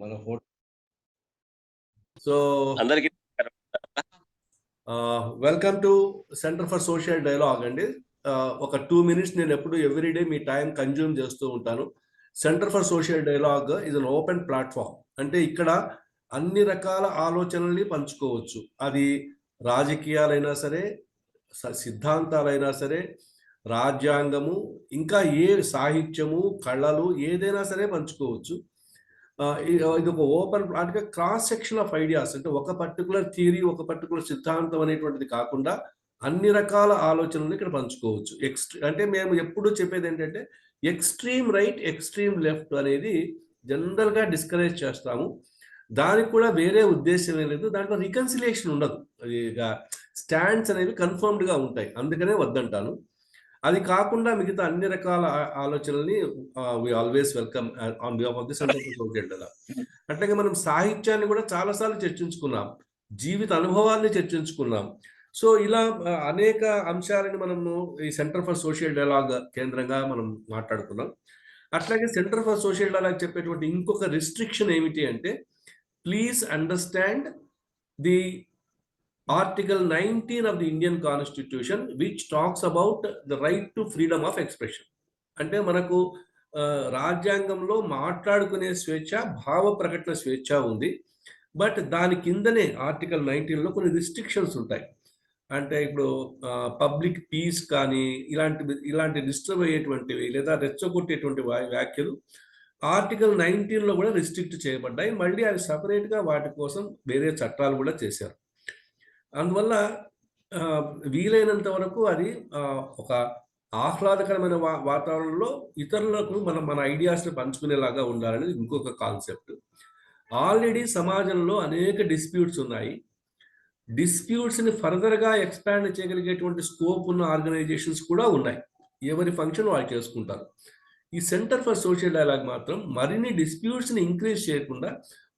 మన photo. So అందరికీ welcome to centre for social dialogue అండి. ఒక 2 minutes నేను ఎప్పుడు ఎవ్రీడే మీ టైం కన్జ్యూమ్ చేస్తూ ఉంటాను. Centre for social dialogue is an open platform. అంటే ఇక్కడ అన్ని రకాల ఆలోచనల్ని పంచుకోవచ్చు. అది రాజకీయాలైనా సరే, సిద్ధాంతాలైనా సరే, రాజ్యాంగము, ఇంకా ఏ సాహిత్యము, కళలు ఏదైనా సరే పంచుకోవచ్చు. ఇది ఒక ఓపెన్ అంటే క్రాస్ సెక్షన్ ఆఫ్ ఐడియాస్. అంటే ఒక పర్టికులర్ థియరీ, ఒక పర్టికులర్ సిద్ధాంతం అనేటువంటిది కాకుండా అన్ని రకాల ఆలోచనలు ఇక్కడ పంచుకోవచ్చు. అంటే మేము ఎప్పుడు చెప్పేది ఏంటంటే ఎక్స్ట్రీమ్ రైట్, ఎక్స్ట్రీమ్ లెఫ్ట్ అనేది జనరల్గా డిస్కరేజ్ చేస్తాము. దానికి కూడా వేరే ఉద్దేశం ఏం లేదు. దాంట్లో రికన్సిలియేషన్ ఉండదు. స్టాండ్స్ అనేవి కన్ఫర్మ్డ్గా ఉంటాయి. అందుకనే వద్దంటాను. అది కాకుండా మిగతా అన్ని రకాల ఆలోచనల్ని we always welcome on behalf of the centre for social dialogue. అట్లాగే మనం సాహిత్యాన్ని కూడా చాలాసార్లు చర్చించుకున్నాం, జీవిత అనుభవాన్ని చర్చించుకున్నాం. సో ఇలా అనేక అంశాలను మనము ఈ సెంటర్ ఫర్ సోషల్ డైలాగ్ కేంద్రంగా మనం మాట్లాడుకున్నాం. అట్లాగే సెంటర్ ఫర్ సోషల్ డైలాగ్ చెప్పేటువంటి ఇంకొక రిస్ట్రిక్షన్ ఏమిటి అంటే, please understand the Article 19 of the Indian Constitution, which talks about the right to freedom of expression. అంటే మనకు రాజ్యాంగంలో మాట్లాడుకునే స్వేచ్ఛ, భావ ప్రకటన స్వేచ్ఛ ఉంది. బట్ దాని కిందనే ఆర్టికల్ 19లో కొన్ని రిస్ట్రిక్షన్స్ ఉంటాయి. అంటే ఇప్పుడు పబ్లిక్ పీస్ కానీ ఇలాంటి డిస్టర్బ్ అయ్యేటువంటివి లేదా రెచ్చగొట్టేటువంటి వ్యాఖ్యలు ఆర్టికల్ 19లో కూడా రిస్ట్రిక్ట్ చేయబడ్డాయి. మళ్ళీ అవి సపరేట్గా వాటి కోసం వేరే చట్టాలు కూడా చేశారు. అందువల్ల వీలైనంత వరకు అది ఒక ఆహ్లాదకరమైన వాతావరణంలో ఇతరులకు మన ఐడియాస్ని పంచుకునేలాగా ఉండాలనేది ఇంకొక కాన్సెప్ట్. ఆల్రెడీ సమాజంలో అనేక డిస్ప్యూట్స్ ఉన్నాయి. డిస్ప్యూట్స్ని ఫర్దర్గా ఎక్స్పాండ్ చేయగలిగేటువంటి స్కోప్ ఉన్న ఆర్గనైజేషన్స్ కూడా ఉన్నాయి. ఎవరి ఫంక్షన్ వాళ్ళు చేసుకుంటారు. ఈ సెంటర్ ఫర్ సోషల్ డైలాగ్ మాత్రం మరిన్ని డిస్ప్యూట్స్ని ఇంక్రీజ్ చేయకుండా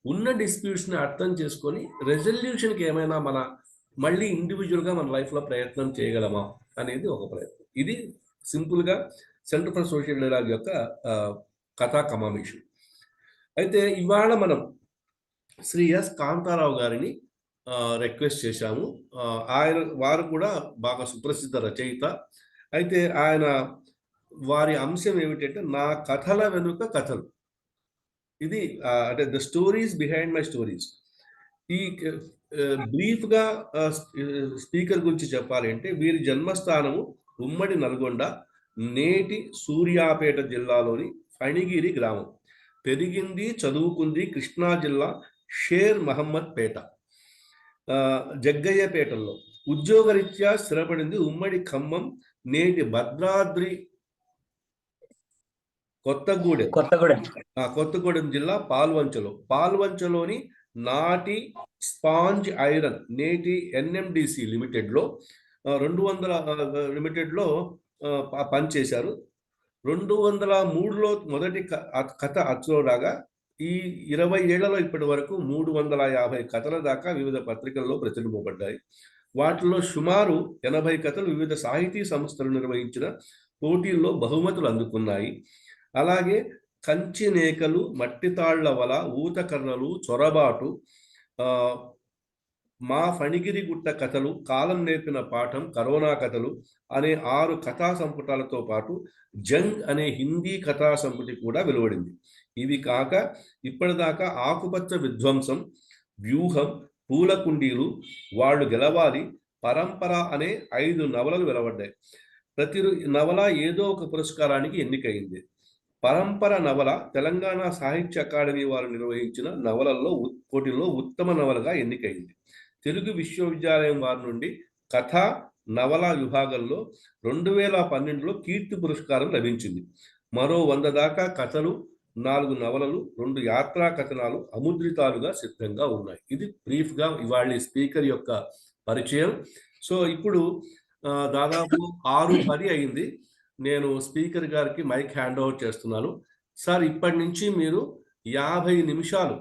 ఉన్న డిస్ప్యూట్స్ని అర్థం చేసుకొని రెజల్యూషన్కి ఏమైనా మళ్ళీ ఇండివిజువల్గా మన లైఫ్లో ప్రయత్నం చేయగలమా అనేది ఒక ప్రయత్నం. ఇది సింపుల్గా సెంటర్ ఫర్ సోషల్ డైలాగ్ యొక్క కథా కమామేషు. అయితే ఇవాళ మనం శ్రీ ఎస్ కాంతారావు గారిని రిక్వెస్ట్ చేశాము. వారు కూడా బాగా సుప్రసిద్ధ రచయిత. అయితే వారి అంశం ఏమిటంటే నా కథల వెనుక కథలు. ఇది అంటే the stories behind my stories. ఈ బ్రీఫ్గా స్పీకర్ గురించి చెప్పాలి అంటే వీరి జన్మస్థానము ఉమ్మడి నల్గొండ, నేటి సూర్యాపేట జిల్లాలోని ఫణిగిరి గ్రామం. పెరిగింది, చదువుకుంది కృష్ణా జిల్లా షేర్ మహమ్మద్ పేట, జగ్గయ్యపేటలో. ఉద్యోగరీత్యా స్థిరపడింది ఉమ్మడి ఖమ్మం, నేటి భద్రాద్రి కొత్తగూడెం జిల్లా పాల్వంచలోని నాటి స్పాంజ్ ఐరన్, నేటి ఎన్ఎండిసి లిమిటెడ్లో 200 లిమిటెడ్లో పనిచేశారు. 203లో మొదటి కథ అచ్చులో రాగా ఈ 20 ఏళ్లలో ఇప్పటి వరకు 350 కథల దాకా వివిధ పత్రికల్లో ప్రచురింపబడ్డాయి. వాటిలో సుమారు 80 కథలు వివిధ సాహితీ సంస్థలు నిర్వహించిన పోటీల్లో బహుమతులు అందుకున్నాయి. అలాగే కంచినేకలు, మట్టితాళ్ల వల, ఊతకర్రలు, చొరబాటు, మా ఫణిగిరిగుట్ట కథలు, కాలం నేర్పిన పాఠం, కరోనా కథలు అనే 6 కథా సంపుటాలతో పాటు జంగ్ అనే హిందీ కథా సంపుటి కూడా వెలువడింది. ఇవి కాక ఇప్పటిదాకా ఆకుపచ్చ విధ్వంసం, వ్యూహం, పూల కుండీలు, వాళ్ళు గెలవాలి, పరంపర అనే 5 నవలలు వెలువడ్డాయి. ప్రతి నవల ఏదో ఒక పురస్కారానికి ఎన్నికైంది. పరంపర నవల తెలంగాణ సాహిత్య అకాడమీ వారు నిర్వహించిన నవలల్లో పోటీల్లో ఉత్తమ నవలగా ఎన్నికైంది. తెలుగు విశ్వవిద్యాలయం వారి నుండి కథ, నవల విభాగంలో 2012లో కీర్తి పురస్కారం లభించింది. మరో 100 దాకా కథలు, 4 నవలలు, 2 యాత్రా కథనాలు అముద్రితాలుగా సిద్ధంగా ఉన్నాయి. ఇది బ్రీఫ్గా ఇవాళ స్పీకర్ యొక్క పరిచయం. సో ఇప్పుడు దాదాపు 6:10 అయింది. నేను స్పీకర్ గారికి మైక్ హ్యాండ్ ఓవర్ చేస్తున్నాను. సార్, ఇప్పటి నుంచి మీరు 50 నిమిషాలు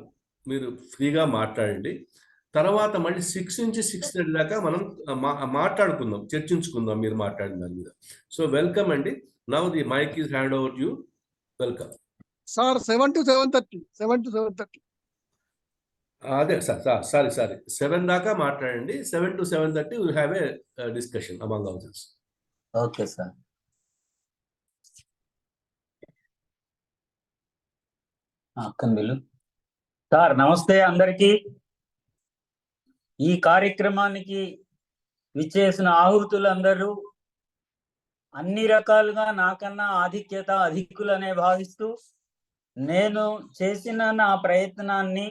మీరు ఫ్రీగా మాట్లాడండి. తర్వాత మళ్ళీ 6 నుంచి 6:30 దాకా మనం మాట్లాడుకుందాం, చర్చించుకుందాం మీరు మాట్లాడిన దాని మీద. సో వెల్కమ్ అండి. Now the mic is hand over you. Welcome sir. 7 to 7:30. అదే సార్, సారీ 7 దాకా మాట్లాడండి. 7 to 7:30 will have a discussion among ours. Okay sir. అక్కన్విలు సార్, నమస్తే అందరికీ. ఈ కార్యక్రమానికి విచ్చేసిన ఆహుతులందరూ అన్ని రకాలుగా నాకన్నా అధికులనే భావిస్తూ, నేను చేసిన నా ప్రయత్నాన్ని,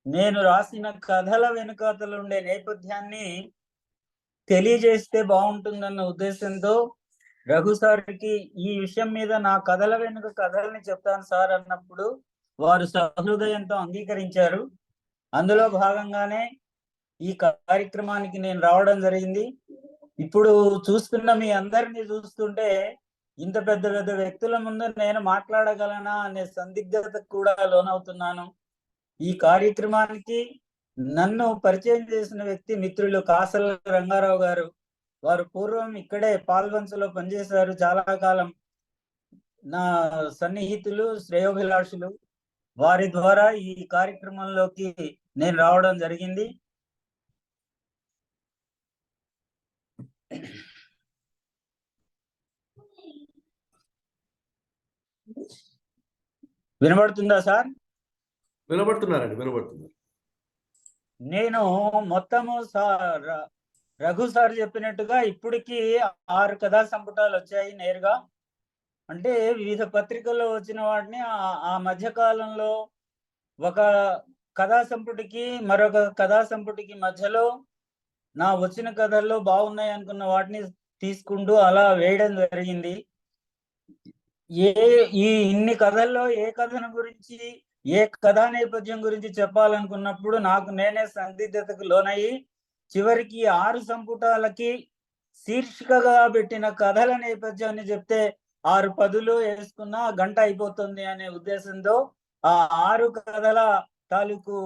నేను రాసిన కథల వెనుకాతలుండే నేపథ్యాన్ని తెలియజేస్తే బాగుంటుందన్న ఉద్దేశంతో రఘు సార్కి ఈ విషయం మీద నా కథల వెనుక కథల్ని చెప్తాను సార్ అన్నప్పుడు వారు సహృదయంతో అంగీకరించారు. అందులో భాగంగానే ఈ కార్యక్రమానికి నేను రావడం జరిగింది. ఇప్పుడు చూస్తున్న మీ అందరినీ చూస్తుంటే ఇంత పెద్ద పెద్ద వ్యక్తుల ముందు నేను మాట్లాడగలనా అనే సందిగ్ధతకు కూడా లోనవుతున్నాను. ఈ కార్యక్రమానికి నన్ను పరిచయం చేసిన వ్యక్తి మిత్రులు కాసల రంగారావు గారు. వారు పూర్వం ఇక్కడే పాల్వంచలో పనిచేశారు చాలా కాలం. నా సన్నిహితులు, శ్రేయోభిలాషులు. వారి ద్వారా ఈ కార్యక్రమంలోకి నేను రావడం జరిగింది. వినబడుతుందా సార్? వినబడుతున్నారు. నేను మొత్తము రఘు సార్ చెప్పినట్టుగా ఇప్పటికి 6 కథా సంపుటాలు వచ్చాయి నేరుగా. అంటే వివిధ పత్రికల్లో వచ్చిన వాటిని ఆ మధ్య కాలంలో ఒక కథా సంపుటికి మరొక కథా సంపుటికి మధ్యలో నా వచ్చిన కథల్లో బాగున్నాయి అనుకున్న వాటిని తీసుకుంటూ అలా వేయడం జరిగింది. ఇన్ని కథల్లో ఏ కథను గురించి, ఏ కథా నేపథ్యం గురించి చెప్పాలనుకున్నప్పుడు నాకు నేనే సందిగ్ధతకు లోనయ్యి చివరికి 6 సంపుటాలకి శీర్షికగా పెట్టిన కథల నేపథ్యాన్ని చెప్తే 6 పదులు వేసుకున్నా గంట అయిపోతుంది అనే ఉద్దేశంతో ఆ 6 కథల తాలూకు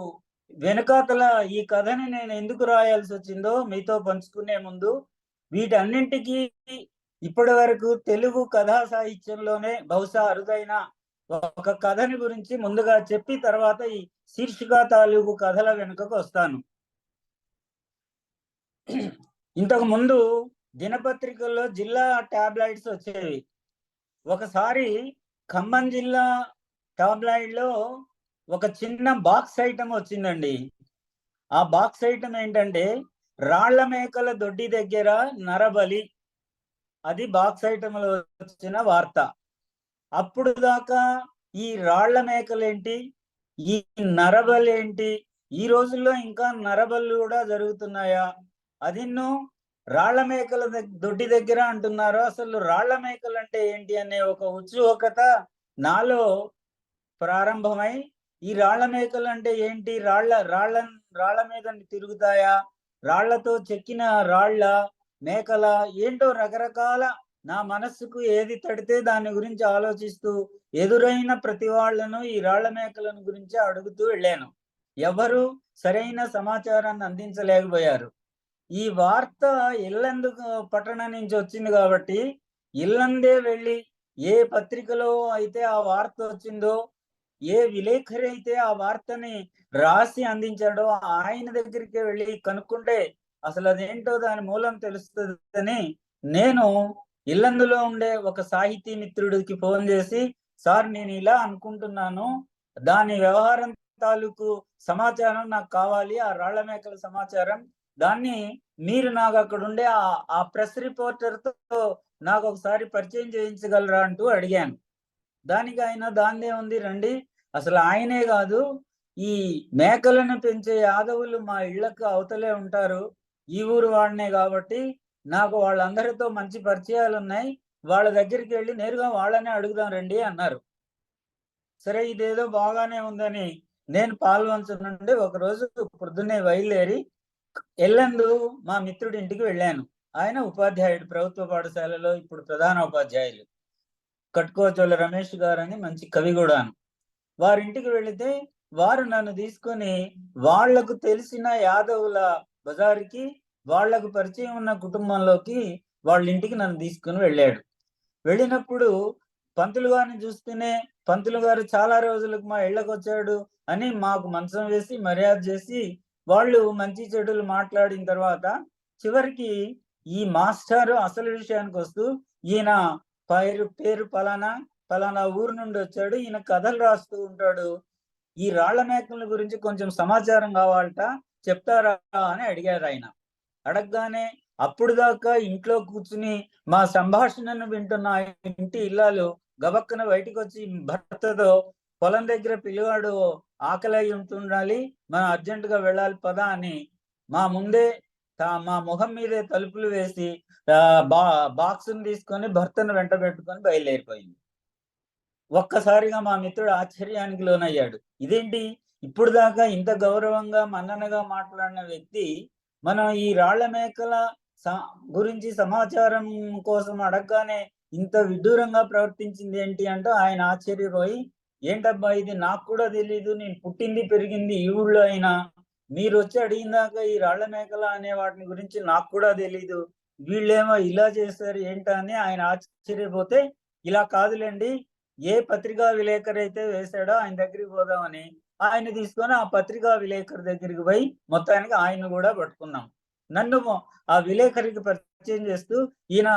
వెనుకాతల ఈ కథని నేను ఎందుకు రాయాల్సి వచ్చిందో మీతో పంచుకునే ముందు, వీటన్నింటికి ఇప్పటి వరకు తెలుగు కథా సాహిత్యంలోనే బహుశా అరుదైన ఒక కథని గురించి ముందుగా చెప్పి తర్వాత ఈ శీర్షిక తాలూకు కథల వెనుకకు వస్తాను. ఇంతకు ముందు దినపత్రికల్లో జిల్లా టాబ్లాయిడ్స్ వచ్చేవి. ఒకసారి ఖమ్మం జిల్లా టాబ్లాయిడ్ లో ఒక చిన్న బాక్స్ ఐటమ్ వచ్చిందండి. ఆ బాక్స్ ఐటమ్ ఏంటంటే రాళ్ల మేకల దొడ్డి దగ్గర నరబలి. అది బాక్స్ ఐటమ్ లో వచ్చిన వార్త. అప్పుడు దాకా ఈ రాళ్ల మేకలేంటి, ఈ నరబలేంటి, ఈ రోజుల్లో ఇంకా నరబలు కూడా జరుగుతున్నాయా, అదిన్ను రాళ్ల మేకల దొడ్డి దగ్గర అంటున్నారు. అసలు రాళ్ల మేకలు అంటే ఏంటి అనే ఒక ఉత్సుకత నాలో ప్రారంభమై, ఈ రాళ్ల మేకలు అంటే ఏంటి, రాళ్ల మీద తిరుగుతాయా, రాళ్లతో చెక్కిన రాళ్ల మేకల ఏంటో రకరకాల నా మనస్సుకు ఏది తడితే దాని గురించి ఆలోచిస్తూ ఎదురైన ప్రతి వాళ్లను ఈ రాళ్ల మేకలను గురించి అడుగుతూ వెళ్ళాను. ఎవరు సరైన సమాచారాన్ని అందించలేకపోయారు. ఈ వార్త ఇల్లందు పట్టణం నుంచి వచ్చింది కాబట్టి ఇల్లందే వెళ్ళి ఏ పత్రికలో అయితే ఆ వార్త వచ్చిందో, ఏ విలేకరి అయితే ఆ వార్తని రాసి అందించాడో ఆయన దగ్గరికి వెళ్ళి కనుక్కుంటే అసలు అదేంటో దాని మూలం తెలుస్తుందని నేను ఇల్లందులో ఉండే ఒక సాహితీ మిత్రుడికి ఫోన్ చేసి, సార్ నేను ఇలా అనుకుంటున్నాను, దాని వ్యవహారం తాలూకు సమాచారం నాకు కావాలి, ఆ రాళ్ల మేకల సమాచారం, దాన్ని మీరు నాకు అక్కడ ఉండే ఆ ప్రెస్ రిపోర్టర్తో నాకు ఒకసారి పరిచయం చేయించగలరా అంటూ అడిగాను. దానికి ఆయన దాన్నే ఉంది రండి, అసలు ఆయనే కాదు ఈ మేకలను పెంచే యాదవులు మా ఇళ్లకు అవతలే ఉంటారు, ఈ ఊరు వాడినే కాబట్టి నాకు వాళ్ళందరితో మంచి పరిచయాలు ఉన్నాయి, వాళ్ళ దగ్గరికి వెళ్ళి నేరుగా వాళ్ళనే అడుగుదాం రండి అన్నారు. సరే ఇదేదో బాగానే ఉందని నేను పాల్వంచ నుండి ఒకరోజు పొద్దున్నే బయలుదేరి ఎల్లందు మా మిత్రుడి ఇంటికి వెళ్ళాను. ఆయన ఉపాధ్యాయుడు, ప్రభుత్వ పాఠశాలలో ఇప్పుడు ప్రధాన ఉపాధ్యాయులు, కట్కోచోళ్ళ రమేష్ గారు అని మంచి కవి కూడాను. వారింటికి వెళితే వారు నన్ను తీసుకొని వాళ్లకు తెలిసిన యాదవుల బజారుకి, వాళ్లకు పరిచయం ఉన్న కుటుంబంలోకి, వాళ్ళ ఇంటికి నన్ను తీసుకుని వెళ్ళాడు. వెళ్ళినప్పుడు పంతులు గారిని చూస్తూనే పంతులు గారు చాలా రోజులకు మా ఇళ్ళకి వచ్చాడు అని మాకు మంచం వేసి మర్యాద చేసి వాళ్ళు మంచి చెడులు మాట్లాడిన తర్వాత చివరికి ఈ మాస్టారు అసలు విషయానికి వస్తూ, ఈయన పేరు పలానా ఊరు నుండి వచ్చాడు, ఈయన కథలు రాస్తూ ఉంటాడు, ఈ రాళ్ల మేకల గురించి కొంచెం సమాచారం కావాలట, చెప్తారా అని అడిగారు ఆయన. అడగగానే అప్పుడు దాకా ఇంట్లో కూర్చుని మా సంభాషణను వింటున్న ఇంటి ఇల్లాలు గబక్కన బయటికి వచ్చి భర్తతో, పొలం దగ్గర పిల్లవాడు ఆకలి అయి ఉంటుండాలి, మనం అర్జెంటుగా వెళ్ళాలి పదా అని మా ముందే మా ముఖం మీదే తలుపులు వేసి బాక్సును తీసుకొని భర్తను వెంట పెట్టుకొని బయలుదేరిపోయింది. ఒక్కసారిగా మా మిత్రుడు ఆశ్చర్యానికి లోనయ్యాడు. ఇదేంటి, ఇప్పుడు దాకా ఇంత గౌరవంగా మన్ననగా మాట్లాడిన వ్యక్తి మనం ఈ రాళ్ల మేకల గురించి సమాచారం కోసం అడగగానే ఇంత విడ్డూరంగా ప్రవర్తించింది ఏంటి అంటూ ఆయన ఆశ్చర్యపోయి, ఏంటబ్బా ఇది నాకు కూడా తెలీదు, నేను పుట్టింది పెరిగింది ఈ ఊళ్ళో అయినా మీరు వచ్చి అడిగిందాక ఈ రాళ్ల మేకల అనే వాటిని గురించి నాకు కూడా తెలీదు, వీళ్ళేమో ఇలా చేశారు ఏంటా అని ఆయన ఆశ్చర్యపోతే, ఇలా కాదులేండి, ఏ పత్రికా విలేకరు అయితే వేశాడో ఆయన దగ్గరికి పోదామని ఆయన తీసుకొని ఆ పత్రికా విలేకరు దగ్గరికి పోయి మొత్తానికి ఆయన కూడా పట్టుకున్నాం. నన్ను ఆ విలేకరికి పరిచయం చేస్తూ, ఈయన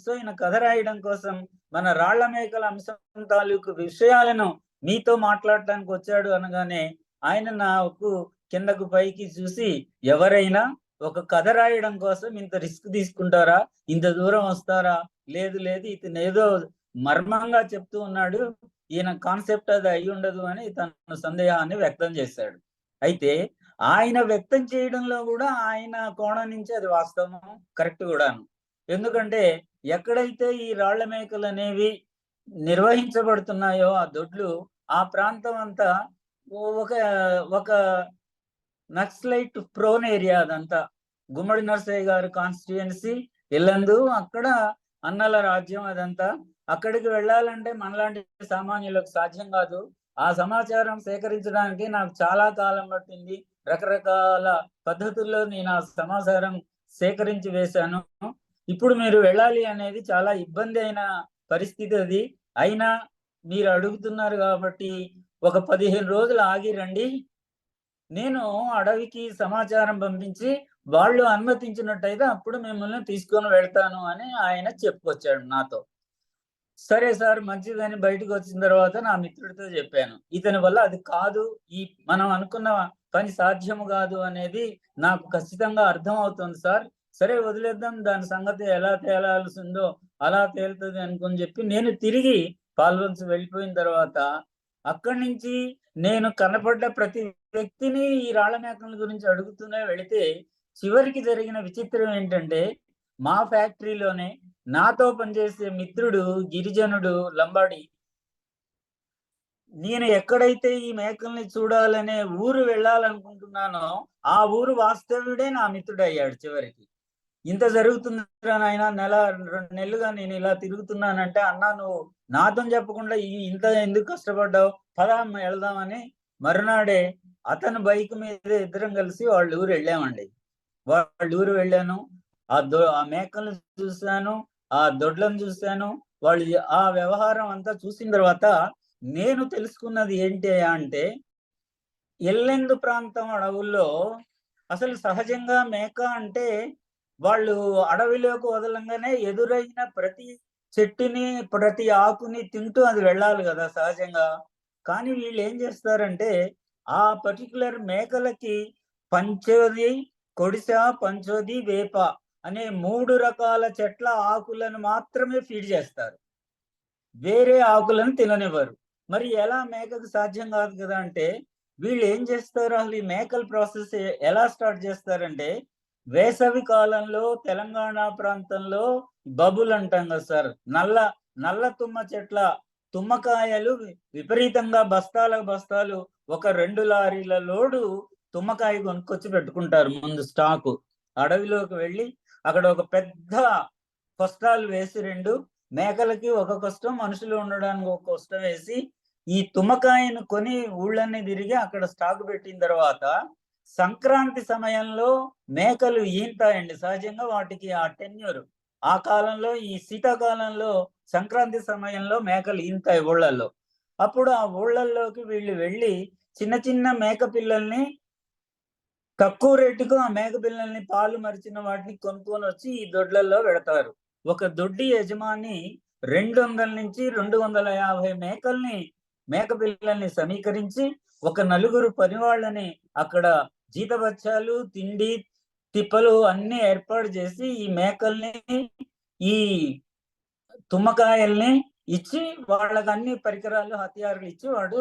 సో ఈయన కథ రాయడం కోసం మన రాళ్ల మేకల అంశం తాలూకు విషయాలను మీతో మాట్లాడటానికి వచ్చాడు అనగానే ఆయన నాకు కిందకు పైకి చూసి, ఎవరైనా ఒక కథ రాయడం కోసం ఇంత రిస్క్ తీసుకుంటారా, ఇంత దూరం వస్తారా, లేదు లేదు ఇతను ఏదో మర్మంగా చెప్తూ ఉన్నాడు, ఈయన కాన్సెప్ట్ అది అయి ఉండదు అని తన సందేహాన్ని వ్యక్తం చేశాడు. అయితే ఆయన వ్యక్తం చేయడంలో కూడా ఆయన కోణం నుంచి అది వాస్తవం, కరెక్ట్ కూడాను. ఎందుకంటే ఎక్కడైతే ఈ రాళ్ల మేకలు అనేవి నిర్వహించబడుతున్నాయో ఆ దొడ్లు, ఆ ప్రాంతం అంతా ఒక నక్సలైట్ ప్రోన్ ఏరియా, అదంతా గుమ్మడి నరసయ్య గారి కాన్స్టిట్యుయెన్సీ ఇల్లందు, అక్కడ అన్నల రాజ్యం అదంతా. అక్కడికి వెళ్ళాలంటే మనలాంటి సామాన్యులకు సాధ్యం కాదు. ఆ సమాచారం సేకరించడానికి నాకు చాలా కాలం పట్టింది, రకరకాల పద్ధతుల్లో నేను ఆ సమాచారం సేకరించి వేశాను. ఇప్పుడు మీరు వెళ్ళాలి అనేది చాలా ఇబ్బంది అయిన పరిస్థితి అది. అయినా మీరు అడుగుతున్నారు కాబట్టి ఒక 15 రోజులు ఆగి రండి, నేను అడవికి సమాచారం పంపించి వాళ్ళు అనుమతించినట్టయితే అప్పుడు మిమ్మల్ని తీసుకొని వెళ్తాను అని ఆయన చెప్పుకొచ్చాడు నాతో. సరే సార్ మంచిదని బయటకు వచ్చిన తర్వాత నా మిత్రుడితో చెప్పాను, ఇతని వల్ల అది కాదు, ఈ మనం అనుకున్న పని సాధ్యము కాదు అనేది నాకు ఖచ్చితంగా అర్థం అవుతుంది సార్, సరే వదిలేద్దాం, దాని సంగతి ఎలా తేలాల్సిందో అలా తేలుతుంది అనుకుని చెప్పి నేను తిరిగి పాల్వంచ వెళ్ళిపోయిన తర్వాత అక్కడి నుంచి నేను కనపడ్డ ప్రతి వ్యక్తిని ఈ రాళ్ల మేకల గురించి అడుగుతూనే వెళితే చివరికి జరిగిన విచిత్రం ఏంటంటే, మా ఫ్యాక్టరీలోనే నాతో పనిచేసే మిత్రుడు గిరిజనుడు లంబాడి, నేను ఎక్కడైతే ఈ మేకల్ని చూడాలనే ఊరు వెళ్ళాలనుకుంటున్నానో ఆ ఊరు వాస్తవ్యుడే నా మిత్రుడు అయ్యాడు చివరికి. ఇంత జరుగుతుందిరా నాయన, 1-2 నెలలుగా నేను ఇలా తిరుగుతున్నానంటే, అన్నా నువ్వు నాతో చెప్పకుండా ఇంత ఎందుకు కష్టపడ్డావు, పదా వెళ్దామని మరునాడే అతను బైక్ మీద ఇద్దరం కలిసి వాళ్ళ ఊరు వెళ్ళామండి. వాళ్ళ ఊరు వెళ్ళాను, ఆ మేకలను చూశాను, ఆ దొడ్లను చూశాను. వాళ్ళు ఆ వ్యవహారం అంతా చూసిన తర్వాత నేను తెలుసుకున్నది ఏంటి అంటే, ఎల్లెందు ప్రాంతం అడవుల్లో అసలు సహజంగా మేక అంటే వాళ్ళు అడవిలోకి వదలంగానే ఎదురైన ప్రతి చెట్టుని ప్రతి ఆకుని తింటూ అది వెళ్ళాలి కదా సహజంగా. కానీ వీళ్ళు ఏం చేస్తారంటే ఆ పర్టికులర్ మేకలకి పంచోది, కొడిస, పంచోది, వేప అనే 3 రకాల చెట్ల ఆకులను మాత్రమే ఫీడ్ చేస్తారు, వేరే ఆకులను తిననివ్వరు. మరి ఎలా మేకకు సాధ్యం కాదు కదా అంటే, వీళ్ళు ఏం చేస్తారు, అసలు ఈ మేకల ప్రాసెస్ ఎలా స్టార్ట్ చేస్తారంటే, వేసవి కాలంలో తెలంగాణ ప్రాంతంలో బబుల్ అంటాం కదా సార్, నల్ల తుమ్మ చెట్ల తుమ్మకాయలు విపరీతంగా బస్తాలు ఒక 2 లారీల లోడు తుమ్మకాయ కొనుక్కొచ్చి పెట్టుకుంటారు ముందు స్టాకు. అడవిలోకి వెళ్ళి అక్కడ ఒక పెద్ద కొష్టాలు వేసి 2 మేకలకి ఒక కొష్టం, మనుషులు ఉండడానికి ఒక కొష్టం వేసి ఈ తుమ్మకాయను కొని ఊళ్ళన్నీ తిరిగి అక్కడ స్టాక్ పెట్టిన తర్వాత సంక్రాంతి సమయంలో మేకలు ఈంతాయండి. సహజంగా వాటికి ఆ టెన్యూర్, ఆ కాలంలో ఈ శీతాకాలంలో సంక్రాంతి సమయంలో మేకలు ఈంతాయి ఊళ్ళల్లో. అప్పుడు ఆ ఊళ్ళల్లోకి వీళ్ళు వెళ్ళి చిన్న చిన్న మేక పిల్లల్ని తక్కువ రేటుకు ఆ మేక పిల్లల్ని పాలు మరిచిన వాటిని కొనుక్కొని వచ్చి ఈ దొడ్లలో పెడతారు. ఒక దొడ్డి యజమాని 200 నుంచి 250 మేక పిల్లల్ని సమీకరించి ఒక నలుగురు పనివాళ్ళని అక్కడ జీతబత్యాలు, తిండి, తిప్పలు అన్ని ఏర్పాటు చేసి ఈ మేకల్ని, ఈ తుమ్మకాయల్ని ఇచ్చి వాళ్ళకి అన్ని పరికరాలు, హత్యారులు ఇచ్చి వాడు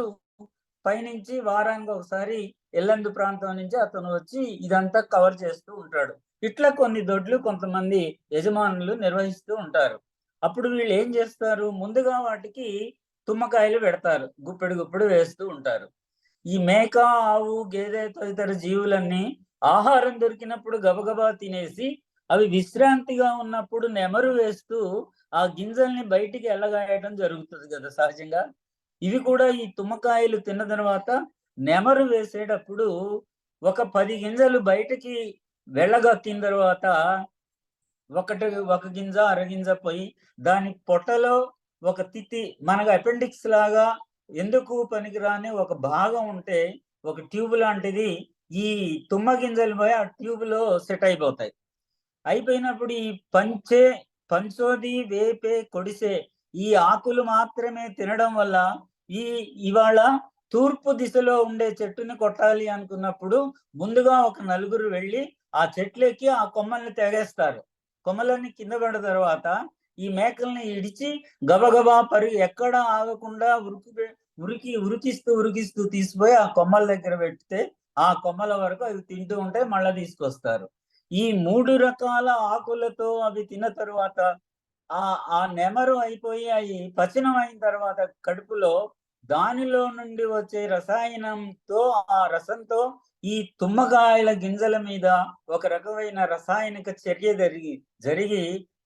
పైనుంచి వారానికి ఒకసారి ఎల్లందు ప్రాంతం నుంచి అతను వచ్చి ఇదంతా కవర్ చేస్తూ ఉంటాడు. ఇట్లా కొన్ని దొడ్లు కొంతమంది యజమానులు నిర్వహిస్తూ ఉంటారు. అప్పుడు వీళ్ళు ఏం చేస్తారు, ముందుగా వాటికి తుమ్మకాయలు పెడతారు, గుప్పెడు గుప్పెడు వేస్తూ ఉంటారు. ఈ మేక, ఆవు, గేదె తదితర జీవులన్నీ ఆహారం దొరికినప్పుడు గబగబా తినేసి అవి విశ్రాంతిగా ఉన్నప్పుడు నెమరు వేస్తూ ఆ గింజల్ని బయటికి ఎల్లగాయడం జరుగుతుంది కదా సహజంగా. ఇవి కూడా ఈ తుమ్మకాయలు తిన్న తర్వాత నెమరు వేసేటప్పుడు ఒక 10 గింజలు బయటికి వెళ్ళగక్కిన తర్వాత ఒక గింజ, అరగింజ పోయి దాని పొట్టలో ఒక తిత్తి, మనకు అపెండిక్స్ లాగా ఎందుకు పనికిరాని ఒక భాగం ఉంటే ఒక ట్యూబ్ లాంటిది ఈ తుమ్మ గింజలు పోయి ఆ ట్యూబ్ లో సెట్ అయిపోతాయి. అయిపోయినప్పుడు ఈ పంచోది, వేపే, కొడిసే ఈ ఆకులు మాత్రమే తినడం వల్ల ఇవాళ తూర్పు దిశలో ఉండే చెట్టుని కొట్టాలి అనుకున్నప్పుడు ముందుగా ఒక నలుగురు వెళ్ళి ఆ చెట్లెక్కి ఆ కొమ్మల్ని తెగేస్తారు. కొమ్మలన్నీ కింద పడిన తర్వాత ఈ మేకల్ని ఇడిచి గబగబా ఎక్కడ ఆగకుండా ఉరికిస్తూ తీసిపోయి ఆ కొమ్మల దగ్గర పెడితే ఆ కొమ్మల వరకు అవి తింటూ ఉంటే మళ్ళీ తీసుకొస్తారు. ఈ 3 రకాల ఆకులతో అవి తిన్న తరువాత ఆ నెమరు అయిపోయి అవి పచనం అయిన తర్వాత కడుపులో దానిలో నుండి వచ్చే రసాయనంతో, ఆ రసంతో ఈ తుమ్మకాయల గింజల మీద ఒక రకమైన రసాయనిక చర్య జరిగి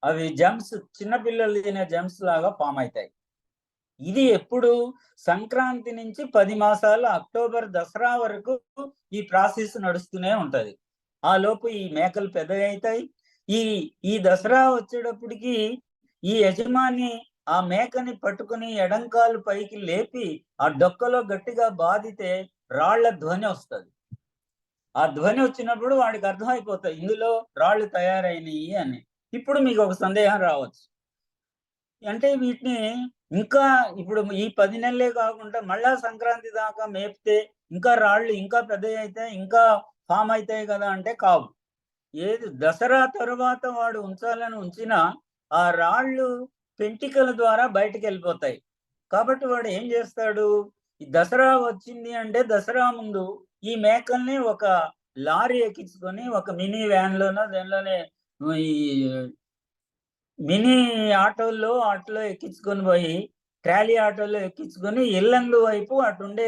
అవి జమ్స్, చిన్నపిల్లలు తినే జమ్స్ లాగా ఫామ్ అవుతాయి. ఇది ఎప్పుడు సంక్రాంతి నుంచి 10 మాసాలు అక్టోబర్ దసరా వరకు ఈ ప్రాసెస్ నడుస్తూనే ఉంటది. ఆ లోపు ఈ మేకలు పెద్దగా అవుతాయి. ఈ దసరా వచ్చేటప్పటికి ఈ యజమాని ఆ మేకని పట్టుకుని ఎడంకాలు పైకి లేపి ఆ డొక్కలో గట్టిగా బాధితే రాళ్ల ధ్వని వస్తుంది. ఆ ధ్వని వచ్చినప్పుడు వాడికి అర్థమైపోతాయి ఇందులో రాళ్ళు తయారైనవి అని. ఇప్పుడు మీకు ఒక సందేహం రావచ్చు, అంటే వీటిని ఇంకా ఇప్పుడు ఈ 10 నెలలే కాకుండా మళ్ళా సంక్రాంతి దాకా మేపితే ఇంకా రాళ్ళు ఇంకా పెద్దవి అవుతాయి, ఇంకా ఫామ్ అవుతాయి కదా అంటే కావు. ఏది దసరా తరువాత వాడు ఉంచాలని ఉంచినా ఆ రాళ్ళు పెంటికల ద్వారా బయటికి వెళ్ళిపోతాయి. కాబట్టి వాడు ఏం చేస్తాడు, ఈ దసరా వచ్చింది అంటే దసరా ముందు ఈ మేకల్ని ఒక లారీ ఎక్కించుకొని ఒక మినీ వ్యాన్ లోనో దానిలోనే ఈ మినీ ఆటోలో ఎక్కించుకొని పోయి, ట్రాలీ ఆటోలో ఎక్కించుకొని ఇల్లందు వైపు అటుండే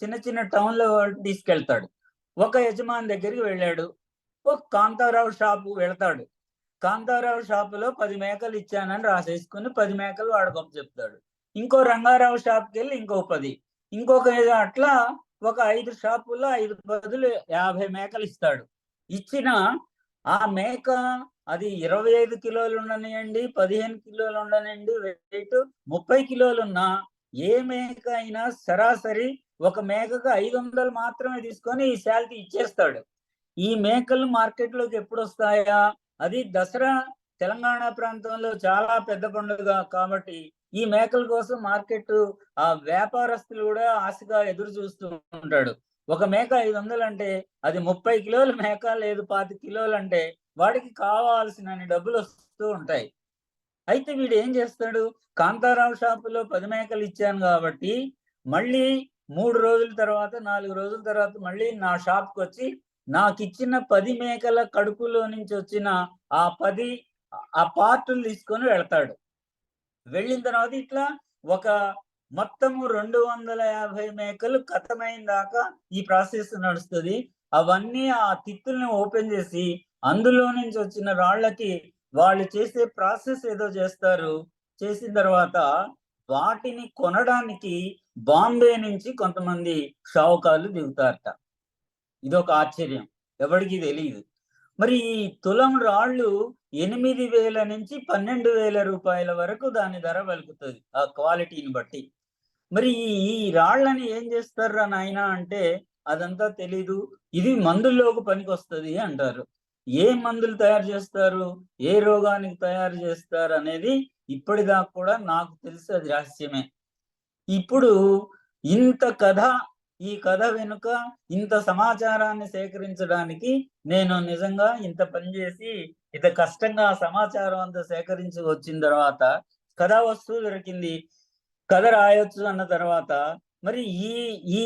చిన్న చిన్న టౌన్లో తీసుకెళ్తాడు. ఒక యజమాని దగ్గరికి వెళ్ళాడు, ఒక కాంతారావు షాపు వెళ్తాడు. కాంతారావు షాపులో 10 మేకలు ఇచ్చానని రాసేసుకుని 10 మేకలు వాడికి చెప్తాడు. ఇంకో రంగారావు షాప్కి వెళ్ళి ఇంకో 10, ఇంకొక అట్లా ఒక 5 షాపుల్లో 5 బదులు 50 మేకలు ఇస్తాడు. ఇచ్చిన ఆ మేక అది 25 కిలోలు ఉండనియండి, 15 కిలోలు ఉండనియండి, వెయిట్ 30 కిలోలు ఉన్నా ఏ మేక అయినా సరాసరి ఒక మేకకు 500 మాత్రమే తీసుకొని ఈ శాలరీ ఇచ్చేస్తాడు. ఈ మేకలు మార్కెట్లోకి ఎప్పుడు వస్తాయా, అది దసరా తెలంగాణ ప్రాంతంలో చాలా పెద్ద పండుగ కాబట్టి ఈ మేకల కోసం మార్కెట్ ఆ వ్యాపారస్తులు కూడా ఆశగా ఎదురు చూస్తూ ఉంటాడు. ఒక మేక 500 అంటే అది 30 కిలోల మేక, లేదు 25 కిలోలు అంటే వాడికి కావాల్సిన డబ్బులు వస్తూ ఉంటాయి. అయితే వీడు ఏం చేస్తాడు, కాంతారావు షాపులో 10 మేకలు ఇచ్చాను కాబట్టి మళ్ళీ 3 రోజుల తర్వాత 4 రోజుల తర్వాత మళ్ళీ నా షాప్కి వచ్చి నాకు ఇచ్చిన 10 మేకల కడుపులో నుంచి వచ్చిన ఆ పార్టులు తీసుకొని వెళ్తాడు. వెళ్ళిన తర్వాత ఇట్లా ఒక మొత్తము 250 మేకలు కథమైన దాకా ఈ ప్రాసెస్ నడుస్తుంది. అవన్నీ ఆ తిత్తుల్ని ఓపెన్ చేసి అందులో నుంచి వచ్చిన రాళ్ళకి వాళ్ళు చేసే ప్రాసెస్ ఏదో చేస్తారు. చేసిన తర్వాత వాటిని కొనడానికి బాంబే నుంచి కొంతమంది షావుకారులు దిగుతారట. ఇదొక ఆశ్చర్యం, ఎవరికి తెలియదు. మరి ఈ తులం రాళ్ళు 8,000 నుంచి 12,000 రూపాయల వరకు దాని ధర పలుకుతుంది ఆ క్వాలిటీని బట్టి. మరి ఈ రాళ్ళని ఏం చేస్తారా నాయన అంటే అదంతా తెలీదు, ఇది మందుల్లోకి పనికొస్తది అంటారు. ఏ మందులు తయారు చేస్తారు, ఏ రోగానికి తయారు చేస్తారు అనేది ఇప్పటిదాకా కూడా నాకు తెలిసి అది రహస్యమే. ఇప్పుడు ఇంత కథ, ఈ కథ వెనుక ఇంత సమాచారాన్ని సేకరించడానికి నేను నిజంగా ఇంత పని చేసి ఇంత కష్టంగా ఆ సమాచారం అంతా సేకరించి వచ్చిన తర్వాత కథా వస్తువు దొరికింది, కథ రాయొచ్చు అన్న తర్వాత మరి ఈ ఈ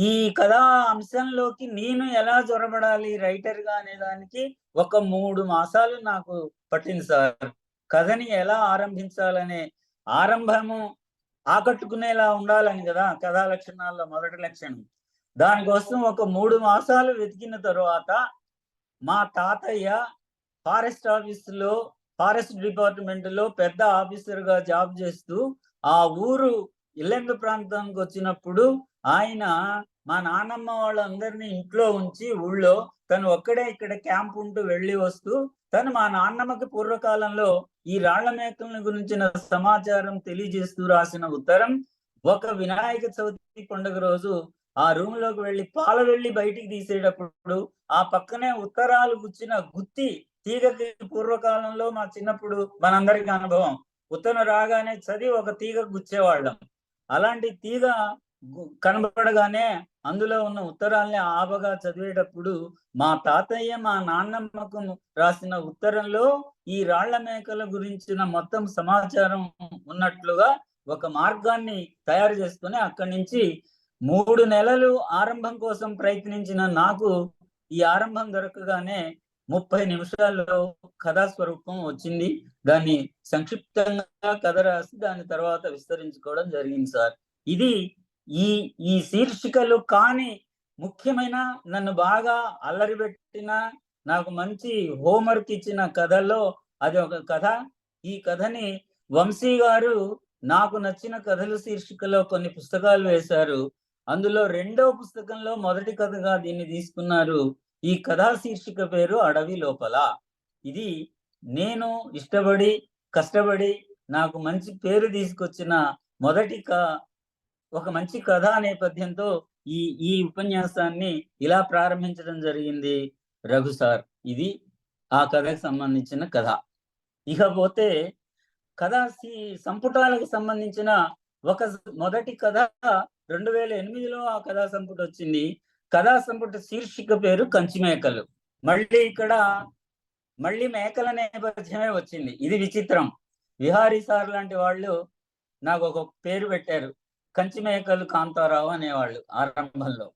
ఈ కథా అంశంలోకి నేను ఎలా జొరబడాలి రైటర్ గా అనే దానికి ఒక 3 మాసాలు నాకు పట్టింది సార్. కథని ఎలా ఆరంభించాలనే ఆరంభము ఆకట్టుకునేలా ఉండాలని కదా కథా లక్షణాల్లో మొదటి లక్షణం. దానికోసం ఒక 3 మాసాలు వెతికిన తరువాత మా తాతయ్య ఫారెస్ట్ ఆఫీసులో, ఫారెస్ట్ డిపార్ట్మెంట్ లో పెద్ద ఆఫీసర్ గా జాబ్ చేస్తూ ఆ ఊరు ఇల్లెందు ప్రాంతానికి వచ్చినప్పుడు ఆయన మా నాన్నమ్మ వాళ్ళందరినీ ఇంట్లో ఉంచి ఊళ్ళో తను ఒక్కడే ఇక్కడ క్యాంప్ ఉంటూ వెళ్ళి వస్తూ తను మా నాన్నమ్మకి పూర్వకాలంలో ఈ రాళ్ల మేకల గురించిన సమాచారం తెలియజేస్తూ రాసిన ఉత్తరం ఒక వినాయక చవితి పండుగ రోజు ఆ రూమ్ లోకి వెళ్ళి వెళ్ళి బయటికి తీసేటప్పుడు ఆ పక్కనే ఉత్తరాలు గుచ్చిన గుత్తి తీగకి పూర్వకాలంలో మా చిన్నప్పుడు మనందరికీ అనుభవం, ఉత్తరం రాగానే చదివి ఒక తీగ గుచ్చేవాళ్ళం. అలాంటి తీగ కనబడగానే అందులో ఉన్న ఉత్తరాల్ని ఆబగా చదివేటప్పుడు మా తాతయ్య మా నాన్నమ్మకు రాసిన ఉత్తరంలో ఈ రాళ్ల మేకల గురించిన మొత్తం సమాచారం ఉన్నట్లుగా ఒక మార్గాన్ని తయారు చేసుకుని అక్కడి నుంచి 3 నెలలు ఆరంభం కోసం ప్రయత్నించిన నాకు ఈ ఆరంభం దొరకగానే 30 నిమిషాల్లో కథా స్వరూపం వచ్చింది. దాన్ని సంక్షిప్తంగా కథ రాసి దాని తర్వాత విస్తరించుకోవడం జరిగింది సార్. ఇది ఈ శీర్షికలు కానీ ముఖ్యమైన నన్ను బాగా అల్లరిపెట్టిన, నాకు మంచి హోంవర్క్ ఇచ్చిన కథల్లో అది ఒక కథ. ఈ కథని వంశీ గారు నాకు నచ్చిన కథలు శీర్షికలో కొన్ని పుస్తకాలు వేశారు. అందులో 2వ పుస్తకంలో మొదటి కథగా దీన్ని తీసుకున్నారు. ఈ కథా శీర్షిక పేరు అడవి లోపల. ఇది నేను ఇష్టపడి కష్టపడి నాకు మంచి పేరు తీసుకొచ్చిన మొదటి ఒక మంచి కథా నేపథ్యంతో ఈ ఉపన్యాసాన్ని ఇలా ప్రారంభించడం జరిగింది రఘు సార్. ఇది ఆ కథకు సంబంధించిన కథ. ఇకపోతే కథా సంపుటాలకు సంబంధించిన ఒక మొదటి కథ 2008లో ఆ కథా సంపుట వచ్చింది. కథా సంపుట శీర్షిక పేరు కంచిమేకలు. మళ్ళీ మేకల నేపథ్యమే వచ్చింది. ఇది విచిత్రం. విహారీ సార్ లాంటి వాళ్ళు నాకు ఒక పేరు పెట్టారు, కంచిమేకలు కాంతారావు అనేవాళ్ళు. ఆరంభంలో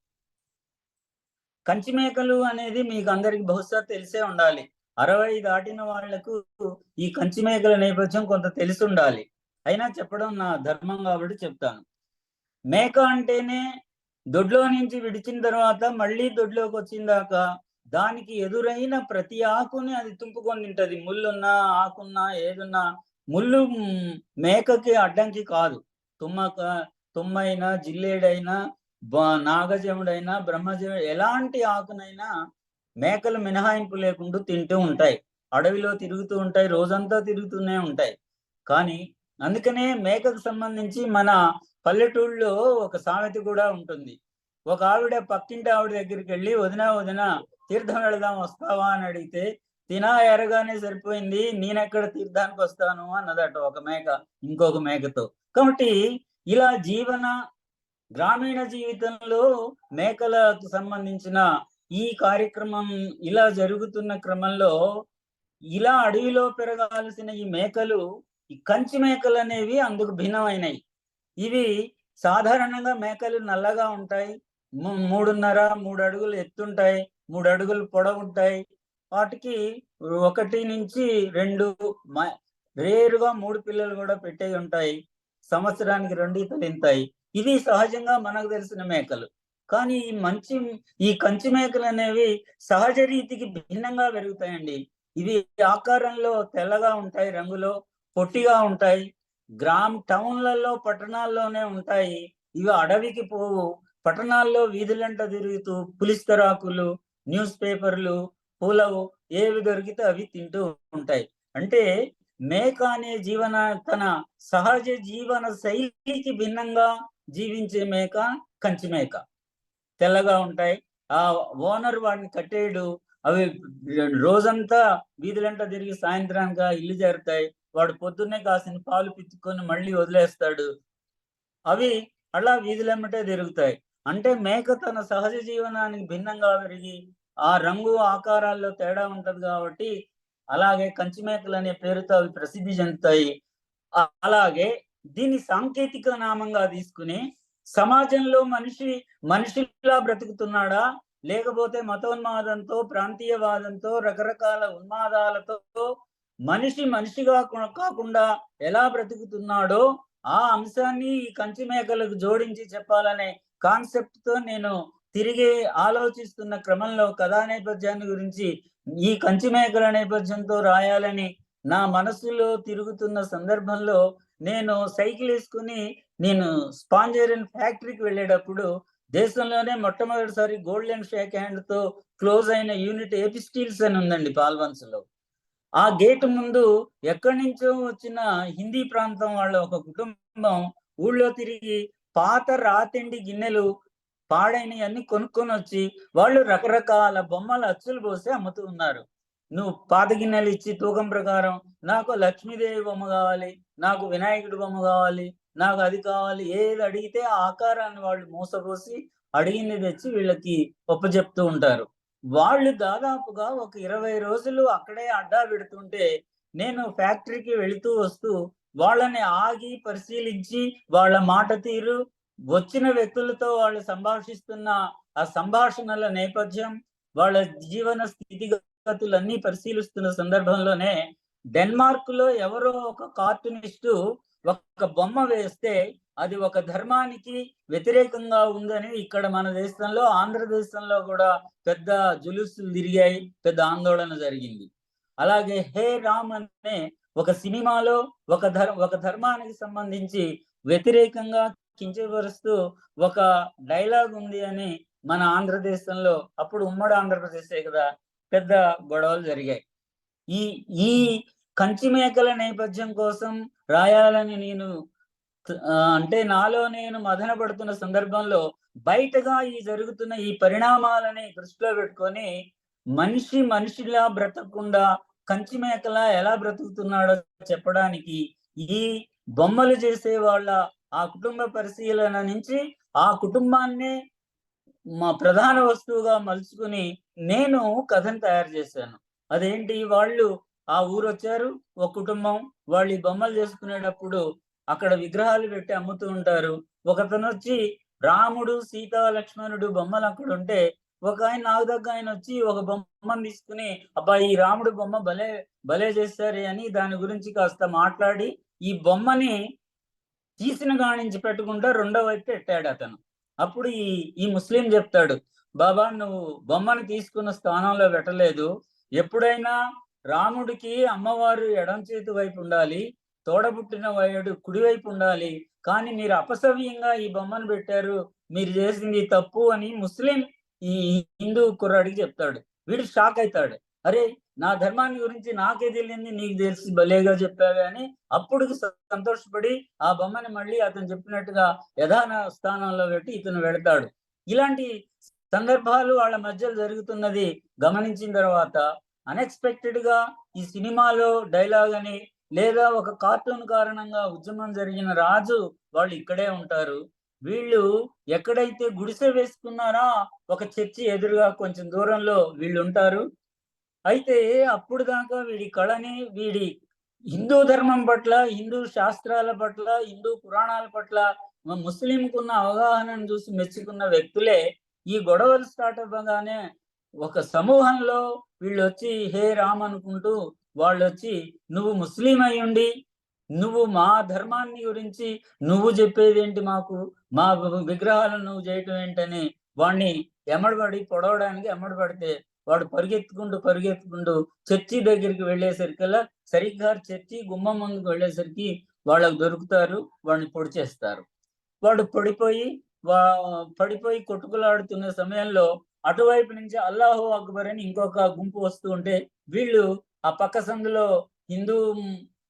కంచిమేకలు అనేది మీకు అందరికి బహుశా తెలిసే ఉండాలి. 60 దాటిన వాళ్లకు ఈ కంచిమేకల నేపథ్యం కొంత తెలిసి ఉండాలి. అయినా చెప్పడం నా ధర్మం కాబట్టి చెప్తాను. మేక అంటేనే దొడ్లో నుంచి విడిచిన తర్వాత మళ్ళీ దొడ్లోకి వచ్చిన దాకా దానికి ఎదురైన ప్రతి ఆకుని అది తుంపుకొని తింటది. ముళ్ళున్నా ఆకున్నా ఏదున్నా. ముళ్ళు మేకకి అడ్డంకి కాదు. తుమ్మైనా జిల్లేడైనా నాగజముడైనా బ్రహ్మజముడు ఎలాంటి ఆకునైనా మేకలు మినహాయింపు లేకుండా తింటూ ఉంటాయి. అడవిలో తిరుగుతూ ఉంటాయి, రోజంతా తిరుగుతూనే ఉంటాయి. కానీ అందుకనే మేకకు సంబంధించి మన పల్లెటూళ్ళలో ఒక సామెత కూడా ఉంటుంది. ఒక ఆవిడ పక్కింటి ఆవిడ దగ్గరికి వెళ్ళి వదినా తీర్థం వెళదాం వస్తావా అని అడిగితే తినా ఎరగానే సరిపోయింది, నేనెక్కడ తీర్థానికి వస్తాను అన్నదట ఒక మేక ఇంకొక మేకతో. కాబట్టి ఇలా గ్రామీణ జీవితంలో మేకలకు సంబంధించిన ఈ కార్యక్రమం ఇలా జరుగుతున్న క్రమంలో ఇలా అడవిలో పెరగాల్సిన ఈ మేకలు, ఈ కంచి మేకలు అనేవి అందుకు భిన్నమైనవి. ఇవి సాధారణంగా మేకలు నల్లగా ఉంటాయి, 3.5-3 అడుగులు ఎత్తుంటాయి, 3 అడుగులు పొడవుంటాయి. వాటికి 1 నుంచి 2 రేరుగా 3 పిల్లలు కూడా పెట్టే ఉంటాయి. సంవత్సరానికి 2 ఈతలు ఇంతాయి. ఇది సహజంగా మనకు తెలిసిన మేకలు. కానీ ఈ కంచి మేకలు అనేవి సహజ రీతికి భిన్నంగా పెరుగుతాయండి. ఇవి ఆకారంలో తెల్లగా ఉంటాయి, రంగులో పొట్టిగా ఉంటాయి. టౌన్లలో పట్టణాల్లోనే ఉంటాయి. ఇవి అడవికి పోవు. పట్టణాల్లో వీధులంట తిరుగుతూ పులిస్తరాకులు, న్యూస్ పేపర్లు, పూలవు ఏవి దొరికితే అవి తింటూ ఉంటాయి. అంటే మేక అనే తన సహజ జీవన శైలికి భిన్నంగా జీవించే మేక కంచి మేక. తెల్లగా ఉంటాయి. ఆ ఓనర్ వాడిని కట్టేయడు. అవి రోజంతా వీధులంట తిరిగి సాయంత్రానికి ఇల్లు చేరుతాయి. వాడు పొద్దున్నే కాసిన పాలు పితుక్కొని మళ్ళీ వదిలేస్తాడు. అవి అలా వీధులెమ్మటే తిరుగుతాయి. అంటే మేక తన సహజ జీవనానికి భిన్నంగా పెరిగి ఆ రంగు ఆకారాల్లో తేడా ఉంటది కాబట్టి అలాగే కంచి మేకలు అనే పేరుతో అవి ప్రసిద్ధి చెందుతాయి. అలాగే దీన్ని సాంకేతిక నామంగా తీసుకుని సమాజంలో మనిషిలా బ్రతుకుతున్నాడా, లేకపోతే మతోన్మాదంతో, ప్రాంతీయవాదంతో, రకరకాల ఉన్మాదాలతో మనిషిగా కాకుండా ఎలా బ్రతుకుతున్నాడో ఆ అంశాన్ని ఈ కంచి మేకలకు జోడించి చెప్పాలనే కాన్సెప్ట్ తో నేను తిరిగి ఆలోచిస్తున్న క్రమంలో కథా నేపథ్యాన్ని గురించి ఈ కంచి మేకల నేపథ్యంతో రాయాలని నా మనసులో తిరుగుతున్న సందర్భంలో నేను సైకిల్ వేసుకుని నేను స్పాంజేరియన్ ఫ్యాక్టరీకి వెళ్ళేటప్పుడు దేశంలోనే మొట్టమొదటిసారి గోల్డెన్ షేక్ హ్యాండ్ తో క్లోజ్ అయిన యూనిట్ ఏపీ స్టీల్స్ అని ఉందండి పాల్వన్స్ లో. ఆ గేట్ ముందు ఎక్కడి నుంచో వచ్చిన హిందీ ప్రాంతం వాళ్ళ ఒక కుటుంబం ఊళ్ళో తిరిగి పాత రాతిండి గిన్నెలు పాడైన అన్ని కొనుక్కొని వచ్చి వాళ్ళు రకరకాల బొమ్మల అచ్చులు పోసి అమ్ముతూ ఉన్నారు. నువ్వు పాత గిన్నెలు ఇచ్చి తూకం ప్రకారం నాకు లక్ష్మీదేవి బొమ్మ కావాలి, నాకు వినాయకుడి బొమ్మ కావాలి, నాకు అది కావాలి, ఏది అడిగితే ఆ ఆకారాన్ని వాళ్ళు మోసపోసి అడిగింది తెచ్చి వీళ్ళకి ఒప్పచెప్తూ ఉంటారు. వాళ్ళు దాదాపుగా ఒక 20 రోజులు అక్కడే అడ్డా పెడుతుంటే నేను ఫ్యాక్టరీకి వెళుతూ వస్తూ వాళ్ళని ఆగి పరిశీలించి వాళ్ళ మాట తీరు, వచ్చిన వ్యక్తులతో వాళ్ళు సంభాషిస్తున్న ఆ సంభాషణల నేపథ్యం, వాళ్ళ జీవన స్థితిగతులన్నీ పరిశీలిస్తున్న సందర్భంలోనే డెన్మార్క్ లో ఎవరో ఒక కార్టూనిస్టు ఒక బొమ్మ వేస్తే అది ఒక ధర్మానికి వ్యతిరేకంగా ఉందని ఇక్కడ మన దేశంలో, ఆంధ్రదేశంలో కూడా పెద్ద జులుసులు తిరిగాయి, పెద్ద ఆందోళన జరిగింది. అలాగే హే రామ్ అనే ఒక సినిమాలో ఒక ధర్మానికి సంబంధించి వ్యతిరేకంగా కించపరుస్తూ ఒక డైలాగ్ ఉంది అని మన ఆంధ్రదేశంలో, అప్పుడు ఉమ్మడి ఆంధ్రప్రదేశే కదా, పెద్ద గొడవలు జరిగాయి. ఈ కంచి మేకల నేపథ్యం కోసం రాయాలని నేను అంటే నాలో నేను మదన పడుతున్న సందర్భంలో బయటగా జరుగుతున్న ఈ పరిణామాలని దృష్టిలో పెట్టుకొని మనిషిలా బ్రతకకుండా కంచి మేకలా ఎలా బ్రతుకుతున్నాడో చెప్పడానికి ఈ బొమ్మలు చేసే వాళ్ళ ఆ కుటుంబ పరిశీలన నుంచి ఆ కుటుంబాన్నే మా ప్రధాన వస్తువుగా మలుచుకుని నేను కథను తయారు చేశాను. అదేంటి, వాళ్ళు ఆ ఊరు వచ్చారు, ఒక కుటుంబం, వాళ్ళు ఈ బొమ్మలు చేసుకునేటప్పుడు అక్కడ విగ్రహాలు పెట్టి అమ్ముతూ ఉంటారు. ఒకతను వచ్చి రాముడు, సీత, లక్ష్మణుడు బొమ్మలు అక్కడ ఉంటే ఒక ఆయన నాకు దగ్గర ఆయన వచ్చి ఒక బొమ్మను తీసుకుని అబ్బా ఈ రాముడు బొమ్మ భలే భలే చేస్తారే అని దాని గురించి కాస్త మాట్లాడి ఈ బొమ్మని తీసిన గానించి పెట్టుకుంటా రెండో వైపు పెట్టాడు అతను. అప్పుడు ఈ ముస్లిం చెప్తాడు, బాబా నువ్వు బొమ్మను తీసుకున్న స్థానంలో పెట్టలేదు, ఎప్పుడైనా రాముడికి అమ్మవారు ఎడం చేతి వైపు ఉండాలి, తోడబుట్టిన వాడు కుడివైపు ఉండాలి, కానీ మీరు అపసవ్యంగా ఈ బొమ్మను పెట్టారు, మీరు చేసింది తప్పు అని ముస్లిం ఈ హిందూ కుర్రాడికి చెప్తాడు. వీడు షాక్ అవుతాడు, అరే నా ధర్మాన్ని గురించి నాకే తెలియంది నీకు తెలిసి భలేగా చెప్పావే అని. అప్పుడు సంతోషపడి ఆ బొమ్మని మళ్ళీ అతను చెప్పినట్టుగా యథాన స్థానంలో పెట్టి ఇతను వెళతాడు. ఇలాంటి సందర్భాలు వాళ్ళ మధ్యలో జరుగుతున్నది గమనించిన తర్వాత అన్ఎక్స్పెక్టెడ్ గా ఈ సినిమాలో డైలాగ్ అని లేదా ఒక కార్టూన్ కారణంగా ఉద్యమం జరిగిన రాజు వాళ్ళు ఇక్కడే ఉంటారు, వీళ్ళు ఎక్కడైతే గుడిసె వేసుకున్నారో ఒక చర్చి ఎదురుగా కొంచెం దూరంలో వీళ్ళు ఉంటారు. అయితే అప్పుడు దాకా వీడి కళని, వీడి హిందూ ధర్మం పట్ల, హిందూ శాస్త్రాల పట్ల, హిందూ పురాణాల పట్ల ముస్లింకున్న అవగాహనను చూసి మెచ్చుకున్న వ్యక్తులే ఈ గొడవలు స్టార్ట్ అవ్వగానే ఒక సమూహంలో వీళ్ళు వచ్చి హే రామ్ అనుకుంటూ వాళ్ళు వచ్చి నువ్వు ముస్లిం అయ్యుండి నువ్వు మా ధర్మాన్ని గురించి నువ్వు చెప్పేది ఏంటి, మాకు మా విగ్రహాలను నువ్వు చేయటం ఏంటని వాడిని ఎమ్మడబడి పొడవడానికి ఎమ్మడబడితే వాడు పరిగెత్తుకుంటూ చర్చి దగ్గరికి వెళ్ళేసరికల్లా సరిగ్గా చర్చి గుమ్మం ముందుకు వెళ్ళేసరికి వాళ్ళకు దొరుకుతారు, వాడిని పొడి చేస్తారు. వాడు పడిపోయి కొట్టుకులాడుతున్న సమయంలో అటువైపు నుంచి అల్లాహు అక్బర్ అని ఇంకొక గుంపు వస్తూ ఉంటే వీళ్ళు ఆ పక్క సందులో హిందూ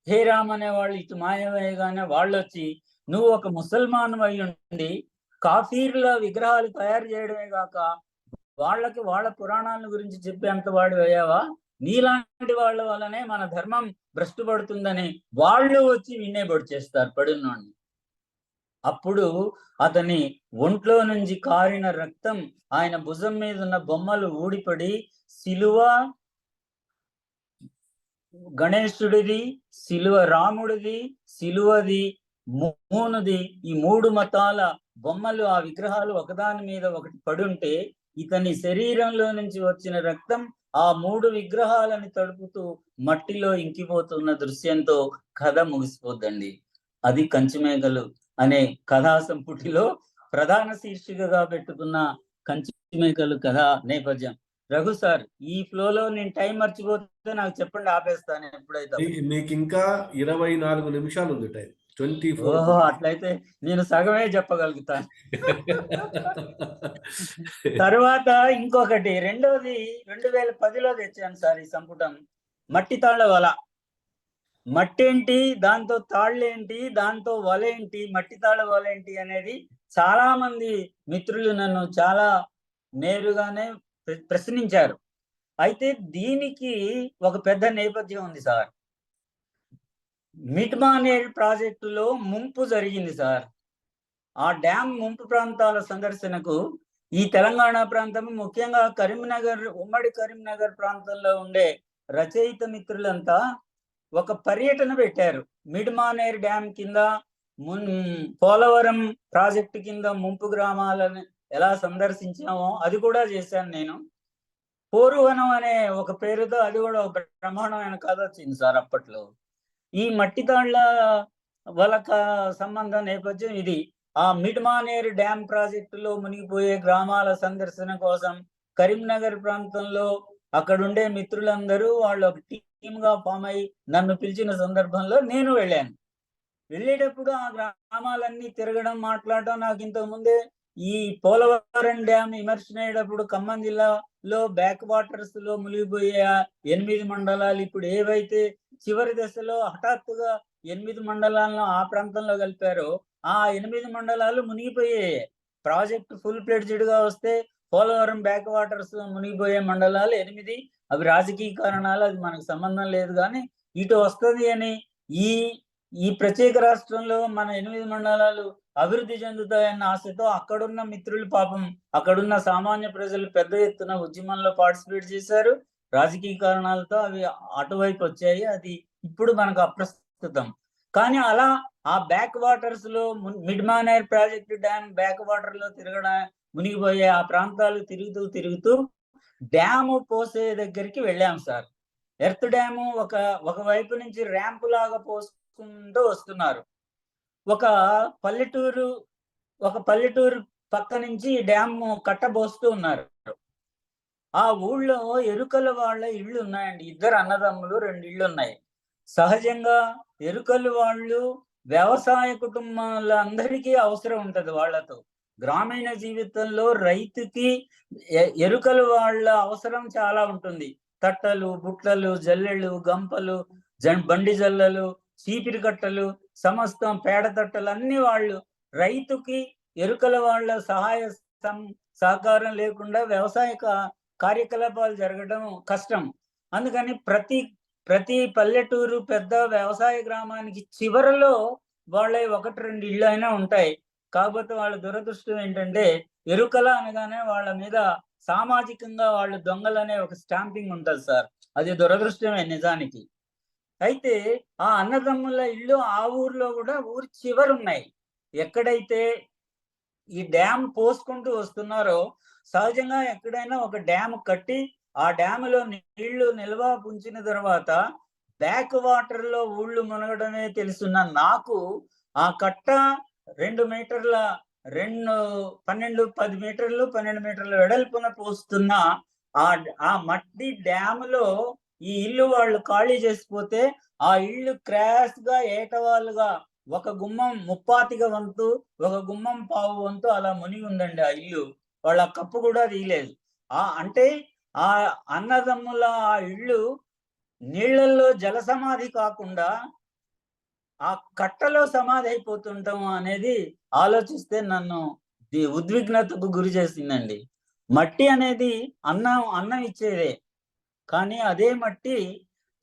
హే రామ్ అనే వాళ్ళు ఇటు మాయమయ్యగానే వాళ్ళు వచ్చి, నువ్వు ఒక ముసల్మాన్ అయి ఉండి కాఫీర్ల విగ్రహాలు తయారు చేయడమే కాక వాళ్ళకి వాళ్ళ పురాణాల గురించి చెప్పేంత వాడు అయ్యావా? నీలాంటి వాళ్ళ వల్లనే మన ధర్మం భ్రష్టు పడుతుందని వాళ్ళు వచ్చి వినేబడి చేస్తారు పడున్నాన్ని. అప్పుడు అతని ఒంట్లో నుంచి కారిన రక్తం, ఆయన భుజం మీద ఉన్న బొమ్మలు ఊడిపడి, శిలువ గణేశుడిది, శిలువ రాముడిది, శిలువది, మూనుది, ఈ 3 మతాల బొమ్మలు, ఆ విగ్రహాలు ఒకదాని మీద ఒకటి పడుంటే ఇతని శరీరంలో నుంచి వచ్చిన రక్తం ఆ 3 విగ్రహాలని తడుపుతూ మట్టిలో ఇంకిపోతున్న దృశ్యంతో కథ ముగిసిపోద్దండి. అది కంచిమేఘలు అనే కథా సంపుటిలో ప్రధాన శీర్షికగా పెట్టుకున్న కంచిమేఘలు కథ నేపథ్యం. రఘు సార్, ఈ ఫ్లోలో నేను టైం మర్చిపోతే నాకు చెప్పండి, ఆపేస్తాను ఎప్పుడైతే. మీకు ఇంకా 24 నిమిషాలు ఉంది టైం. 24. ఓహో, అట్లయితే నేను సగమే చెప్పగలుగుతాను. తర్వాత ఇంకొకటి, రెండోది 2010లో తెచ్చాను సార్ ఈ సంపుటం. మట్టి తాళ్ళ వల. మట్టి ఏంటి, దాంతో తాళ్ళేంటి, దాంతో వలేంటి, మట్టి తాళ్ళ వలేంటి అనేది చాలా మంది మిత్రులు నన్ను చాలా నేరుగానే ప్రశ్నించారు. అయితే దీనికి ఒక పెద్ద నేపథ్యం ఉంది సార్. మిడ్మానేర్ ప్రాజెక్టులో ముంపు జరిగింది సార్. ఆ డ్యామ్ ముంపు ప్రాంతాల సందర్శనకు ఈ తెలంగాణ ప్రాంతం, ముఖ్యంగా కరీంనగర్, ఉమ్మడి కరీంనగర్ ప్రాంతంలో ఉండే రచయిత మిత్రులంతా ఒక పర్యటన పెట్టారు. మిడ్మానేర్ డ్యామ్ కింద, పోలవరం ప్రాజెక్టు కింద ముంపు గ్రామాలను ఎలా సందర్శించామో అది కూడా చేశాను నేను. పోరువనం అనే ఒక పేరుతో అది కూడా ఒక బ్రహ్మాండమైన కథ వచ్చింది సార్ అప్పట్లో. ఈ మట్టి తాళ్ల వలక సంబంధం నేపథ్యం ఇది. ఆ మిడ్మానేర్ డ్యామ్ ప్రాజెక్టులో మునిగిపోయే గ్రామాల సందర్శన కోసం కరీంనగర్ ప్రాంతంలో అక్కడుండే మిత్రులందరూ వాళ్ళు ఒక టీమ్ గా ఫామ్ అయి నన్ను పిలిచిన సందర్భంలో నేను వెళ్ళాను. వెళ్ళేటప్పుడు ఆ గ్రామాలన్నీ తిరగడం, మాట్లాడడం. నాకు ఇంతకు ముందే ఈ పోలవరం డ్యామ్ ఇమర్షన్ అయ్యేటప్పుడు ఖమ్మం జిల్లాలో బ్యాక్ వాటర్స్ లో మునిగిపోయే 8 మండలాలు ఇప్పుడు ఏవైతే చివరి దశలో హఠాత్తుగా 8 మండలాలను ఆ ప్రాంతంలో కలిపారో, ఆ 8 మండలాలు మునిగిపోయాయి. ప్రాజెక్ట్ ఫుల్ ఫ్లెడ్జ్డ్ గా వస్తే పోలవరం బ్యాక్ వాటర్స్ మునిగిపోయే మండలాలు 8. అవి రాజకీయ కారణాలు, అది మనకు సంబంధం లేదు. కానీ ఇటు వస్తుంది అని ఈ ప్రత్యేక రాష్ట్రంలో మన 8 మండలాలు అభివృద్ధి చెందుతాయన్న ఆశతో అక్కడున్న మిత్రులు, పాపం అక్కడున్న సామాన్య ప్రజలు పెద్ద ఎత్తున ఉద్యమంలో పార్టిసిపేట్ చేశారు. రాజకీయ కారణాలతో అవి అటువైపు వచ్చాయి. అది ఇప్పుడు మనకు అప్రస్తుతం. కానీ అలా ఆ బ్యాక్ వాటర్స్ లో, Mid Manair project dam back water లో మునిగిపోయే ఆ ప్రాంతాలు తిరుగుతూ డ్యాము పోసే దగ్గరికి వెళ్ళాం సార్. ఎర్త్ డ్యాము ఒక వైపు నుంచి ర్యాంపు లాగా పోసుకుంటూ వస్తున్నారు. ఒక పల్లెటూరు పక్క నుంచి డ్యాము కట్టబోస్తూ ఉన్నారు. ఆ ఊళ్ళో ఎరుకల వాళ్ళ ఇళ్ళు ఉన్నాయండి. 2 అన్నదమ్ములు, 2 ఇళ్ళు ఉన్నాయి. సహజంగా ఎరుకలు వాళ్ళు వ్యవసాయ కుటుంబాల అందరికీ అవసరం ఉంటది వాళ్ళతో. గ్రామీణ జీవితంలో రైతుకి ఎరుకలు వాళ్ళ అవసరం చాలా ఉంటుంది. తట్టలు, బుట్టలు, జల్లెళ్ళు, గంపలు, బండి జల్లలు, చీపిరి కట్టలు, సమస్తం పేడ తట్టలు అన్ని వాళ్ళు. రైతుకి ఎరుకల వాళ్ళ సహకారం లేకుండా వ్యవసాయ కార్యకలాపాలు జరగడం కష్టం. అందుకని ప్రతి పల్లెటూరు పెద్ద వ్యవసాయ గ్రామానికి చివరలో వాళ్ళ 1-2 ఇళ్ళు అయినా ఉంటాయి. కాకపోతే వాళ్ళ దురదృష్టం ఏంటంటే, ఎరుకల అనగానే వాళ్ళ మీద సామాజికంగా వాళ్ళు దొంగలనే ఒక స్టాంపింగ్ ఉంటుంది సార్. అది దురదృష్టమే నిజానికి. అయితే ఆ అన్నదమ్ముల ఇల్లు ఆ ఊర్లో కూడా ఊరి చివరున్నాయి. ఎక్కడైతే ఈ డ్యామ్ పోసుకుంటూ వస్తున్నారో, సహజంగా ఎక్కడైనా ఒక డ్యామ్ కట్టి ఆ డ్యాములో నీళ్లు నిల్వ ఉంచిన తర్వాత బ్యాక్ వాటర్ లో ఊళ్ళు మునగడమే తెలుసున్న నాకు, ఆ కట్ట 2 మీటర్ల 10 మీటర్ల వెడల్పున పోస్తున్న ఆ మట్టి డ్యాములో ఈ ఇల్లు వాళ్ళు ఖాళీ చేసిపోతే, ఆ ఇల్లు క్రాష్ గా ఏటవాళ్ళుగా ఒక గుమ్మం 35 వంతు, ఒక గుమ్మం 1/4 వంతు అలా మునిగి ఉందండి ఆ ఇల్లు. వాళ్ళ కప్పు కూడా తీయలేదు. అంటే ఆ అన్నదమ్ముల ఆ ఇల్లు నీళ్లలో జలసమాధి కాకుండా ఆ కట్టలో సమాధి అయిపోతుంటాం అనేది ఆలోచిస్తే నన్ను ఉద్విగ్నతకు గురి చేసిందండి. మట్టి అనేది అన్నం ఇచ్చేదే. కానీ అదే మట్టి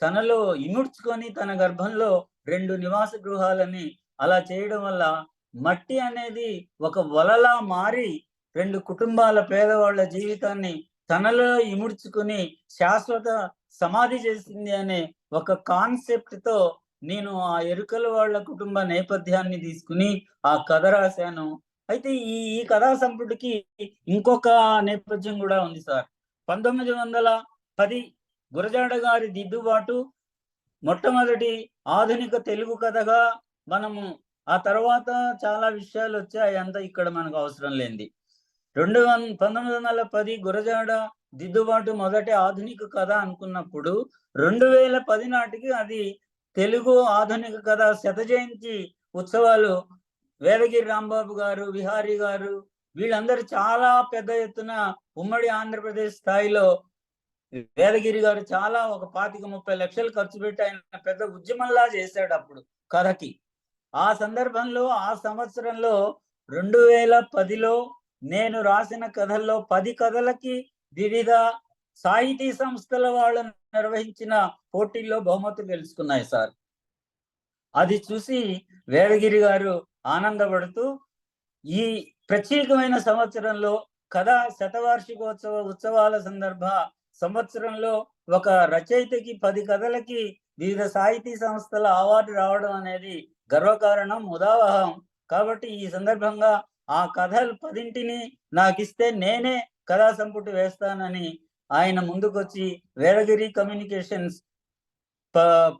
తనలో ఇముడ్చుకొని తన గర్భంలో 2 నివాస గృహాలని అలా చేయడం వల్ల మట్టి అనేది ఒక వలలా మారి 2 కుటుంబాల పేదవాళ్ళ జీవితాన్ని తనలో ఇముడ్చుకుని శాశ్వత సమాధి చేసింది అనే ఒక కాన్సెప్ట్‌తో నేను ఆ ఎరుకల వాళ్ళ కుటుంబ నేపథ్యాన్ని తీసుకుని ఆ కథ రాశాను. అయితే ఈ కథా సంపుటికి ఇంకొక నేపథ్యం కూడా ఉంది సార్. 1910 గురజాడ గారి దిద్దుబాటు మొట్టమొదటి ఆధునిక తెలుగు కథగా మనము ఆ తర్వాత చాలా విషయాలు వచ్చాయి. అంతా ఇక్కడ మనకు అవసరం లేనిది. 1910 గురజాడ దిద్దుబాటు మొదటి ఆధునిక కథ అనుకున్నప్పుడు 2010 నాటికి అది తెలుగు ఆధునిక కథ శత జయంతి ఉత్సవాలు వేదగిరి రాంబాబు గారు, విహారీ గారు వీళ్ళందరూ చాలా పెద్ద ఎత్తున ఉమ్మడి ఆంధ్రప్రదేశ్ స్థాయిలో వేదగిరి గారు చాలా ఒక 25-30 లక్షలు ఖర్చు పెట్టి ఆయన పెద్ద ఉద్యమంలా చేశాడు అప్పుడు కథకి. ఆ సందర్భంలో ఆ సంవత్సరంలో 2010లో నేను రాసిన కథల్లో 10 కథలకి వివిధ సాహితీ సంస్థల వాళ్ళు నిర్వహించిన పోటీల్లో బహుమతులు గెలుచుకున్నాయి సార్. అది చూసి వేదగిరి గారు ఆనందపడుతూ ఈ ప్రత్యేకమైన సంవత్సరంలో కథా శతవార్షికోత్సవ ఉత్సవాల సంవత్సరంలో ఒక రచయితకి 10 కథలకి వివిధ సాహితీ సంస్థల అవార్డు రావడం అనేది గర్వకారణం, ముదావహం. కాబట్టి ఈ సందర్భంగా ఆ కథలు 10ంటిని నాకిస్తే నేనే కథా సంపుటి వేస్తానని ఆయన ముందుకొచ్చి వేదగిరి కమ్యూనికేషన్స్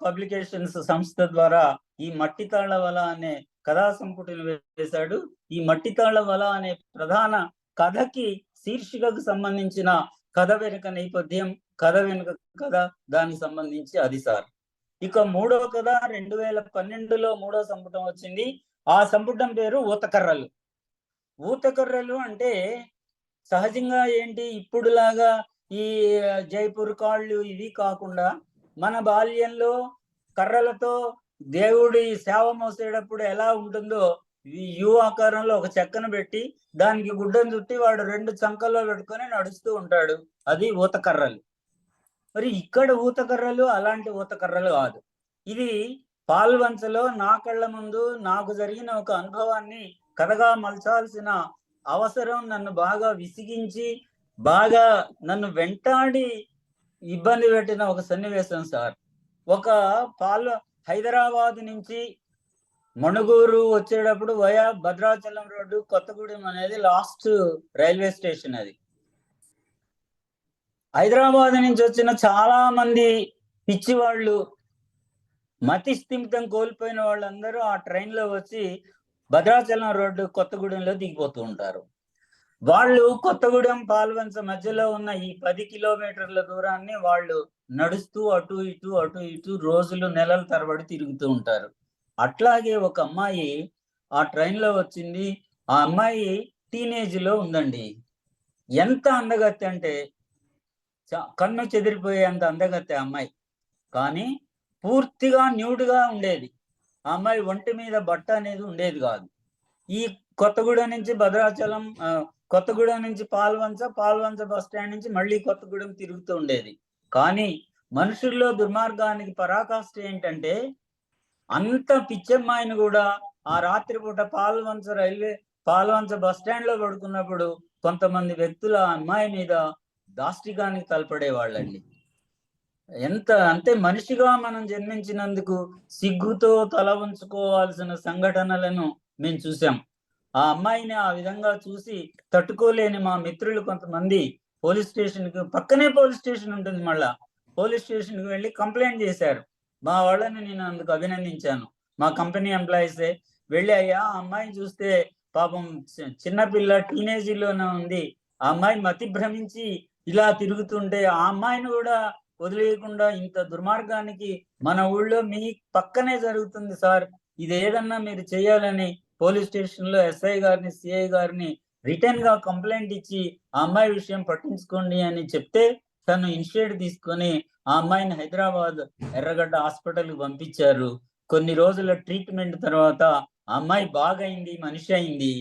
పబ్లికేషన్స్ సంస్థ ద్వారా ఈ మట్టి తాళ్ల వల అనే కథా సంపుటిని వేశాడు. ఈ మట్టి తాళ్ల వల అనే ప్రధాన కథకి శీర్షికకు సంబంధించిన కథ వెనుక నేపథ్యం, కథ వెనుక కథ, దానికి సంబంధించి అది సార్. ఇక మూడవ కథ 2012లో మూడో సంపుటం వచ్చింది. ఆ సంపుటం పేరు ఊతకర్రలు. ఊతకర్రలు అంటే సహజంగా ఏంటి, ఇప్పుడులాగా ఈ జైపూర్ కాళ్ళు ఇవి కాకుండా మన బాల్యంలో కర్రలతో దేవుడి సేవ మోసేటప్పుడు ఎలా ఉంటుందో ఈ యు ఆకారంలో ఒక చెక్కను పెట్టి దానికి గుడ్డను చుట్టి వాడు 2 చంకల్లో పెట్టుకొని నడుస్తూ ఉంటాడు. అది ఊతకర్రలు. మరి ఇక్కడ ఊతకర్రలు అలాంటి ఊతకర్రలు కాదు. ఇది పాల్వంచలో నా కళ్ళ ముందు నాకు జరిగిన ఒక అనుభవాన్ని కథగా మలచాల్సిన అవసరం నన్ను బాగా విసిగించి, బాగా నన్ను వెంటాడి ఇబ్బంది పెట్టిన ఒక సన్నివేశం సార్. ఒక హైదరాబాద్ నుంచి మణుగూరు వచ్చేటప్పుడు వయా భద్రాచలం రోడ్డు, కొత్తగూడెం అనేది లాస్ట్ రైల్వే స్టేషన్. అది హైదరాబాద్ నుంచి వచ్చిన చాలా మంది పిచ్చి వాళ్ళు, మతి స్థిమితం కోల్పోయిన వాళ్ళందరూ ఆ ట్రైన్ లో వచ్చి భద్రాచలం రోడ్డు కొత్తగూడెంలో దిగిపోతూ ఉంటారు. వాళ్ళు కొత్తగూడెం పాల్వంచ మధ్యలో ఉన్న ఈ 10 కిలోమీటర్ల దూరాన్ని వాళ్ళు నడుస్తూ అటు ఇటు రోజులు నెలల తరబడి తిరుగుతూ ఉంటారు. అట్లాగే ఒక అమ్మాయి ఆ ట్రైన్ లో వచ్చింది. ఆ అమ్మాయి టీనేజ్ లో ఉందండి. ఎంత అందగత్తె అంటే కన్ను చెదిరిపోయేంత అందగత్తె అమ్మాయి. కానీ పూర్తిగా న్యూడ్గా ఉండేది. ఆ అమ్మాయి ఒంటి మీద బట్ట అనేది ఉండేది కాదు. ఈ కొత్తగూడెం నుంచి భద్రాచలం, కొత్తగూడెం నుంచి పాల్వంచ బస్ స్టాండ్ నుంచి మళ్ళీ కొత్తగూడెం తిరుగుతూ ఉండేది. కానీ మనుషుల్లో దుర్మార్గానికి పరాకాష్ఠ ఏంటంటే, అంత పిచ్చమ్మాయిని కూడా ఆ రాత్రిపూట పాల్వంచ బస్ స్టాండ్ లో పడుకున్నప్పుడు కొంతమంది వ్యక్తుల అమ్మాయి మీద దాష్టికానికి తలపడేవాళ్ళండి. అంటే మనిషిగా మనం జన్మించినందుకు సిగ్గుతో తల ఉంచుకోవాల్సిన సంఘటనలను మేము చూసాం. ఆ అమ్మాయిని ఆ విధంగా చూసి తట్టుకోలేని మా మిత్రులు కొంతమంది పక్కనే పోలీస్ స్టేషన్ ఉంటుంది, మళ్ళా పోలీస్ స్టేషన్కి వెళ్ళి కంప్లైంట్ చేశారు. మా వాళ్ళని నేను అందుకు అభినందించాను. మా కంపెనీ ఎంప్లాయీసే వెళ్ళి, అయ్యా ఆ అమ్మాయిని చూస్తే పాపం చిన్నపిల్ల టీనేజీలోనే ఉంది, ఆ అమ్మాయి మతి భ్రమించి ఇలా తిరుగుతుంటే ఆ అమ్మాయిని కూడా వదిలేయకుండా ఇంత దుర్మార్గానికి మన ఊళ్ళో మీ పక్కనే జరుగుతుంది సార్, ఇది ఏదన్నా మీరు చేయాలని పోలీస్ స్టేషన్ లో ఎస్ఐ గారిని, సిఐ గారిని రిటర్న్ గా కంప్లైంట్ ఇచ్చి ఆ అమ్మాయి విషయం పట్టించుకోండి అని చెప్తే తను ఇనిషియేటివ్ తీసుకొని ఆ అమ్మాయిని హైదరాబాద్ ఎర్రగడ్డ హాస్పిటల్ కి పంపించారు. కొన్ని రోజుల ట్రీట్మెంట్ తర్వాత ఆ అమ్మాయి బాగైంది, మనిషి అయింది.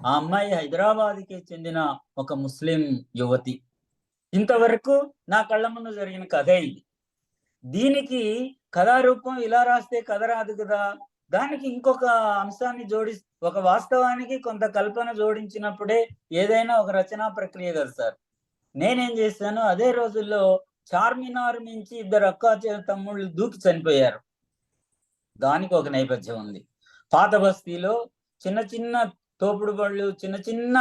ఆ అమ్మాయి హైదరాబాద్కి చెందిన ఒక ముస్లిం యువతి. ఇంతవరకు నా కళ్ళ ముందు జరిగిన కథే ఇది. దీనికి కథారూపం ఇలా రాస్తే కథ రాదు కదా, దానికి ఇంకొక అంశాన్ని ఒక వాస్తవానికి కొంత కల్పన జోడించినప్పుడే ఏదైనా ఒక రచనా ప్రక్రియ కదా సార్. నేనేం చేశాను, అదే రోజుల్లో చార్మినార్ నుంచి 2 అక్కా తమ్ముళ్ళు దూకి చనిపోయారు. దానికి ఒక నేపథ్యం ఉంది. పాత బస్తీలో చిన్న చిన్న తోపుడు బళ్ళు, చిన్న చిన్న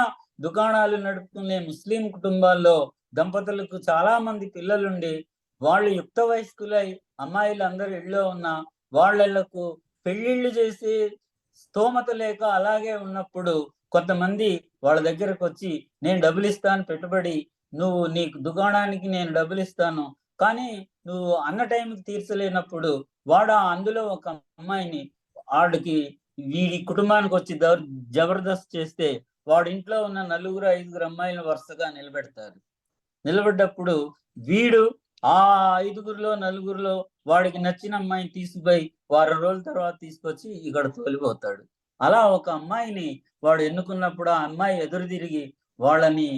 దుకాణాలు నడుపుకునే ముస్లిం కుటుంబాల్లో దంపతులకు చాలా మంది పిల్లలుండి, వాళ్ళు యుక్త వయస్కులై అమ్మాయిలు అందరూ ఇళ్ళలో ఉన్న వాళ్ళకు పెళ్లిళ్ళు చేసి స్తోమత లేక అలాగే ఉన్నప్పుడు కొంతమంది వాళ్ళ దగ్గరకు వచ్చి, నేను డబ్బులు ఇస్తాను పెట్టుబడి, నువ్వు నీకు దుకాణానికి నేను డబ్బులు ఇస్తాను, కానీ నువ్వు అన్న టైంకి తీర్చలేనప్పుడు వాడు అందులో ఒక అమ్మాయిని వాడికి వీడి కుటుంబానికి వచ్చి జబర్దస్త్ చేస్తే వాడి ఇంట్లో ఉన్న 4-5 అమ్మాయిలను వరుసగా నిలబెడతారు. నిలబడ్డప్పుడు వీడు ఆ 5గురిలో 4గురిలో వాడికి నచ్చిన అమ్మాయిని తీసుకుపోయి వారం రోజుల తర్వాత తీసుకొచ్చి ఇక్కడ తోలిపోతాడు. అలా ఒక అమ్మాయిని వాడు ఎన్నుకున్నప్పుడు ఆ అమ్మాయి ఎదురు తిరిగి వాళ్ళని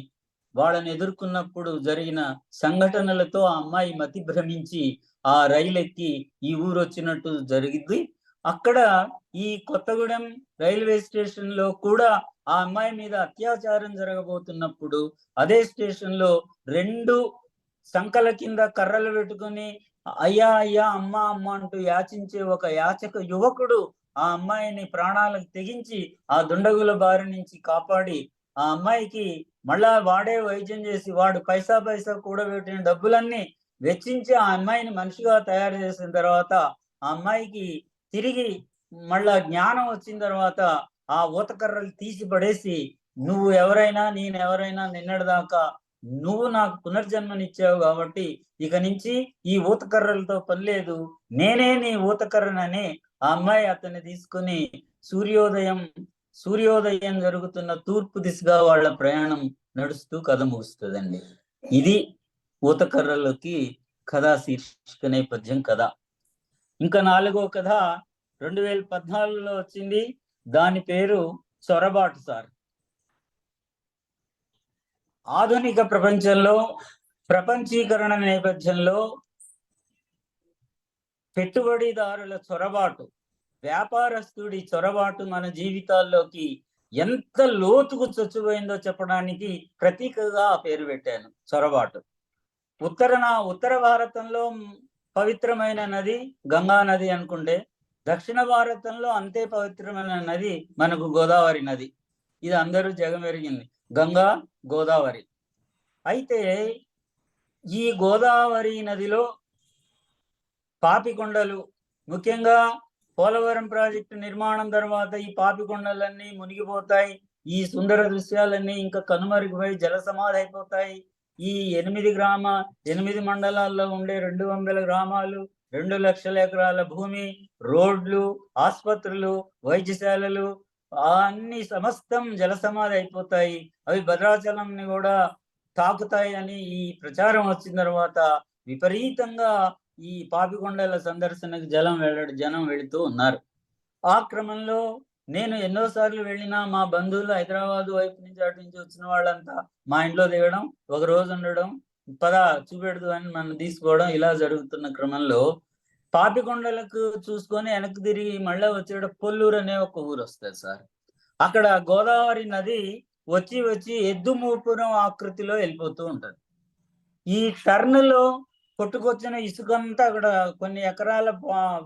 ఎదుర్కొన్నప్పుడు జరిగిన సంఘటనలతో ఆ అమ్మాయి మతి భ్రమించి ఆ రైలు ఎక్కి ఈ ఊరు వచ్చినట్టు జరిగింది. అక్కడ ఈ కొత్తగూడెం రైల్వే స్టేషన్ లో కూడా ఆ అమ్మాయి మీద అత్యాచారం జరగబోతున్నప్పుడు అదే స్టేషన్ లో 2 సంకల కింద కర్రలు పెట్టుకుని అయ్యా అయ్యా అమ్మ అమ్మ అంటూ యాచించే ఒక యాచక యువకుడు ఆ అమ్మాయిని ప్రాణాలకు తెగించి ఆ దుండగుల బారి నుంచి కాపాడి ఆ అమ్మాయికి మళ్ళా వాడే వైద్యం చేసి వాడు పైసా కూడబెట్టిన డబ్బులన్నీ వెచ్చించి ఆ అమ్మాయిని మనిషిగా తయారు చేసిన తర్వాత ఆ అమ్మాయికి తిరిగి మళ్ళా జ్ఞానం వచ్చిన తర్వాత ఆ ఊతకర్రలు తీసి పడేసి, నువ్వు ఎవరైనా నేనెవరైనా నిన్నటిదాకా నువ్వు నాకు పునర్జన్మనిచ్చావు కాబట్టి ఇక నుంచి ఈ ఊతకర్రలతో పని లేదు, నేనే నీ ఊతకర్రనని ఆ అమ్మాయి అతన్ని తీసుకుని సూర్యోదయం జరుగుతున్న తూర్పు దిశగా వాళ్ళ ప్రయాణం నడుస్తూ కథ ముగుస్తుందండి. ఇది ఊతకర్రలోకి కథా శీర్షిక నేపథ్యం కథ. ఇంకా 4వ కథ 2014లో వచ్చింది. దాని పేరు చొరబాటు సార్. ఆధునిక ప్రపంచంలో ప్రపంచీకరణ నేపథ్యంలో పెట్టుబడిదారుల చొరబాటు, వ్యాపారస్తుడి చొరబాటు మన జీవితాల్లోకి ఎంత లోతుకు చొచ్చుపోయిందో చెప్పడానికి ప్రతీకగా ఆ పేరు పెట్టాను, చొరబాటు. ఉత్తర భారతంలో పవిత్రమైన నది గంగా నది అనుకుంటే, దక్షిణ భారతంలో అంతే పవిత్రమైన నది మనకు గోదావరి నది. ఇది అందరూ జగమెరిగింది, గంగా గోదావరి. అయితే ఈ గోదావరి నదిలో పాపికొండలు, ముఖ్యంగా పోలవరం ప్రాజెక్టు నిర్మాణం తర్వాత ఈ పాపికొండలన్నీ మునిగిపోతాయి. ఈ సుందర దృశ్యాలన్నీ ఇంకా కనుమరుగిపోయి జల సమాధి అయిపోతాయి. ఈ 8 మండలాల్లో ఉండే 200 గ్రామాలు, 2 లక్షల ఎకరాల భూమి, రోడ్లు, ఆసుపత్రులు, వైద్యశాలలు అన్ని సమస్తం జల సమాధి అయిపోతాయి. అవి భద్రాచలంని కూడా తాకుతాయి అని ఈ ప్రచారం వచ్చిన తర్వాత విపరీతంగా ఈ పాపికొండల సందర్శనకు జనం వెళుతూ ఉన్నారు. ఆ క్రమంలో నేను ఎన్నోసార్లు వెళ్ళినా మా బంధువులు హైదరాబాద్ వైపు నుంచి అటు నుంచి వచ్చిన వాళ్ళంతా మా ఇంట్లో దిగడం, ఒక రోజు ఉండడం, పద చూపెడదు అని నన్ను తీసుకోవడం, ఇలా జరుగుతున్న క్రమంలో పాపికొండలకు చూసుకొని వెనక్కి తిరిగి మళ్ళీ వచ్చేట పొల్లూరు అనే ఒక ఊరు వస్తుంది సార్. అక్కడ గోదావరి నది వచ్చి ఎద్దుమూపురం ఆకృతిలో వెళ్ళిపోతూ ఉంటది. ఈ టర్న్ లో కొట్టుకొచ్చిన ఇసుకంతా అక్కడ కొన్ని ఎకరాల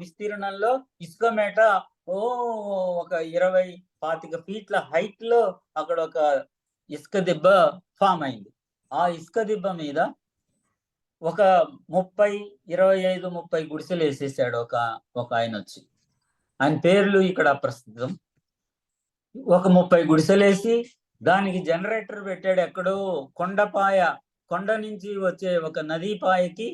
విస్తీర్ణంలో ఇసుక మేట ఒక 20-25 ఫీట్ల హైట్ లో అక్కడ ఒక ఇసుక దిబ్బ ఫామ్ అయింది. ఆ ఇసుక దిబ్బ మీద ఒక 25-30 గుడిసెలు వేసేసాడు ఒక ఆయన వచ్చి. ఆయన పేర్లు ఇక్కడ ప్రస్తుతం. ఒక 30 గుడిసెలేసి దానికి జనరేటర్ పెట్టాడు. ఎక్కడో కొండ నుంచి వచ్చే ఒక నదీ పాయకి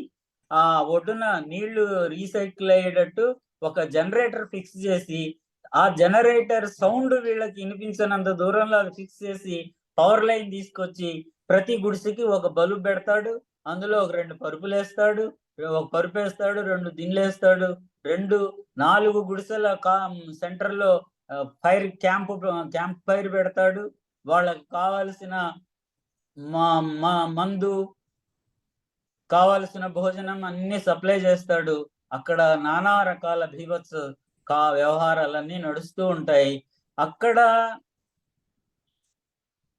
ఆ ఒడ్డున నీళ్లు రీసైకిల్ అయ్యేటట్టు ఒక జనరేటర్ ఫిక్స్ చేసి, ఆ జనరేటర్ సౌండ్ వీళ్ళకి వినిపించినంత దూరంలో అది ఫిక్స్ చేసి పవర్ లైన్ తీసుకొచ్చి ప్రతి గుడిసెకి ఒక బల్బు పెడతాడు. అందులో ఒక 2 పరుపులు వేస్తాడు, ఒక పరుపు వేస్తాడు, 2 దిండ్లు వేస్తాడు, 4 గుడిసెల సెంటర్లో ఫైర్ క్యాంప్ ఫైర్ పెడతాడు. వాళ్ళకి కావాల్సిన మందు, కావలసిన భోజనం అన్ని సప్లై చేస్తాడు. అక్కడ నానా రకాల బీభత్స వ్యవహారాలన్నీ నడుస్తూ ఉంటాయి. అక్కడ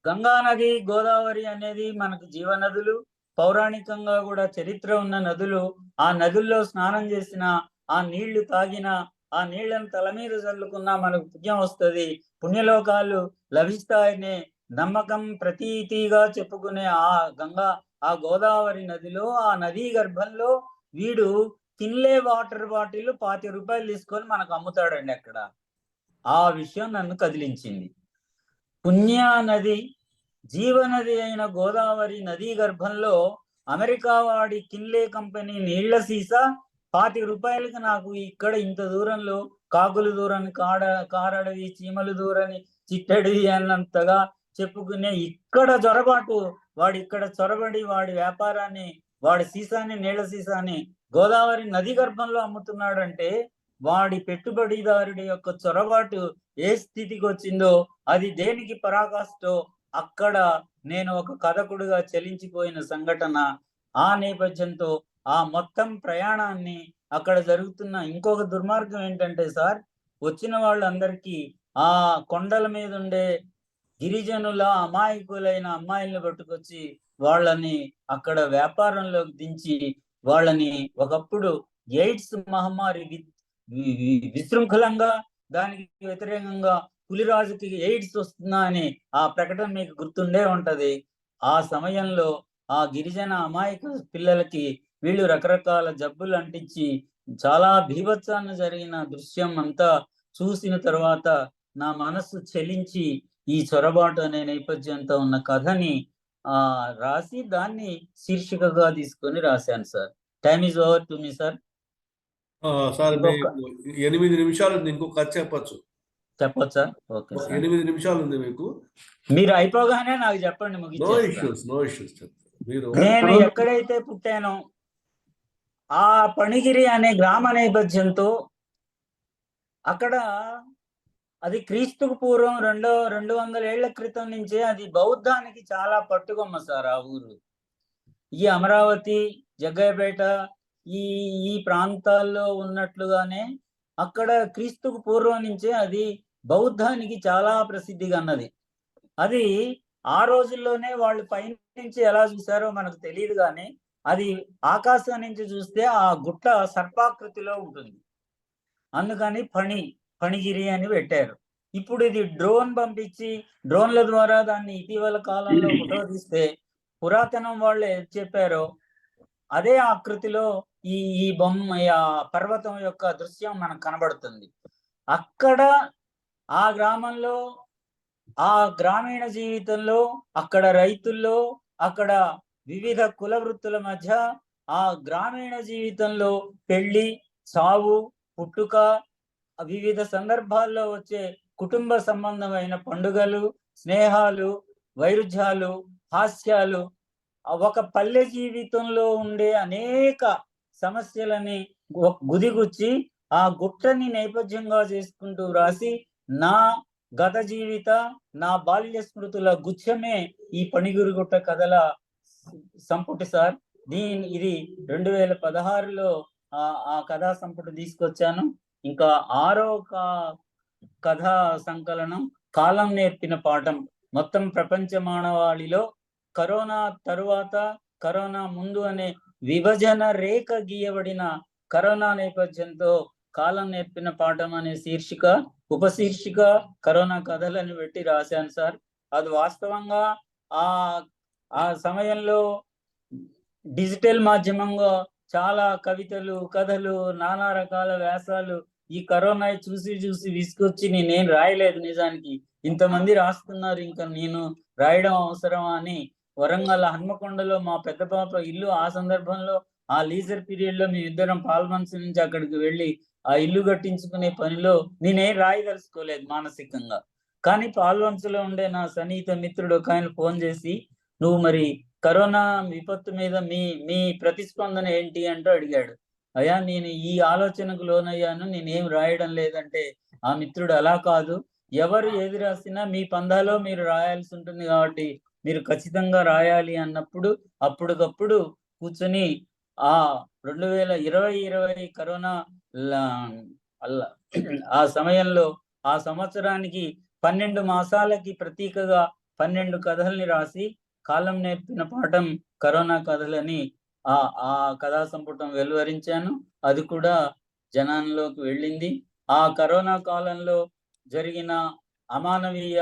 గంగా నది, గోదావరి అనేది మనకు జీవనదులు, పౌరాణికంగా కూడా చరిత్ర ఉన్న నదులు. ఆ నదుల్లో స్నానం చేసిన, ఆ నీళ్లు తాగిన, ఆ నీళ్లను తల మీద చల్లుకున్నా మనకు పుణ్యం వస్తుంది, పుణ్యలోకాలు లభిస్తాయనే నమ్మకం ప్రతీతిగా చెప్పుకునే ఆ గోదావరి నదిలో, ఆ నదీ గర్భంలో వీడు కిన్లే వాటర్ బాటిల్ 25 రూపాయలు తీసుకొని మనకు అమ్ముతాడండి అక్కడ. ఆ విషయం నన్ను కదిలించింది. పుణ్య నది, జీవనది అయిన గోదావరి నదీ గర్భంలో అమెరికా వాడి కిన్లే కంపెనీ నీళ్ల సీసా 25 రూపాయలకి నాకు ఇక్కడ ఇంత దూరంలో, కాకులు దూరని కారడవి, చీమలు దూరని చిట్టడివి అన్నంతగా చెప్పుకునే ఇక్కడ చొరబాటు, వాడి ఇక్కడ చొరబడి వాడి వ్యాపారాన్ని, వాడి సీసాని, నీళ్ల సీసాని గోదావరి నది గర్భంలో అమ్ముతున్నాడంటే వాడి పెట్టుబడిదారుడి యొక్క చొరబాటు ఏ స్థితికి వచ్చిందో, అది దేనికి పరాకాష్ఠో అక్కడ నేను ఒక కథకుడుగా చలించిపోయిన సంఘటన. ఆ నేపథ్యంతో ఆ మొత్తం ప్రయాణాన్ని, అక్కడ జరుగుతున్న ఇంకొక దుర్మార్గం ఏంటంటే సార్, వచ్చిన వాళ్ళందరికీ ఆ కొండల మీద ఉండే గిరిజనుల అమాయకులైన అమ్మాయిల్ని పట్టుకొచ్చి వాళ్ళని అక్కడ వ్యాపారంలోకి దించి వాళ్ళని, ఒకప్పుడు ఎయిడ్స్ మహమ్మారి విశృంఖలంగా, దానికి వ్యతిరేకంగా పులిరాజుకి ఎయిడ్స్ వస్తుందా అని ఆ ప్రకటన మీకు గుర్తుండే ఉంటది. ఆ సమయంలో ఆ గిరిజన అమాయక పిల్లలకి వీళ్ళు రకరకాల జబ్బులు అంటించి చాలా బీభత్సాన్ని జరిగిన దృశ్యం అంతా చూసిన తర్వాత నా మనస్సు చెలించి ఈ చొరబాటు అనే నేపథ్యంతో ఉన్న కథని రాసి దాన్ని శీర్షికగా తీసుకొని రాశాను sir. Time is over to me sir. Sir 8 నిమిషాలు ఉంది, ఇంకో కథ చెప్పచ్చు. చెప్పొచ్చా? ఓకే, 8 నిమిషాలు ఉంది మీకు. మీరు అయిపోగానే నాకు చెప్పండి, నో ఇష్యూస్. మీరు నేను ఎక్కడైతే పుట్టానో ఆ పణిగిరి అనే గ్రామ నేపథ్యంతో, అక్కడ అది క్రీస్తుకు పూర్వం 200 ఏళ్ల క్రితం నుంచే అది బౌద్ధానికి చాలా పట్టుకొమ్మ సార్ ఆ ఊరు. ఈ అమరావతి, జగ్గయ్యపేట ఈ ప్రాంతాల్లో ఉన్నట్లుగానే అక్కడ క్రీస్తుకు పూర్వం నుంచే అది బౌద్ధానికి చాలా ప్రసిద్ధిగా అన్నది. అది ఆ రోజుల్లోనే వాళ్ళు పైనుంచి ఎలా చూసారో మనకు తెలియదు, కానీ అది ఆకాశం నుంచి చూస్తే ఆ గుట్ట సర్పాకృతిలో ఉంటుంది. అందుకని ఫణిగిరి అని పెట్టారు. ఇప్పుడు ఇది డ్రోన్ పంపించి, డ్రోన్ల ద్వారా దాన్ని ఇటీవల కాలంలో ఫోటో తీస్తే పురాతనం వాళ్ళు ఏది చెప్పారో అదే ఆకృతిలో ఈ బొమ్మ, ఆ పర్వతం యొక్క దృశ్యం మనకు కనబడుతుంది. అక్కడ ఆ గ్రామంలో, ఆ గ్రామీణ జీవితంలో, అక్కడ రైతుల్లో, అక్కడ వివిధ కుల వృత్తుల మధ్య ఆ గ్రామీణ జీవితంలో పెళ్లి, సావు, పుట్టుక, వివిధ సందర్భాల్లో వచ్చే కుటుంబ సంబంధమైన పండుగలు, స్నేహాలు, వైరుధ్యాలు, హాస్యాలు, ఒక పల్లె జీవితంలో ఉండే అనేక సమస్యలని గుదిగుచ్చి ఆ గుట్టని నేపథ్యంగా చేసుకుంటూ రాసి నా గత జీవిత, నా బాల్య స్మృతుల గుచ్ఛమే ఈ పణిగిరిగుట్ట కథల సంపుటి సార్. ఇది 2016లో ఆ కథా సంపుటి తీసుకొచ్చాను. ఇంకా 6వ కథా సంకలనం కాలం నేర్పిన పాఠం. మొత్తం ప్రపంచ మానవాళిలో కరోనా తరువాత, కరోనా ముందు అనే విభజన రేఖ గీయబడిన కరోనా నేపథ్యంతో కాలం నేర్పిన పాఠం అనే ఉపశీర్షిక కరోనా కథలని పెట్టి రాశాను సార్. అది వాస్తవంగా ఆ సమయంలో డిజిటల్ మాధ్యమంగా చాలా కవితలు, కథలు, నానా రకాల వ్యాసాలు ఈ కరోనా చూసి విసుకొచ్చి నేనేం రాయలేదు. నిజానికి ఇంతమంది రాస్తున్నారు, ఇంకా నేను రాయడం అవసరమా అని వరంగల్ హన్మకొండలో మా పెద్ద పాప ఇల్లు, ఆ సందర్భంలో ఆ లీజర్ పీరియడ్ లో మేమిద్దరం పాల్మన్స్ నుంచి అక్కడికి వెళ్ళి ఆ ఇల్లు కట్టించుకునే పనిలో నేనేం రాయదలుచుకోలేదు మానసికంగా. కానీ పాల్వన్స్లో ఉండే నా సన్నిహిత మిత్రుడు ఒక ఆయన ఫోన్ చేసి, నువ్వు మరి కరోనా విపత్తు మీద మీ ప్రతిస్పందన ఏంటి అంటూ అడిగాడు. అయ్యా నేను ఈ ఆలోచనకు లోనయ్యాను, నేనేం రాయడం లేదంటే ఆ మిత్రుడు అలా కాదు, ఎవరు ఏది రాసినా మీ పందాలో మీరు రాయాల్సి ఉంటుంది కాబట్టి మీరు ఖచ్చితంగా రాయాలి అన్నప్పుడు అప్పటికప్పుడు కూర్చొని ఆ 2020 కరోనా ఆ సమయంలో ఆ సంవత్సరానికి 12 మాసాలకి ప్రతీకగా 12 కథల్ని రాసి కాలం నేర్పిన పాఠం కరోనా కథలని ఆ ఆ కథా సంపుటం వెలువరించాను. అది కూడా జనాల్లోకి వెళ్ళింది. ఆ కరోనా కాలంలో జరిగిన అమానవీయ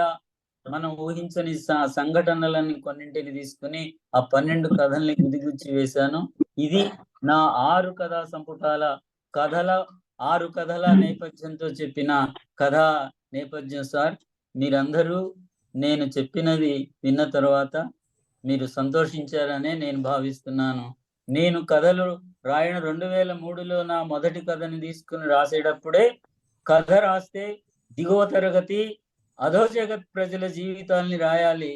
మనం ఊహించని సంఘటనలని కొన్నింటిని తీసుకుని ఆ 12 కథల్ని గుదిగుచ్చి వేశాను. ఇది నా 6 కథా సంపుటాల 6 కథల నేపథ్యంతో చెప్పిన కథా నేపథ్యం సార్. మీరందరూ నేను చెప్పినది విన్న తర్వాత మీరు సంతోషించారనే నేను భావిస్తున్నాను. నేను కథలు రాయడం 2003లో నా మొదటి కథని తీసుకుని రాసేటప్పుడే కథ రాస్తే దిగువ తరగతి అధోజగత్ ప్రజల జీవితాల్ని రాయాలి,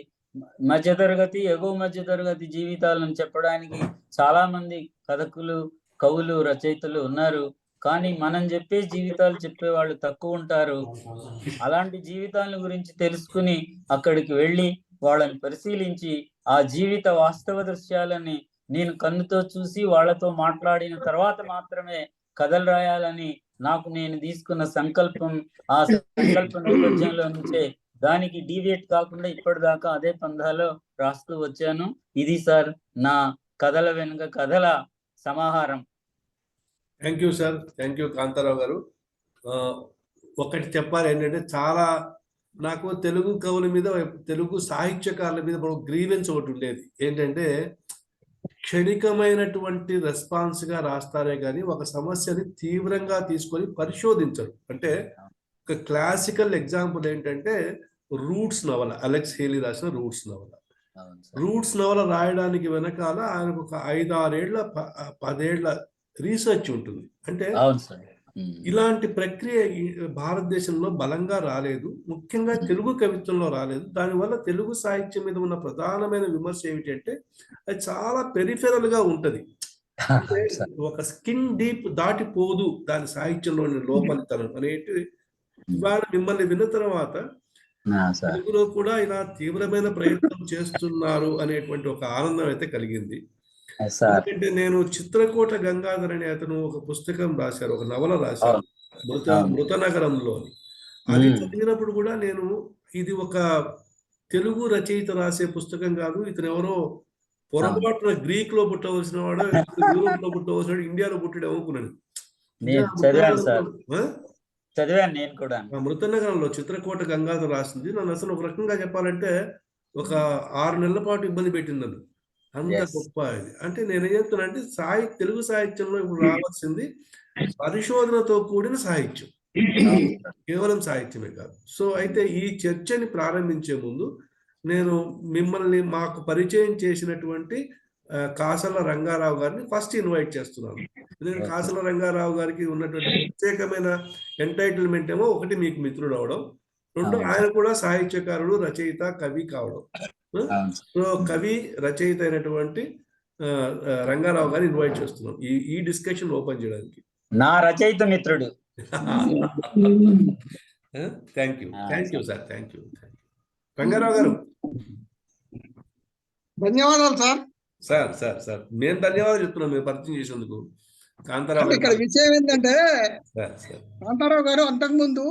మధ్యతరగతి ఎగువ మధ్య తరగతి జీవితాలను చెప్పడానికి చాలా మంది కథకులు, కవులు, రచయితలు ఉన్నారు. కానీ మనం చెప్పే జీవితాలు చెప్పేవాళ్ళు తక్కువ ఉంటారు. అలాంటి జీవితాల గురించి తెలుసుకుని అక్కడికి వెళ్ళి వాళ్ళని పరిశీలించి ఆ జీవిత వాస్తవ దృశ్యాలని నేను కన్నుతో చూసి వాళ్ళతో మాట్లాడిన తర్వాత మాత్రమే కథలు రాయాలని నాకు నేను తీసుకున్న సంకల్పం. ఆ సంకల్ప నేపథ్యంలో నుంచే దానికి డీవియేట్ కాకుండా ఇప్పటిదాకా అదే పందాలో రాస్తూ వచ్చాను. ఇది సార్ నా కథల వెనుక కథల సమాహారం. Thank you sir, thank you Kantharao గారు. ఒకటి చెప్పాలి ఏంటంటే, చాలా నాకు తెలుగు కవుల మీద, తెలుగు సాహిత్యకారుల మీద గ్రీవెన్స్ ఒకటి ఉండేది. ఏంటంటే క్షణికమైనటువంటి రెస్పాన్స్గా రాస్తారే కానీ ఒక సమస్యని తీవ్రంగా తీసుకొని పరిశోధించరు. అంటే ఒక క్లాసికల్ ఎగ్జాంపుల్ ఏంటంటే రూట్స్ నవల, అలెక్స్ హేలీ రాసిన రూట్స్ నవల. రూట్స్ నవల రాయడానికి వెనకాల ఆయనకు ఒక 5-6 ఏళ్ల 10 ఏళ్ల రీసెర్చ్ ఉంటుంది. అంటే ఇలాంటి ప్రక్రియ భారతదేశంలో బలంగా రాలేదు, ముఖ్యంగా తెలుగు కవిత్వంలో రాలేదు. దానివల్ల తెలుగు సాహిత్యం మీద ఉన్న ప్రధానమైన విమర్శ ఏమిటంటే అది చాలా పెరిఫెరల్ గా ఉంటది. అంటే ఒక స్కిన్ డీప్ దాటిపోదు దాని సాహిత్యంలోని లోపలితనం అనేటి. ఇవాళ మిమ్మల్ని విన్న తర్వాత తెలుగులో కూడా ఇలా తీవ్రమైన ప్రయత్నం చేస్తున్నారు అనేటువంటి ఒక ఆనందం అయితే కలిగింది. ఎందుకంటే నేను చిత్రకోట గంగాధర్ అనే అతను ఒక పుస్తకం రాశారు, ఒక నవల రాశారు, మృత నగరంలోని. అది చదివినప్పుడు కూడా నేను ఇది ఒక తెలుగు రచయిత రాసే పుస్తకం కాదు, ఇతను ఎవరో పొరపాటున గ్రీక్ లో పుట్టవలసిన వాడు, యూరోప్ లో పుట్టవలసిన వాడు, ఇండియాలో పుట్టాడు అనుకున్నాను. మృత నగరంలో చిత్రకోట గంగాధర్ రాసింది నన్ను అసలు ఒక రకంగా చెప్పాలంటే ఒక 6 నెలల పాటు ఇబ్బంది పెట్టింది నన్ను. అంత గొప్ప ఇది. అంటే నేనేం చెప్తున్నా అంటే తెలుగు సాహిత్యంలో ఇప్పుడు రావాల్సింది పరిశోధనతో కూడిన సాహిత్యం, కేవలం సాహిత్యమే కాదు. సో అయితే ఈ చర్చని ప్రారంభించే ముందు నేను మిమ్మల్ని మాకు పరిచయం చేసినటువంటి కాసల రంగారావు గారిని ఫస్ట్ ఇన్వైట్ చేస్తున్నాను. ఎందుకంటే కాసల రంగారావు గారికి ఉన్నటువంటి ప్రత్యేకమైన ఎంటైటిల్మెంట్ ఏమో, ఒకటి మీకు మిత్రుడు అవడం, రెండు ఆయన కూడా సాహిత్యకారుడు, రచయిత, కవి కావడం. సో కవి, రచయిత అయినటువంటి రంగారావు గారిని ఇన్వైట్ చేస్తున్నాం ఈ డిస్కషన్ ఓపెన్ చేయడానికి. నా రచయిత మిత్రుడు. Thank you sir, thank you Rangarao గారు. ధన్యవాదాలు సార్. సార్ సార్ సార్ నేను ధన్యవాదాలు చెప్తున్నాను మీరు పరిచయం చేసేందుకు. కాంతారావు ఇక్కడ విషయం ఏంటంటే కాంతారావు గారు అంతకుముందు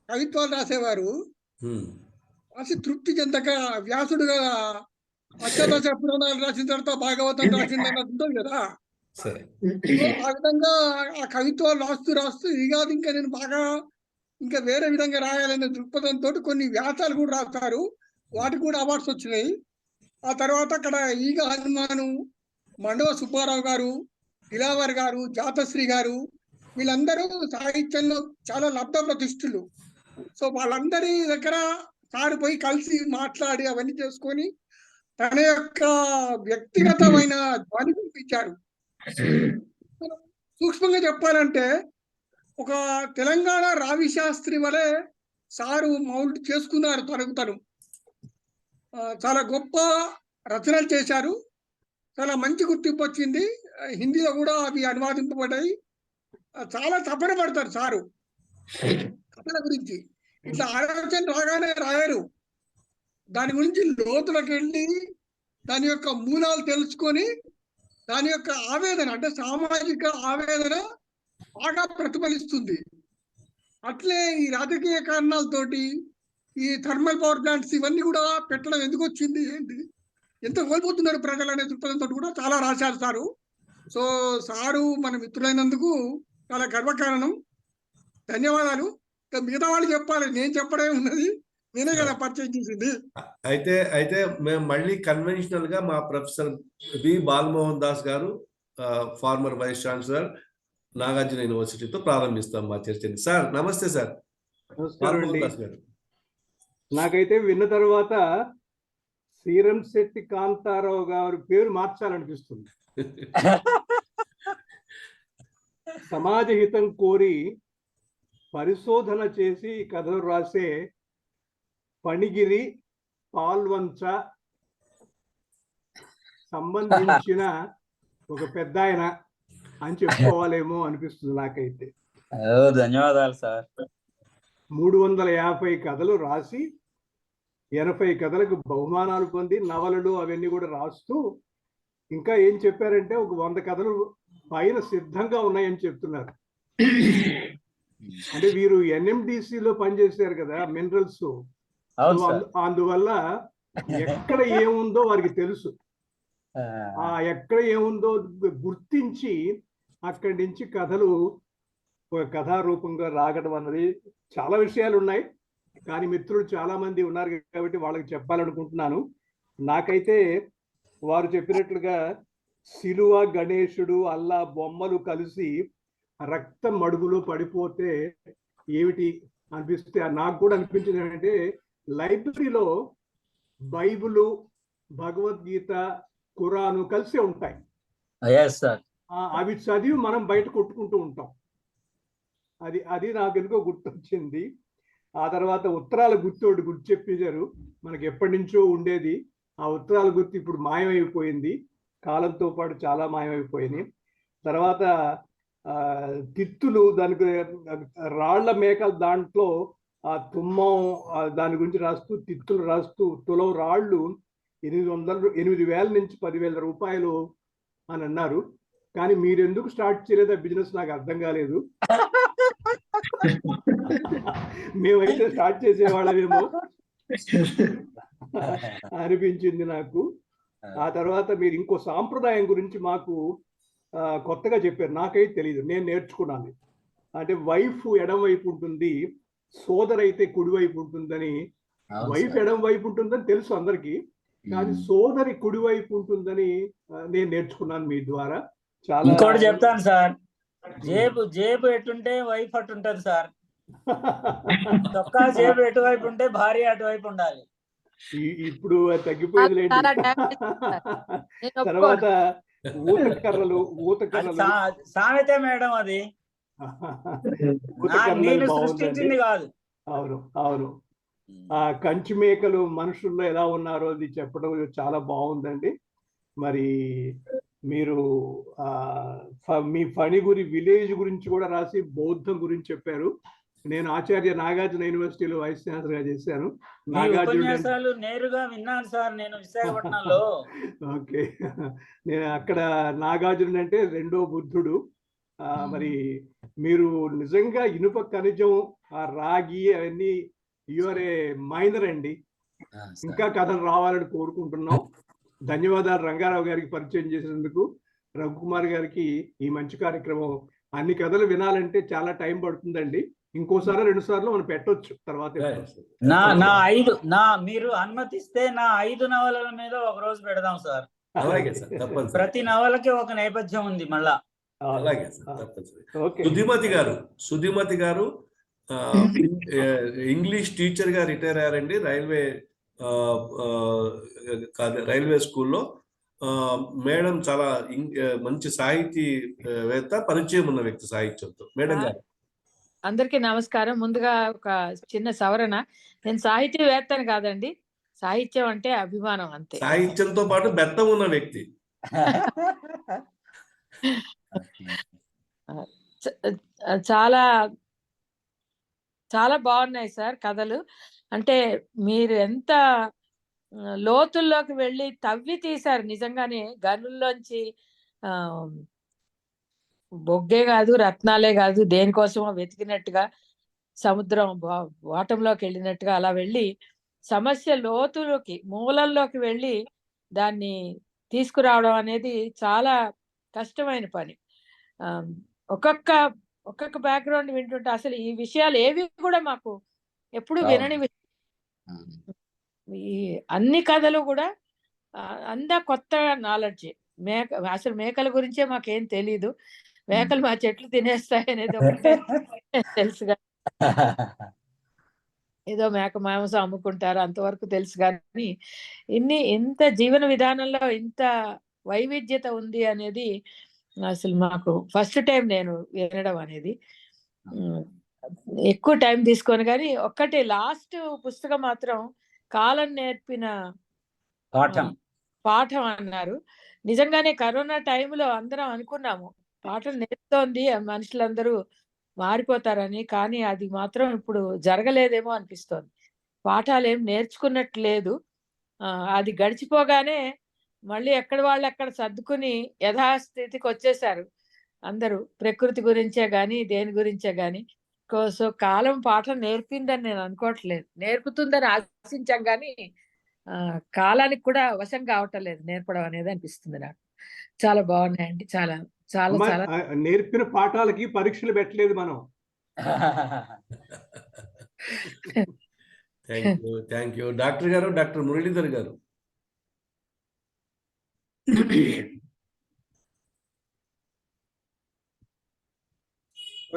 కవిత్వాలు రాసేవారు. రాసి తృప్తి చెందక వ్యాసుడుగా అష్టాదశ పురాణాలు రాసిన తర్వాత భాగవతం రాసిందని ఉంటుంది కదా. ఆ విధంగా ఆ కవిత్వాలు రాస్తూ ఇది కాదు, ఇంకా నేను బాగా ఇంకా వేరే విధంగా రాయాలనే దృక్పథంతో కొన్ని వ్యాసాలు కూడా రాస్తారు. వాటికి కూడా అవార్డ్స్ వచ్చినాయి. ఆ తర్వాత అక్కడ ఈగ హనుమాను, మండవ సుబ్బారావు గారు, దిలావర్ గారు, జాతశ్రీ గారు, వీళ్ళందరూ సాహిత్యంలో చాలా లబ్ధ ప్రతిష్ఠులు. సో వాళ్ళందరి దగ్గర సార్ పోయి కలిసి మాట్లాడి అవన్నీ చేసుకొని తన యొక్క వ్యక్తిగతమైన ధ్వని వినిపించారు. సూక్ష్మంగా చెప్పాలంటే ఒక తెలంగాణ రావి శాస్త్రి వలె సారు మౌల్డ్ చేసుకున్నారు తనకు తను. చాలా గొప్ప రచనలు చేశారు, చాలా మంచి గుర్తింపు వచ్చింది. హిందీలో కూడా అవి అనువాదింపబడ్డాయి. చాలా తపన పడతారు సారు కథల గురించి. ఇట్లా ఆలోచన రాగానే రాయరు, దాని గురించి లోతులకు వెళ్ళి దాని యొక్క మూలాలు తెలుసుకొని దాని యొక్క ఆవేదన అంటే సామాజిక ఆవేదన బాగా ప్రతిఫలిస్తుంది. అట్లే ఈ రాజకీయ కారణాలతోటి ఈ థర్మల్ పవర్ ప్లాంట్స్ ఇవన్నీ కూడా పెట్టడం ఎందుకు వచ్చింది, ఏంటి, ఎంత కోల్పోతున్నారు ప్రజలు అనే దృక్పథంతో కూడా చాలా రాశారు సారు. సో సారు మన మిత్రులైనందుకు చాలా గర్వకారణం. ధన్యవాదాలు. మిగతా వాళ్ళు చెప్పాలి, నేను చెప్పడమే ఉన్నది, నేనే కదా పరిచయం చేసింది. అయితే మేము మళ్ళీ కన్వెన్షనల్ గా మా ప్రొఫెసర్ బి బాలమోహన్ దాస్ గారు, ఫార్మర్ వైస్ ఛాన్సలర్, నాగార్జున యూనివర్సిటీతో ప్రారంభిస్తాం మా చర్చని. సార్ నమస్తే సార్. నమస్కారం అండి. నాకైతే విన్న తర్వాత శ్రీరంశెట్టి కాంతారావు గారి పేరు మార్చాలనిపిస్తుంది. సమాజ హితం కోరి పరిశోధన చేసి కథలు రాసే పణిగిరి పాల్వంచ సంబంధించిన ఒక పెద్ద ఆయన అని చెప్పుకోవాలేమో అనిపిస్తుంది నాకైతే. ధన్యవాదాలు సార్. 350 కథలు రాసి 80 కథలకు బహుమానాలు పొంది నవలలు అవన్నీ కూడా రాస్తూ ఇంకా ఏం చెప్పారంటే ఒక 100 కథలు పైన సిద్ధంగా ఉన్నాయని చెప్తున్నారు. అంటే వీరు ఎన్ఎండిసిలో పనిచేశారు కదా, మినరల్స్. అందువల్ల ఎక్కడ ఏముందో వారికి తెలుసు. ఆ ఎక్కడ ఏముందో గుర్తించి అక్కడి నుంచి కథలు ఒక కథారూపంగా రాగడం అన్నది చాలా విషయాలు ఉన్నాయి. కానీ మిత్రులు చాలా మంది ఉన్నారు కాబట్టి వాళ్ళకి చెప్పాలనుకుంటున్నాను. నాకైతే వారు చెప్పినట్లుగా శిలువ, గణేశుడు, అల్లా బొమ్మలు కలిసి రక్తం మడుగులో పడిపోతే ఏమిటి అనిపిస్తే నాకు కూడా అనిపించింది ఏంటంటే లైబ్రరీలో బైబిలు, భగవద్గీత, ఖురాను కలిసే ఉంటాయి. అవి చదివి మనం బయట కొట్టుకుంటూ ఉంటాం. అది నాకు ఎందుకో గుర్తొచ్చింది. ఆ తర్వాత ఉత్తరాల గుర్తు గుర్తు చెప్పేశారు. మనకి ఎప్పటి నుంచో ఉండేది ఆ ఉత్తరాల గుర్తు ఇప్పుడు మాయమైపోయింది, కాలంతో పాటు చాలా మాయమైపోయినాయి. తర్వాత తిత్తులు, దానికి రాళ్ల మేకలు, దాంట్లో ఆ తుమ్మం దాని గురించి రాస్తూ తిత్తులు రాస్తూ తులం రాళ్ళు 8,000 నుంచి 10,000 రూపాయలు అని అన్నారు. కానీ మీరు ఎందుకు స్టార్ట్ చేయలేదు ఆ బిజినెస్ నాకు అర్థం కాలేదు. మేమైతే స్టార్ట్ చేసేవాళ్ళమేమో అనిపించింది నాకు. ఆ తర్వాత మీరు ఇంకో సాంప్రదాయం గురించి మాకు కొత్తగా చెప్పారు, నాకైతే తెలియదు, నేను నేర్చుకున్నాను. అంటే వైఫ్ ఎడం వైపు ఉంటుంది, సోదరు అయితే కుడివైపు ఉంటుందని. వైఫ్ ఎడం వైపు ఉంటుందని తెలుసు అందరికి, కానీ సోదరి కుడివైపు ఉంటుందని నేను నేర్చుకున్నాను మీ ద్వారా. చాలా ఇంకోటి చెప్తాను సార్, జేబు ఎటుంటే వైఫ్ అటుంటది సార్. చొక్కా జేబు ఎటువైపు ఉంటే భార్య అటువైపు ఉండాలి. ఇప్పుడు తగ్గిపోయేది లేండి. తర్వాత ఊతకర్రలు సామెత మేడం, అది నేను సృష్టించింది కాదు. అవును అవును. ఆ కంచి మేకలు మనుషుల్లో ఎలా ఉన్నారో అది చెప్పడం చాలా బాగుందండి. మరి మీరు మీ ఫణిగురి విలేజ్ గురించి కూడా రాసి బౌద్ధం గురించి చెప్పారు. నేను ఆచార్య నాగార్జున యూనివర్సిటీలో వైస్ ఛాన్సలర్ గా చేశాను. ఉపన్యాసాలు నేరుగా విన్నాను సార్ నేను విశాఖపట్నంలో. ఓకే, నేను అక్కడ నాగార్జున అంటే రెండో బుద్ధుడు. మరి మీరు నిజంగా ఇనుప ఖనిజం, ఆ రాగి అవన్నీ యువర్ ఏ మైనర్ అండి. ఇంకా కథలు రావాలని కోరుకుంటున్నాం. ధన్యవాదాలు రంగారావు గారికి పరిచయం చేసినందుకు, రఘుకుమార్ గారికి. ఈ మంచి కార్యక్రమం, అన్ని కథలు వినాలంటే చాలా టైం పడుతుందండి. ఇంకోసారి 2 సార్లు మనం పెట్టొచ్చు. తర్వాత మీరు అనుమతిస్తే నా 5 నవలల మీద ఒక రోజు పెడదాం సార్. అలాగే సార్, తప్పనిసరి. ప్రతి నవలకి ఒక నేపథ్యం ఉంది మళ్ళా. అలాగే సార్, తప్పనిసరి. సుధిమతి గారు ఇంగ్లీష్ టీచర్ గా రిటైర్ అయ్యారండి రైల్వే స్కూల్లో. మేడం చాలా మంచి సాహితీవేత్త, పరిచయం ఉన్న వ్యక్తి సాహిత్యంతో. మేడం గారు అందరికీ నమస్కారం. ముందుగా ఒక చిన్న సవరణ, నేను సాహితీవేత్తని కాదండి, సాహిత్యం అంటే అభిమానం అంతే. సాహిత్యంతో పాటు బెత్తం ఉన్న వ్యక్తి. చాలా చాలా బాగున్నాయి సార్ కథలు. అంటే మీరు ఎంత లోతుల్లోకి వెళ్ళి తవ్వి తీశారు నిజంగానే. గనుల్లోంచి బొగ్గే కాదు, రత్నాలే కాదు, దేనికోసమో వెతికినట్టుగా సముద్రం వాటంలోకి వెళ్ళినట్టుగా అలా వెళ్ళి సమస్య లోతులోకి మూలంలోకి వెళ్ళి దాన్ని తీసుకురావడం అనేది చాలా కష్టమైన పని. ఒక్కొక్క బ్యాక్గ్రౌండ్ వింటుంటే అసలు ఈ విషయాలు ఏవి కూడా మాకు ఎప్పుడు వినని ఈ అన్ని కథలు కూడా అంతా కొత్త నాలెడ్జ్. అసలు మేకల గురించే మాకేం తెలీదు. మేకలు మా చెట్లు తినేస్తాయి అనేది ఒకటే తెలుసుగా. ఏదో మేక మాంసం అమ్ముకుంటారు అంతవరకు తెలుసు. కానీ ఇంత జీవన విధానంలో ఇంత వైవిధ్యత ఉంది అనేది అసలు మాకు ఫస్ట్ టైం నేను వినడం అనేది. ఎక్కువ టైం తీసుకొని, కానీ ఒక్కటి లాస్ట్ పుస్తకం మాత్రం కాలం నేర్పిన పాఠం అన్నారు. నిజంగానే కరోనా టైంలో అందరం అనుకున్నాము పాఠం నేర్పుతోంది, మనుషులందరూ మారిపోతారని. కానీ అది మాత్రం ఇప్పుడు జరగలేదేమో అనిపిస్తోంది. పాఠాలు ఏం నేర్చుకున్నట్టు లేదు. అది గడిచిపోగానే మళ్ళీ ఎక్కడ వాళ్ళు అక్కడ సర్దుకుని యథాస్థితికి వచ్చేసారు అందరూ. ప్రకృతి గురించే గాని దేని గురించే గాని. సో కాలం పాఠం నేర్పిందని నేను అనుకోవట్లేదు. నేర్పుతుందని ఆశించాం కానీ కాలానికి కూడా వశం కావటం లేదు నేర్పడం అనేది అనిపిస్తుంది నాకు. చాలా బాగున్నాయండి. చాలా చాలా చాలా నేర్పిన పాఠాలకి పరీక్షలు పెట్టలేదు మనం. థ్యాంక్ యూ డాక్టర్ గారు. డాక్టర్ మురళీధర్ గారు.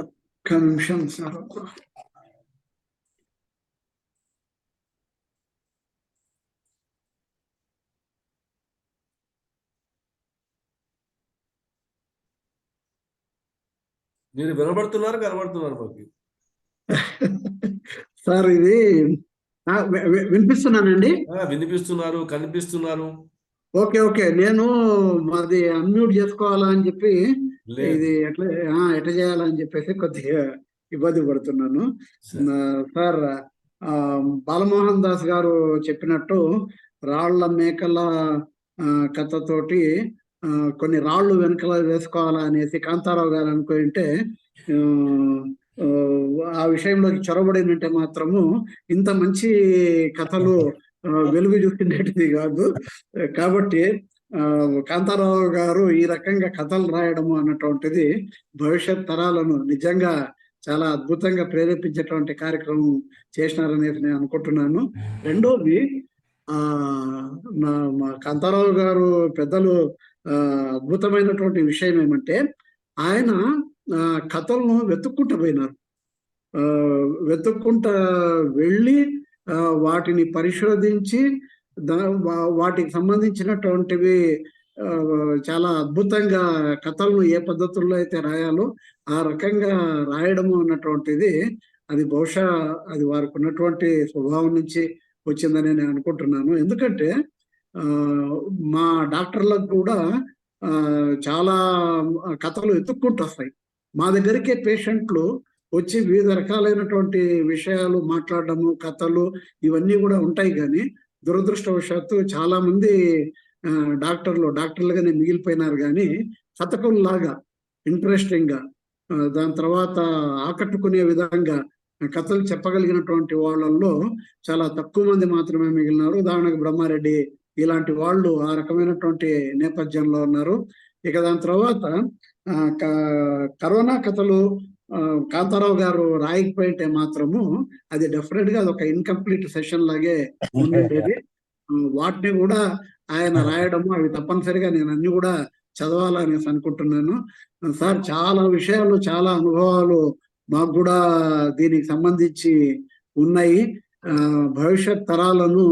ఒక్క నిమిషం సార్. మీరు వినబడుతున్నారు, కనబడుతున్నారు మాకు. సార్ ఇది వినిపిస్తున్నానండి. వినిపిస్తున్నారు, కనిపిస్తున్నారు. Okay okay. నేను మాది అన్మ్యూట్ చేసుకోవాలా అని చెప్పి ఇది ఎట్లా చేయాలని చెప్పేసి కొద్దిగా ఇబ్బంది పడుతున్నాను. సార్ బాలమోహన్ దాస్ గారు చెప్పినట్టు రాళ్ల మేకల కథతోటి కొన్ని రాళ్ళు వెనకల వేసుకోవాలా అనేసి కాంతారావు గారు అనుకుంటే ఆ విషయంలోకి చొరబడినంటే మాత్రము ఇంత మంచి కథలు వెలుగు చూసినది కాదు. కాబట్టి కాంతారావు గారు ఈ రకంగా కథలు రాయడము అన్నటువంటిది భవిష్యత్ తరాలను నిజంగా చాలా అద్భుతంగా ప్రేరేపించేటువంటి కార్యక్రమం చేసినారనేది నేను అనుకుంటున్నాను. రెండోది మా కాంతారావు గారు పెద్దలు అద్భుతమైనటువంటి విషయం ఏమంటే ఆయన కథలను వెతుక్కుంటూ పోయినారు. వెతుక్కుంటా వెళ్ళి వాటిని పరిశోధించి వాటికి సంబంధించినటువంటివి చాలా అద్భుతంగా కథలను ఏ పద్ధతుల్లో అయితే రాయాలో ఆ రకంగా రాయడము అన్నటువంటిది అది బహుశా అది వారికి ఉన్నటువంటి స్వభావం నుంచి వచ్చిందని నేను అనుకుంటున్నాను. ఎందుకంటే మా డాక్టర్లకు కూడా చాలా కథలు ఎత్తుక్కుంటూ వస్తాయి. మా దగ్గరికే పేషెంట్లు వచ్చి వివిధ రకాలైనటువంటి విషయాలు మాట్లాడడము, కథలు ఇవన్నీ కూడా ఉంటాయి. కానీ దురదృష్టవశాత్తు చాలా మంది డాక్టర్లుగానే మిగిలిపోయినారు. కానీ కథకుల్లాగా ఇంట్రెస్టింగ్ గా దాని తర్వాత ఆకట్టుకునే విధంగా కథలు చెప్పగలిగినటువంటి వాళ్ళల్లో చాలా తక్కువ మంది మాత్రమే మిగిలినారు. ఉదాహరణకు బ్రహ్మారెడ్డి ఇలాంటి వాళ్ళు ఆ రకమైనటువంటి నేపథ్యంలో ఉన్నారు. ఇక దాని తర్వాత కరోనా కథలు కాంతారావు గారు రాయకపోయింటే మాత్రము అది డెఫినెట్ గా అది ఒక ఇన్కంప్లీట్ సెషన్ లాగే ఉండేది. వాటిని కూడా ఆయన రాయడము అవి తప్పనిసరిగా నేను అన్ని కూడా చదవాలనేసి అనుకుంటున్నాను. సార్ చాలా విషయాలు చాలా అనుభవాలు మాకు కూడా దీనికి సంబంధించి ఉన్నాయి. భవిష్యత్ తరాలను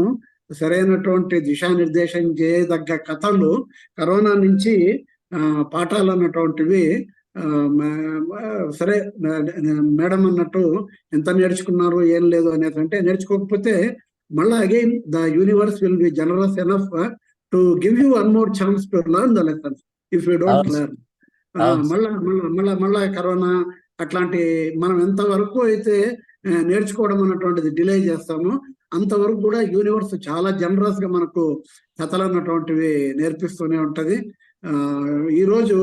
సరైనటువంటి దిశానిర్దేశం చేయదగ్గ కథలు కరోనా నుంచి పాఠాలు అన్నటువంటివి సరే మేడం అన్నట్టు ఎంత నేర్చుకున్నారు ఏం లేదు అనేది అంటే నేర్చుకోకపోతే మళ్ళీ again the universe will be generous enough to give you one more chance to learn the lessons if you don't learn. మళ్ళా కరోనా అట్లాంటి మనం ఎంతవరకు అయితే నేర్చుకోవడం అన్నటువంటిది డిలే చేస్తామో అంతవరకు కూడా యూనివర్స్ చాలా జనరస్ గా మనకు కథలు అన్నటువంటివి నేర్పిస్తూనే ఉంటది. ఈరోజు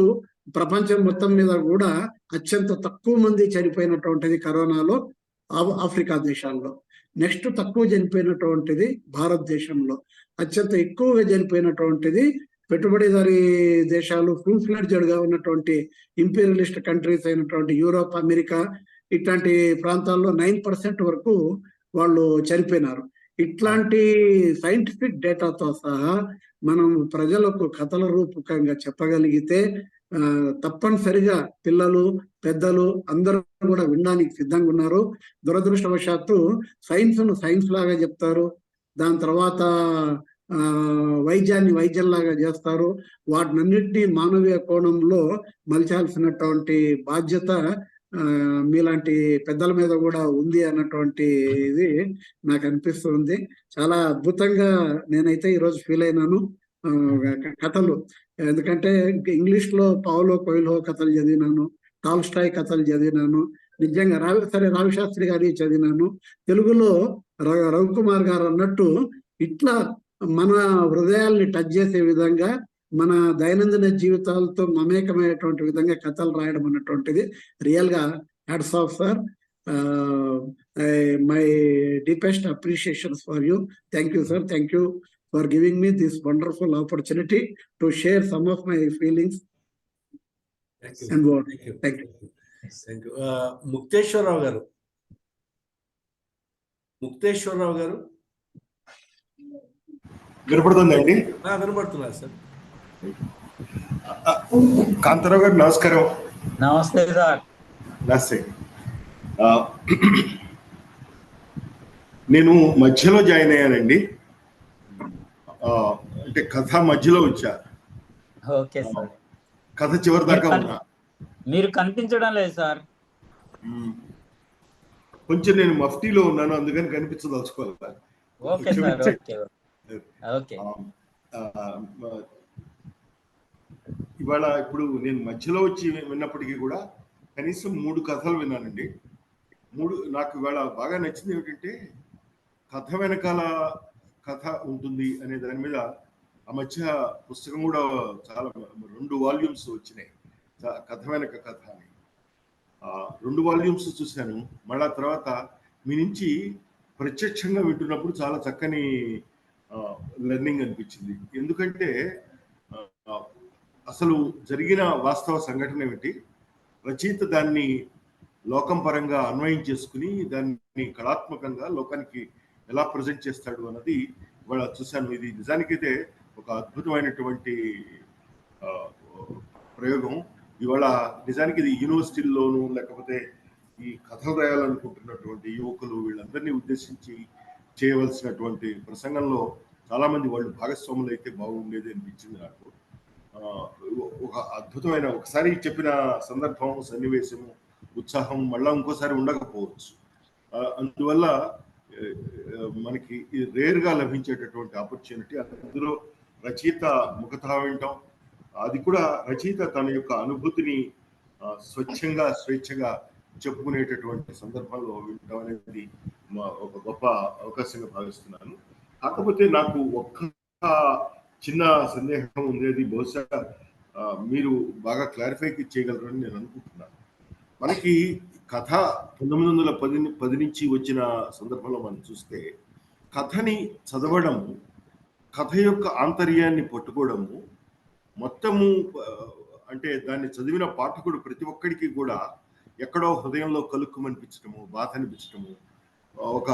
ప్రపంచం మొత్తం మీద కూడా అత్యంత తక్కువ మంది చనిపోయినటువంటిది కరోనాలో ఆఫ్రికా దేశాల్లో. నెక్స్ట్ తక్కువ చనిపోయినటువంటిది భారతదేశంలో. అత్యంత ఎక్కువగా చనిపోయినటువంటిది పెట్టుబడిదారీ దేశాలు, ఫుల్ ఫ్లెడ్జెడ్ గా ఉన్నటువంటి ఇంపీరియలిస్ట్ కంట్రీస్ అయినటువంటి యూరోప్, అమెరికా ఇట్లాంటి ప్రాంతాల్లో 9% వరకు వాళ్ళు చనిపోయినారు. ఇట్లాంటి సైంటిఫిక్ డేటాతో సహా మనం ప్రజలకు కథల రూపకంగా చెప్పగలిగితే తప్పనిసరిగా పిల్లలు, పెద్దలు అందరూ కూడా వినడానికి సిద్ధంగా ఉన్నారు. దురదృష్టవశాత్తు సైన్స్ లాగా చెప్తారు, దాని తర్వాత వైద్యాన్ని వైద్యంలాగా చేస్తారు. వాటినన్నిటినీ మానవీయ కోణంలో మలచాల్సినటువంటి బాధ్యత మీలాంటి పెద్దల మీద కూడా ఉంది అన్నటువంటి ఇది నాకు అనిపిస్తుంది. చాలా అద్భుతంగా నేనైతే ఈరోజు ఫీల్ అయినాను. కథలు ఎందుకంటే ఇంగ్లీష్ లో పావులో కోయిల్హో కథలు చదివినాను, టాల్స్టాయ్ కథలు చదివినాను, నిజంగా రావిశాస్త్రి గారి చదివినాను. తెలుగులో రవికుమార్ గారు అన్నట్టు ఇట్లా మన హృదయాల్ని టచ్ చేసే విధంగా, మన దైనందిన జీవితాలతో మమేకమయ్యేటువంటి విధంగా కథలు రాయడం అన్నటువంటిది రియల్ గా hats off sir. My deepest appreciations for you. Thank you sir. Thank you for giving me this wonderful opportunity to share some of my feelings. Thank you. And what? Thank you. Thank you. Mukteswararao గారు, ముక్తేశ్వరరావు గారు వినపడుతుందండి? వినపడుతున్నారు sir. Kantharao గారు నమస్కారం. నమస్తే sir. నమస్తే. నేను మధ్యలో join అయ్యానండి, అంటే కథ మధ్యలో వచ్చా. Okay sir. కథ చివరి దాకా ఉన్నా. మీరు కనిపించడం లేదు సార్. కొంచెం నేను మఫ్టీలో ఉన్నాను, అందుకని కనిపించదలుచుకోవాలి. Okay sir. Okay okay. ఇవాళ ఇప్పుడు నేను మధ్యలో వచ్చి విన్నప్పటికీ కూడా కనీసం 3 కథలు విన్నానండి. నాకు ఇవాళ బాగా నచ్చింది ఏమిటంటే కథ వెనకాల కథ ఉంటుంది అనే దాని మీద ఆ మధ్య పుస్తకం కూడా చాలా 2 వాల్యూమ్స్ వచ్చినాయి, కథ వెనక కథ అని. 2 వాల్యూమ్స్ చూశాను. మళ్ళా తర్వాత మీ నుంచి ప్రత్యక్షంగా వింటున్నప్పుడు చాలా చక్కని లెర్నింగ్ అనిపించింది. ఎందుకంటే అసలు జరిగిన వాస్తవ సంఘటన ఏమిటి, రచయిత దాన్ని లోకం పరంగా అన్వయం చేసుకుని దాన్ని కళాత్మకంగా లోకానికి ఎలా ప్రజెంట్ చేస్తాడు అన్నది ఇవాళ చూశాను. ఇది నిజానికైతే ఒక అద్భుతమైనటువంటి ప్రయోగం. ఇవాళ నిజానికి ఇది యూనివర్సిటీల్లోనూ లేకపోతే ఈ కథలు రాయాలనుకుంటున్నటువంటి యువకులు వీళ్ళందరినీ ఉద్దేశించి చేయవలసినటువంటి ప్రసంగంలో చాలా మంది వాళ్ళు భాగస్వాములు అయితే బాగుండేది అనిపించింది నాకు. ఒక అద్భుతమైన, ఒకసారి చెప్పిన సందర్భం, సన్నివేశము, ఉత్సాహం మళ్ళా ఇంకోసారి ఉండకపోవచ్చు. అందువల్ల మనకి రేర్గా లభించేటటువంటి ఆపర్చునిటీ. అందులో రచయిత ముఖత వింటాం, అది కూడా రచయిత తన యొక్క అనుభూతిని స్వచ్ఛంగా స్వేచ్ఛగా చెప్పుకునేటటువంటి సందర్భంలో వింటాం అనేది ఒక గొప్ప అవకాశంగా భావిస్తున్నాను. కాకపోతే నాకు ఒక్క చిన్న సందేహం ఉండేది, బహుశా మీరు బాగా క్లారిఫై చేయగలరని నేను అనుకుంటున్నాను. మనకి కథ 1910 నుంచి వచ్చిన సందర్భంలో మనం చూస్తే కథని చదవడము, కథ యొక్క ఆంతర్యాన్ని పట్టుకోవడము, మొత్తము అంటే దాన్ని చదివిన పాఠకుడు ప్రతి ఒక్కడికి కూడా ఎక్కడో హృదయంలో కలుక్కుమనిపించడము, బాధ అనిపించడము, ఒక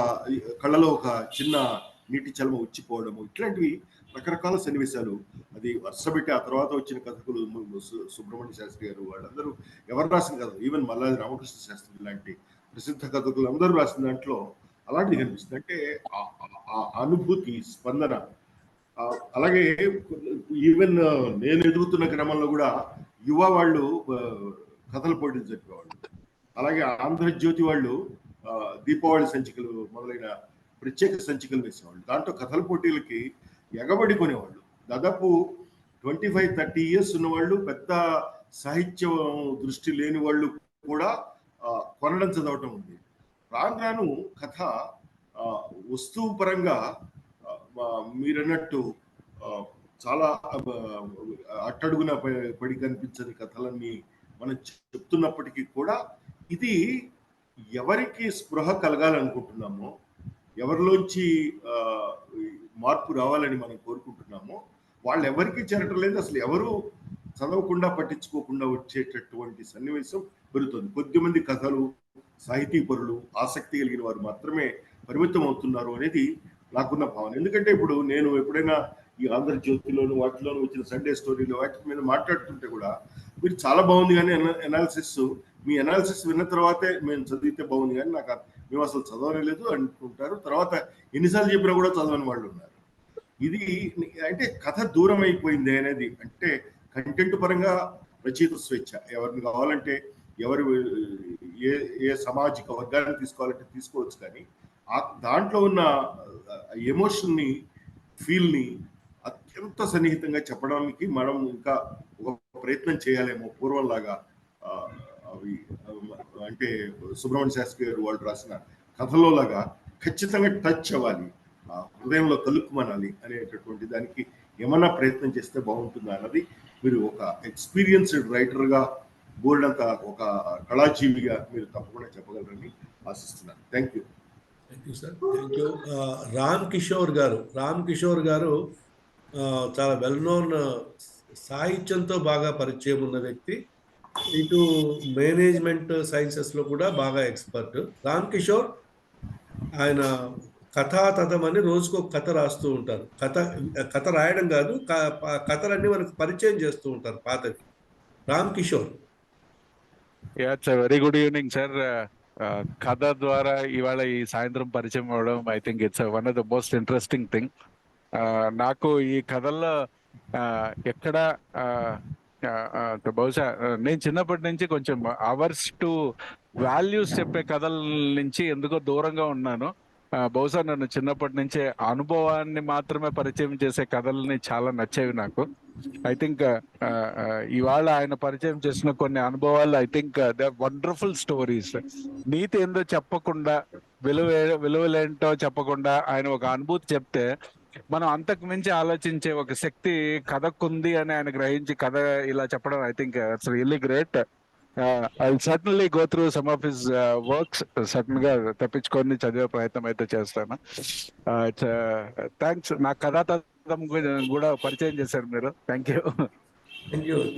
కళ్ళలో ఒక చిన్న నీటి చలమ వచ్చిపోవడము, ఇట్లాంటివి రకరకాల సన్నివేశాలు. అది వర్షపెట్టి ఆ తర్వాత వచ్చిన కథకులు సుబ్రహ్మణ్య శాస్త్రి గారు వాళ్ళందరూ ఎవరు రాసిన కథ, ఈవెన్ మల్లాది రామకృష్ణ శాస్త్రి లాంటి ప్రసిద్ధ కథకులు అందరూ రాసిన దాంట్లో అలాంటిది కనిపిస్తుంది. అంటే ఆ అనుభూతి, స్పందన. అలాగే ఈవెన్ నేను ఎదుగుతున్న క్రమంలో కూడా యువ వాళ్ళు కథల పోటీలు జరిపేవాళ్ళు. అలాగే ఆంధ్రజ్యోతి వాళ్ళు దీపావళి సంచికలు మొదలైన ప్రత్యేక సంచికలు వేసేవాళ్ళు. దాంట్లో కథల పోటీలకి ఎగబడి కొనేవాళ్ళు. దాదాపు 25-30 ఇయర్స్ ఉన్న వాళ్ళు, పెద్ద సాహిత్యం దృష్టి లేని వాళ్ళు కూడా కొనడం చదవటం ఉంది. రాను కథ వస్తువు పరంగా మీరన్నట్టు చాలా అట్టడుగున పడి కనిపించని కథలన్నీ మనం చెప్తున్నప్పటికీ కూడా ఇది ఎవరికి స్పృహ కలగాలనుకుంటున్నామో, ఎవరిలోంచి మార్పు రావాలని మనం కోరుకుంటున్నామో వాళ్ళు ఎవరికి చేరటం లేదు. అసలు ఎవరు చదవకుండా పట్టించుకోకుండా వచ్చేటటువంటి సన్నివేశం పెరుగుతుంది. కొద్దిమంది కథలు, సాహితీ పరులు, ఆసక్తి కలిగిన వారు మాత్రమే పరిమితం అవుతున్నారు అనేది నాకున్న భావన. ఎందుకంటే ఇప్పుడు నేను ఎప్పుడైనా ఈ ఆంధ్రజ్యోతిలోను వాటిలోనూ వచ్చిన సండే స్టోరీలు వాటి మీద మాట్లాడుతుంటే కూడా మీరు చాలా బాగుంది కానీ మీ అనాలిసిస్ విన్న తర్వాతే మేము చదివితే బాగుంది కానీ మేము అసలు చదవలేదు అంటుంటారు. తర్వాత ఎన్నిసార్లు చెప్పినా కూడా చదవని వాళ్ళు ఉన్నారు. ఇది అంటే కథ దూరం అయిపోయింది అనేది, అంటే కంటెంట్ పరంగా రచయిత స్వేచ్ఛ, ఎవరిని కావాలంటే ఎవరు ఏ సామాజిక వర్గాన్ని తీసుకోవాలంటే తీసుకోవచ్చు, కానీ దాంట్లో ఉన్న ఎమోషన్ని, ఫీల్ని అత్యంత సన్నిహితంగా చెప్పడానికి మనం ఇంకా ఒక ప్రయత్నం చేయాలేమో పూర్వంలాగా. అవి అంటే సుబ్రహ్మణ్య శాస్త్రి గారు వాళ్ళు రాసిన కథలో లాగా ఖచ్చితంగా టచ్ అవ్వాలి, హృదయంలో కలుపుమనాలి అనేటటువంటి దానికి ఏమన్నా ప్రయత్నం చేస్తే బాగుంటుందా అన్నది మీరు ఒక ఎక్స్పీరియన్స్డ్ రైటర్గా, బోర్డ్ అంతా ఒక కళాజీవిగా మీరు తప్పకుండా చెప్పగలరని ఆశిస్తున్నాను. Thank you. Thank you sir. Thank you. Ram Kishore గారు చాలా వెల్ నోన్, సాహిత్యంతో బాగా పరిచయం ఉన్న వ్యక్తి, ఇటు మేనేజ్మెంట్ సైన్సెస్లో కూడా బాగా ఎక్స్పర్ట్. రామ్ కిషోర్ ఆయన కథాతథం అని రోజుకు ఒక కథ రాస్తూ ఉంటారు. కథ రాయడం కాదు, కథలన్నీ మనకు పరిచయం చేస్తూ ఉంటారు పాతవి. Ram Kishore. It's very good evening sir. కథ ద్వారా ఇవాళ ఈ సాయంత్రం పరిచయం అవ్వడం, I think it's one of the most interesting thing. నాకు ఈ కథల్లో ఎక్కడ బహుశా నేను చిన్నప్పటి నుంచి కొంచెం అవర్స్ టు వాల్యూస్ చెప్పే కథల నుంచి ఎందుకో దూరంగా ఉన్నాను. బహుశా నన్ను చిన్నప్పటి నుంచే అనుభవాన్ని మాత్రమే పరిచయం చేసే కథలని చాలా నచ్చేవి నాకు. ఐ థింక్ ఇవాళ ఆయన పరిచయం చేసిన కొన్ని అనుభవాలు, I think they are wonderful stories. నీతి ఏందో చెప్పకుండా, విలువలేంటో చెప్పకుండా ఆయన ఒక అనుభూతి చెప్తే మనం అంతకు మించి ఆలోచించే ఒక శక్తి కథకుంది అని ఆయన గ్రహించి కథ ఇలా చెప్పడం, I think it's really great. I'll certainly go through some of his works. Sudden గా తప్పించుకొని చదివే ప్రయత్నం అయితే చేస్తాను. థ్యాంక్స్. నా కథాతత్వం కూడా పరిచయం చేశారు మీరు. Thank you.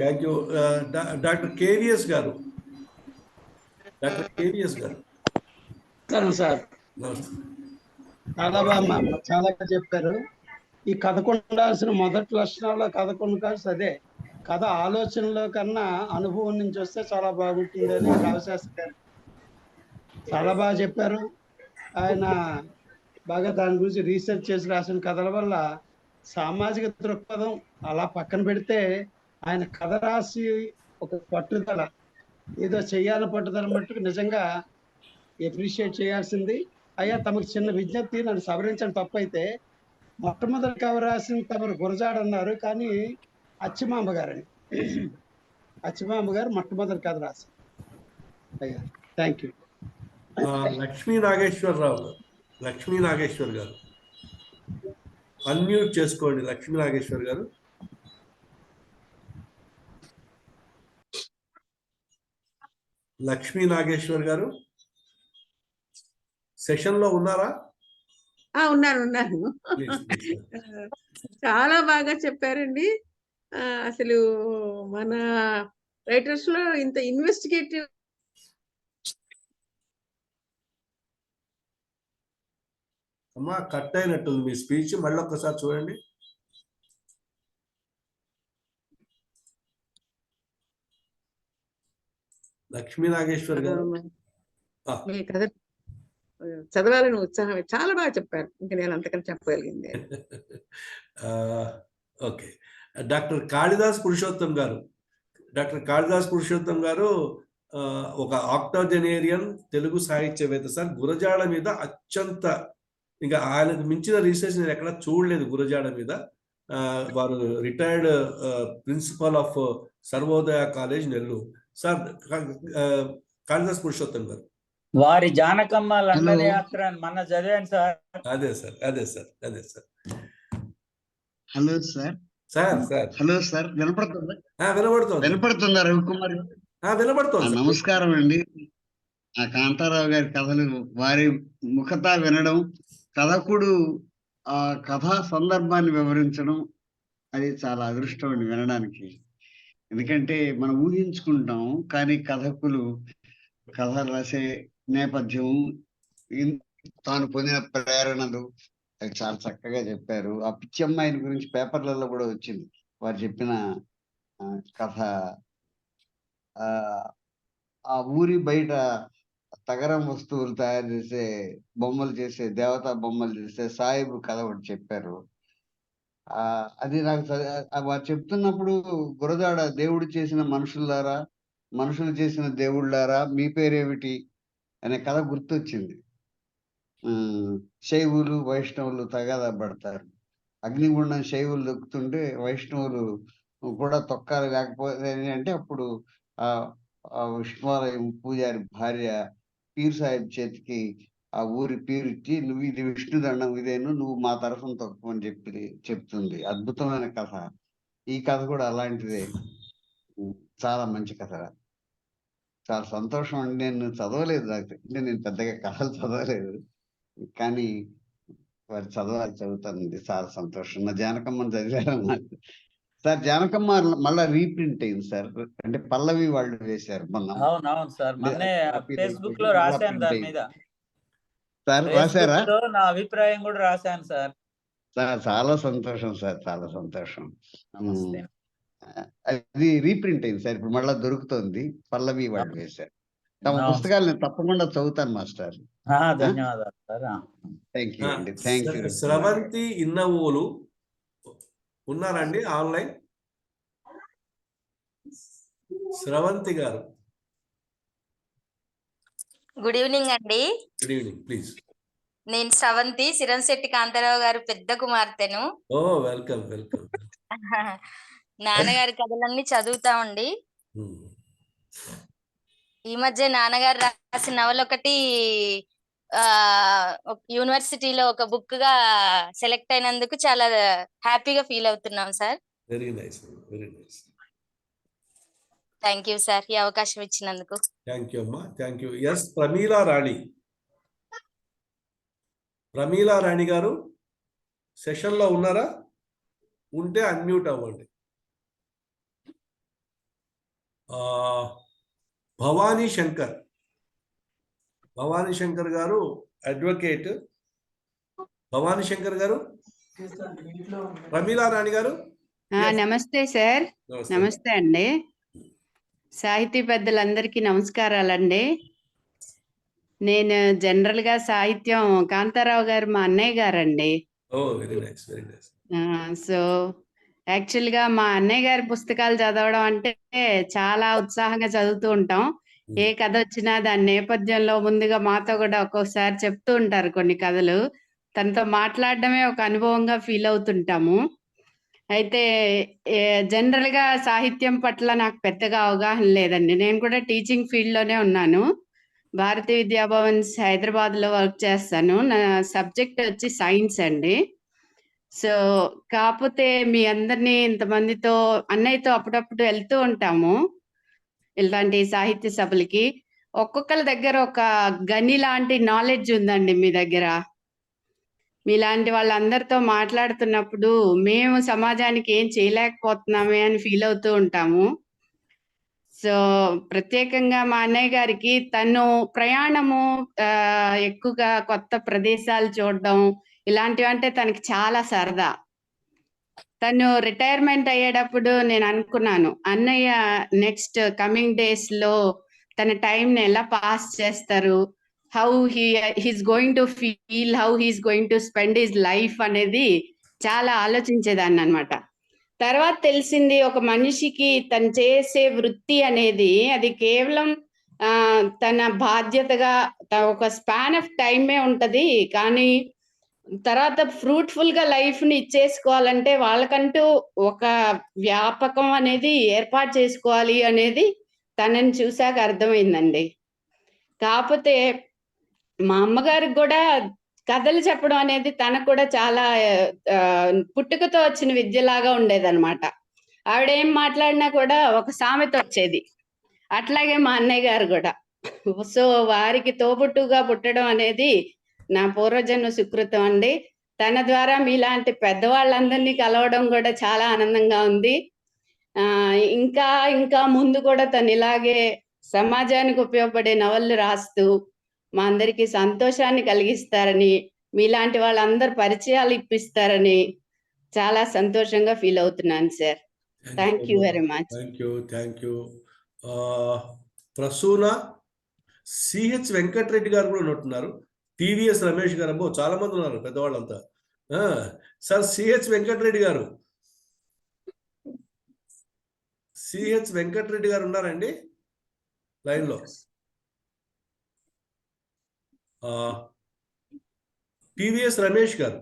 Thank you. Doctor KVS గారు. సార్ చాలా చెప్పారు. ఈ కథకు ఉండాల్సిన మొదటి లక్షణాల్లో కథకు ఉండాల్సి అదే, కథ ఆలోచనలో కన్నా అనుభవం నుంచి వస్తే చాలా బాగుంటుందని రామశాస్త్రి గారు చాలా బాగా చెప్పారు. ఆయన బాగా దాని గురించి రీసెర్చ్ చేసి రాసిన కథల వల్ల సామాజిక దృక్పథం అలా పక్కన పెడితే, ఆయన కథ రాసి ఒక పట్టుదల, ఏదో చెయ్యాలని పట్టుదల మట్టుకు నిజంగా ఎప్రిషియేట్ చేయాల్సింది. అయ్యా తమకు చిన్న విజ్ఞప్తి, నన్ను సవరించడం తప్పైతే, మొట్టమొదటి కథ రాసిన తమరు గురజాడన్నారు, కానీ అచ్చిమాంబ గారు మొట్టమొదటి కథ రాశారు. అయ్యా థ్యాంక్ యూ. లక్ష్మీ నాగేశ్వర్ గారు అన్మ్యూట్ చేసుకోండి. లక్ష్మీ నాగేశ్వర్ గారు. లక్ష్మీ నాగేశ్వర్ గారు సెషన్ లో ఉన్నారా? ఉన్నాను. చాలా బాగా చెప్పారండి. అసలు మన రైటర్స్ లో ఇంత ఇన్వెస్టిగేటివ్ అమ్మా కట్ అయినట్టుంది మీ స్పీచ్, మళ్ళీ ఒక్కసారి చూడండి. లక్ష్మీ నాగేశ్వర్ గారు కథ చదవాలని ఉత్సాహం, చాలా బాగా చెప్పారు. ఇంకా నేను అంతకన్నా చెప్పగలిగింది. ఓకే. డాక్టర్ కాళిదాస్ పురుషోత్తం గారు ఒక ఆక్టోజెనేరియన్ తెలుగు సాహిత్యవేత్త సార్. గురజాడ మీద అత్యంత, ఇంకా ఆయనకు మించిన రీసెర్చ్ నేను ఎక్కడ చూడలేదు గురజాడ మీద. వారు retired principal of Sarvodaya college Nellore. Sir Kalidas Purushottam garu. వారి జానకమ్మ లండన్ యాత్ర మన చదివాను సార్. అదే sir. Hello sir. Hello sir, వినపడుతుందా? వినపడుతుందా రవికుమార్? వినపడుతుంది. నమస్కారం అండి. ఆ కాంతారావు గారి కథలు వారి ముఖత వినడం, కథకుడు ఆ కథా సందర్భాన్ని వివరించడం, అది చాలా అదృష్టం అండి వినడానికి. ఎందుకంటే మనం ఊహించుకుంటాం, కానీ కథకులు కథ రాసే నేపథ్యం, తాను పొందిన ప్రేరణలు అది చాలా చక్కగా చెప్పారు. ఆ పిచ్చమ్మాయిని గురించి పేపర్లలో కూడా వచ్చింది వారు చెప్పిన కథ. ఆ ఊరి బయట తగరం వస్తువులు తయారు చేసే బొమ్మలు చేసే దేవతా బొమ్మలు చేసే సాయిబు కథ ఒకటి చెప్పారు. అది నాకు వారు చెప్తున్నప్పుడు గురజాడ దేవుడు చేసిన మనుషులారా, మనుషులు చేసిన దేవుళ్ళారా, మీ పేరేమిటి అనే కథ గుర్తొచ్చింది. శైవులు వైష్ణవులు తగాదా పడతారు. అగ్నిగుండం శైవులు దొక్కుతుంటే వైష్ణవులు కూడా తొక్కాలి, లేకపోతే అంటే అప్పుడు ఆ విష్ణువాలయం పూజారి భార్య పీర్ సాహిబ్ చేతికి ఆ ఊరి పీరు ఇచ్చి, నువ్వు ఇది విష్ణు దండం ఇదేను, నువ్వు మా తరఫున తొక్కమని చెప్తుంది. అద్భుతమైన కథ. ఈ కథ కూడా అలాంటిదే. చాలా మంచి కథ. చాలా సంతోషం అండి. నేను చదవలేదు, అంటే నేను పెద్దగా కథలు చదవలేదు, కానీ వారు చదువుతానండి. చాలా సంతోషం. నా జానకమ్మని చదివారు నాకు. సార్ జానకమ్మ మళ్ళా రీప్రింట్ అయింది సార్, అంటే పల్లవి వాళ్ళు వేశారు మొన్న. అవునవును సార్, మొన్నే ఫేస్బుక్ లో రాశాను దాని మీద. సార్ రాశారా? నా అభిప్రాయం కూడా రాశాను సార్. చాలా సంతోషం సార్, చాలా సంతోషం. అది రీప్రింట్ అయింది సార్, ఇప్పుడు మళ్ళా దొరుకుతుంది. పల్లవి వాళ్ళు వేశారు. తమ పుస్తకాలు నేను తప్పకుండా చదువుతాను మాస్టర్. ధన్యవాదాలు సార్. థ్యాంక్ యూ అండి. Thank you. స్రవంతి ఇన్నవోలు ఉన్నారండి online? Sravanthi garu. Good evening అండి. Good evening. ప్లీజ్. నేను స్రవంతి, సిరంశెట్టి కాంతారావు గారు పెద్ద కుమార్తెను. వెల్కమ్. నాన్నగారి కథలన్నీ చదువుతామండి. ఈ మధ్య నాన్నగారు రాసిన నవల ఒకటి యూనివర్సిటీలో ఒక బుక్ గా సెలెక్ట్ అయినందుకు చాలా హ్యాపీగా ఫీల్ అవుతున్నాం sir. Very nice. Thank you sir, ఈ అవకాశం ఇచ్చినందుకు. థ్యాంక్ యూ అమ్మా. Thank you. ఎస్ ప్రమీలా రాణి గారు సెషన్లో ఉన్నారా? ఉంటే అన్మ్యూట్ అవ్వండి. భవానీ శంకర్ గారు అడ్వకేట్. భవానీ శంకర్ గారు. ప్రమీలా రాణి గారు. నమస్తే సార్. నమస్తే అండి. సాహితీ పెద్దలందరికీ నమస్కారాలండి. నేను జనరల్ గా సాహిత్యం కాంతారావు గారు మా అన్నయ్య గారండి. సో యాక్చువల్ గా మా అన్నయ్య గారి పుస్తకాలు చదవడం అంటే చాలా ఉత్సాహంగా చదువుతూ ఉంటాం. ఏ కథ వచ్చినా దాని నేపథ్యంలో ముందుగా మాతో కూడా ఒక్కొక్కసారి చెప్తూ ఉంటారు కొన్ని కథలు. తనతో మాట్లాడడమే ఒక అనుభవంగా ఫీల్ అవుతుంటాము. అయితే జనరల్ గా సాహిత్యం పట్ల నాకు పెద్దగా అవగాహన లేదండి. నేను కూడా టీచింగ్ ఫీల్డ్ లోనే ఉన్నాను. భారతీయ విద్యాభవన్స్ హైదరాబాద్ లో వర్క్ చేస్తాను. నా సబ్జెక్ట్ వచ్చి సైన్స్ అండి. సో కాకపోతే మీ అందరినీ ఇంతమందితో అన్నయ్యతో అప్పుడప్పుడు వెళ్తూ ఉంటాము ఇలాంటి సాహిత్య సభలకి. ఒక్కొక్కరి దగ్గర ఒక గని లాంటి నాలెడ్జ్ ఉందండి మీ దగ్గర. మీలాంటి వాళ్ళందరితో మాట్లాడుతున్నప్పుడు మేము సమాజానికి ఏం చేయలేకపోతున్నామే అని ఫీల్ అవుతూ ఉంటాము. సో ప్రత్యేకంగా మా అన్నయ్య గారికి తను ప్రయాణము ఎక్కువగా కొత్త ప్రదేశాలు చూడడం ఇలాంటివి అంటే తనకి చాలా సరదా. తను రిటైర్మెంట్ అయ్యేటప్పుడు నేను అనుకున్నాను, అన్నయ్య నెక్స్ట్ కమింగ్ డేస్ లో తన టైంని ఎలా పాస్ చేస్తారు, how he's going to feel, how he's going to spend his life అనేది చాలా ఆలోచించేదాన్ని అనమాట. తర్వాత తెలిసింది, ఒక మనిషికి తను చేసే వృత్తి అనేది అది కేవలం తన బాధ్యతగా ఒక స్పాన్ ఆఫ్ టైమే ఉంటది, కానీ తర్వాత ఫ్రూట్ఫుల్ గా లైఫ్ ని ఇచ్చేసుకోవాలంటే వాళ్ళకంటూ ఒక వ్యాపకం అనేది ఏర్పాటు చేసుకోవాలి అనేది తనని చూశాక అర్థమైందండి. కాకపోతే మా అమ్మగారికి కూడా కథలు చెప్పడం అనేది తనకు కూడా చాలా పుట్టుకతో వచ్చిన విద్యలాగా ఉండేదన్నమాట. ఆవిడేం మాట్లాడినా కూడా ఒక సామెత వచ్చేది. అట్లాగే మా అన్నయ్య గారు కూడా. సో వారికి తోబుట్టుగా పుట్టడం అనేది నా పూర్వజన్మ సుకృతం అండి. తన ద్వారా మీలాంటి పెద్దవాళ్ళందరినీ కలవడం కూడా చాలా ఆనందంగా ఉంది. ఇంకా ఇంకా ముందు కూడా తను ఇలాగే సమాజానికి ఉపయోగపడే నవళ్ళు రాస్తూ మా అందరికీ సంతోషాన్ని కలిగిస్తారని, మీలాంటి వాళ్ళందరూ పరిచయాలు ఇప్పిస్తారని చాలా సంతోషంగా ఫీల్ అవుతున్నాను sir. Thank you very much. Thank you. Prasuna CH Venkatareddy garu కూడా ఉన్నట్టున్నారు. టివిఎస్ రమేష్ గారు, అబ్బో చాలా మంది ఉన్నారు పెద్దవాళ్ళంతా. సార్ సిహెచ్ వెంకటరెడ్డి గారు, సిహెచ్ వెంకటరెడ్డి గారు ఉన్నారండి లైన్లో? టివిఎస్ రమేష్ గారు.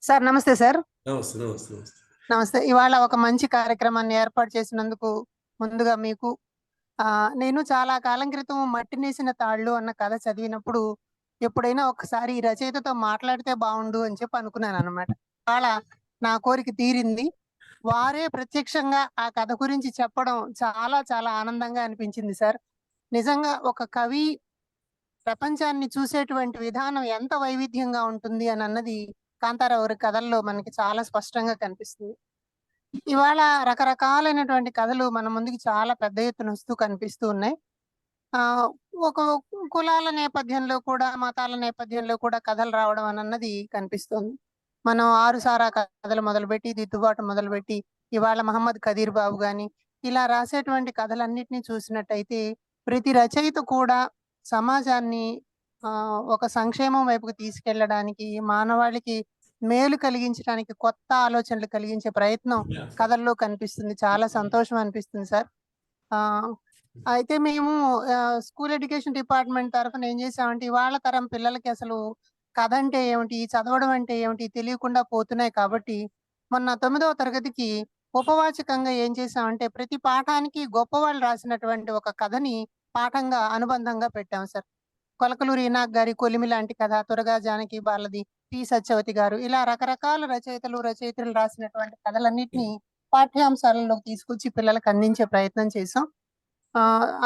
సార్ నమస్తే సార్. నమస్తే నమస్తే నమస్తే నమస్తే. ఇవాళ ఒక మంచి కార్యక్రమాన్ని ఏర్పాటు చేసినందుకు ముందుగా మీకు నేను చాలా కాలం క్రితం మట్టినేసిన తాళ్ళు అన్న కథ చదివినప్పుడు ఎప్పుడైనా ఒకసారి ఈ రచయితతో మాట్లాడితే బాగుండు అని చెప్పి అనుకున్నాను అనమాట. ఇవాళ నా కోరిక తీరింది. వారే ప్రత్యక్షంగా ఆ కథ గురించి చెప్పడం చాలా చాలా ఆనందంగా అనిపించింది సార్. నిజంగా ఒక కవి ప్రపంచాన్ని చూసేటువంటి విధానం ఎంత వైవిధ్యంగా ఉంటుంది అని అన్నది కాంతారావు గారి కథల్లో మనకి చాలా స్పష్టంగా కనిపిస్తుంది. ఇవాళ రకరకాలైనటువంటి కథలు మన ముందుకి చాలా పెద్ద ఎత్తున వస్తూ కనిపిస్తూ ఉన్నాయి. ఒక కులాల నేపథ్యంలో కూడా, మతాల నేపథ్యంలో కూడా కథలు రావడం అన్నది కనిపిస్తుంది. మనం ఆరుసారా కథలు మొదలుపెట్టి, దిద్దుబాటు మొదలుపెట్టి, ఇవాళ మహమ్మద్ కదీర్ బాబు గాని ఇలా రాసేటువంటి కథలన్నిటినీ చూసినట్టయితే ప్రతి రచయిత కూడా సమాజాన్ని ఒక సంక్షేమం వైపుకు తీసుకెళ్లడానికి, మానవాళికి మేలు కలిగించడానికి కొత్త ఆలోచనలు కలిగించే ప్రయత్నం కథల్లో కనిపిస్తుంది. చాలా సంతోషం అనిపిస్తుంది సార్. అయితే మేము స్కూల్ ఎడ్యుకేషన్ డిపార్ట్మెంట్ తరఫున ఏం చేసామంటే ఇవాళ తరం పిల్లలకి అసలు కథ అంటే ఏమిటి, చదవడం అంటే ఏమిటి తెలియకుండా పోతున్నాయి. కాబట్టి మొన్న 9వ తరగతికి ఉపవాచకంగా ఏం చేసామంటే ప్రతి పాఠానికి గొప్పవాళ్ళు రాసినటువంటి ఒక కథని పాఠంగా అనుబంధంగా పెట్టాం సార్. కొలకలూరి ఈనాక్ గారి కొలిమి లాంటి కథ, తురగా జానకి బాలది, పి సత్యవతి గారు, ఇలా రకరకాల రచయితలు రాసినటువంటి కథలన్నిటినీ పాఠ్యాంశాలలోకి తీసుకొచ్చి పిల్లలకు అందించే ప్రయత్నం చేసాం.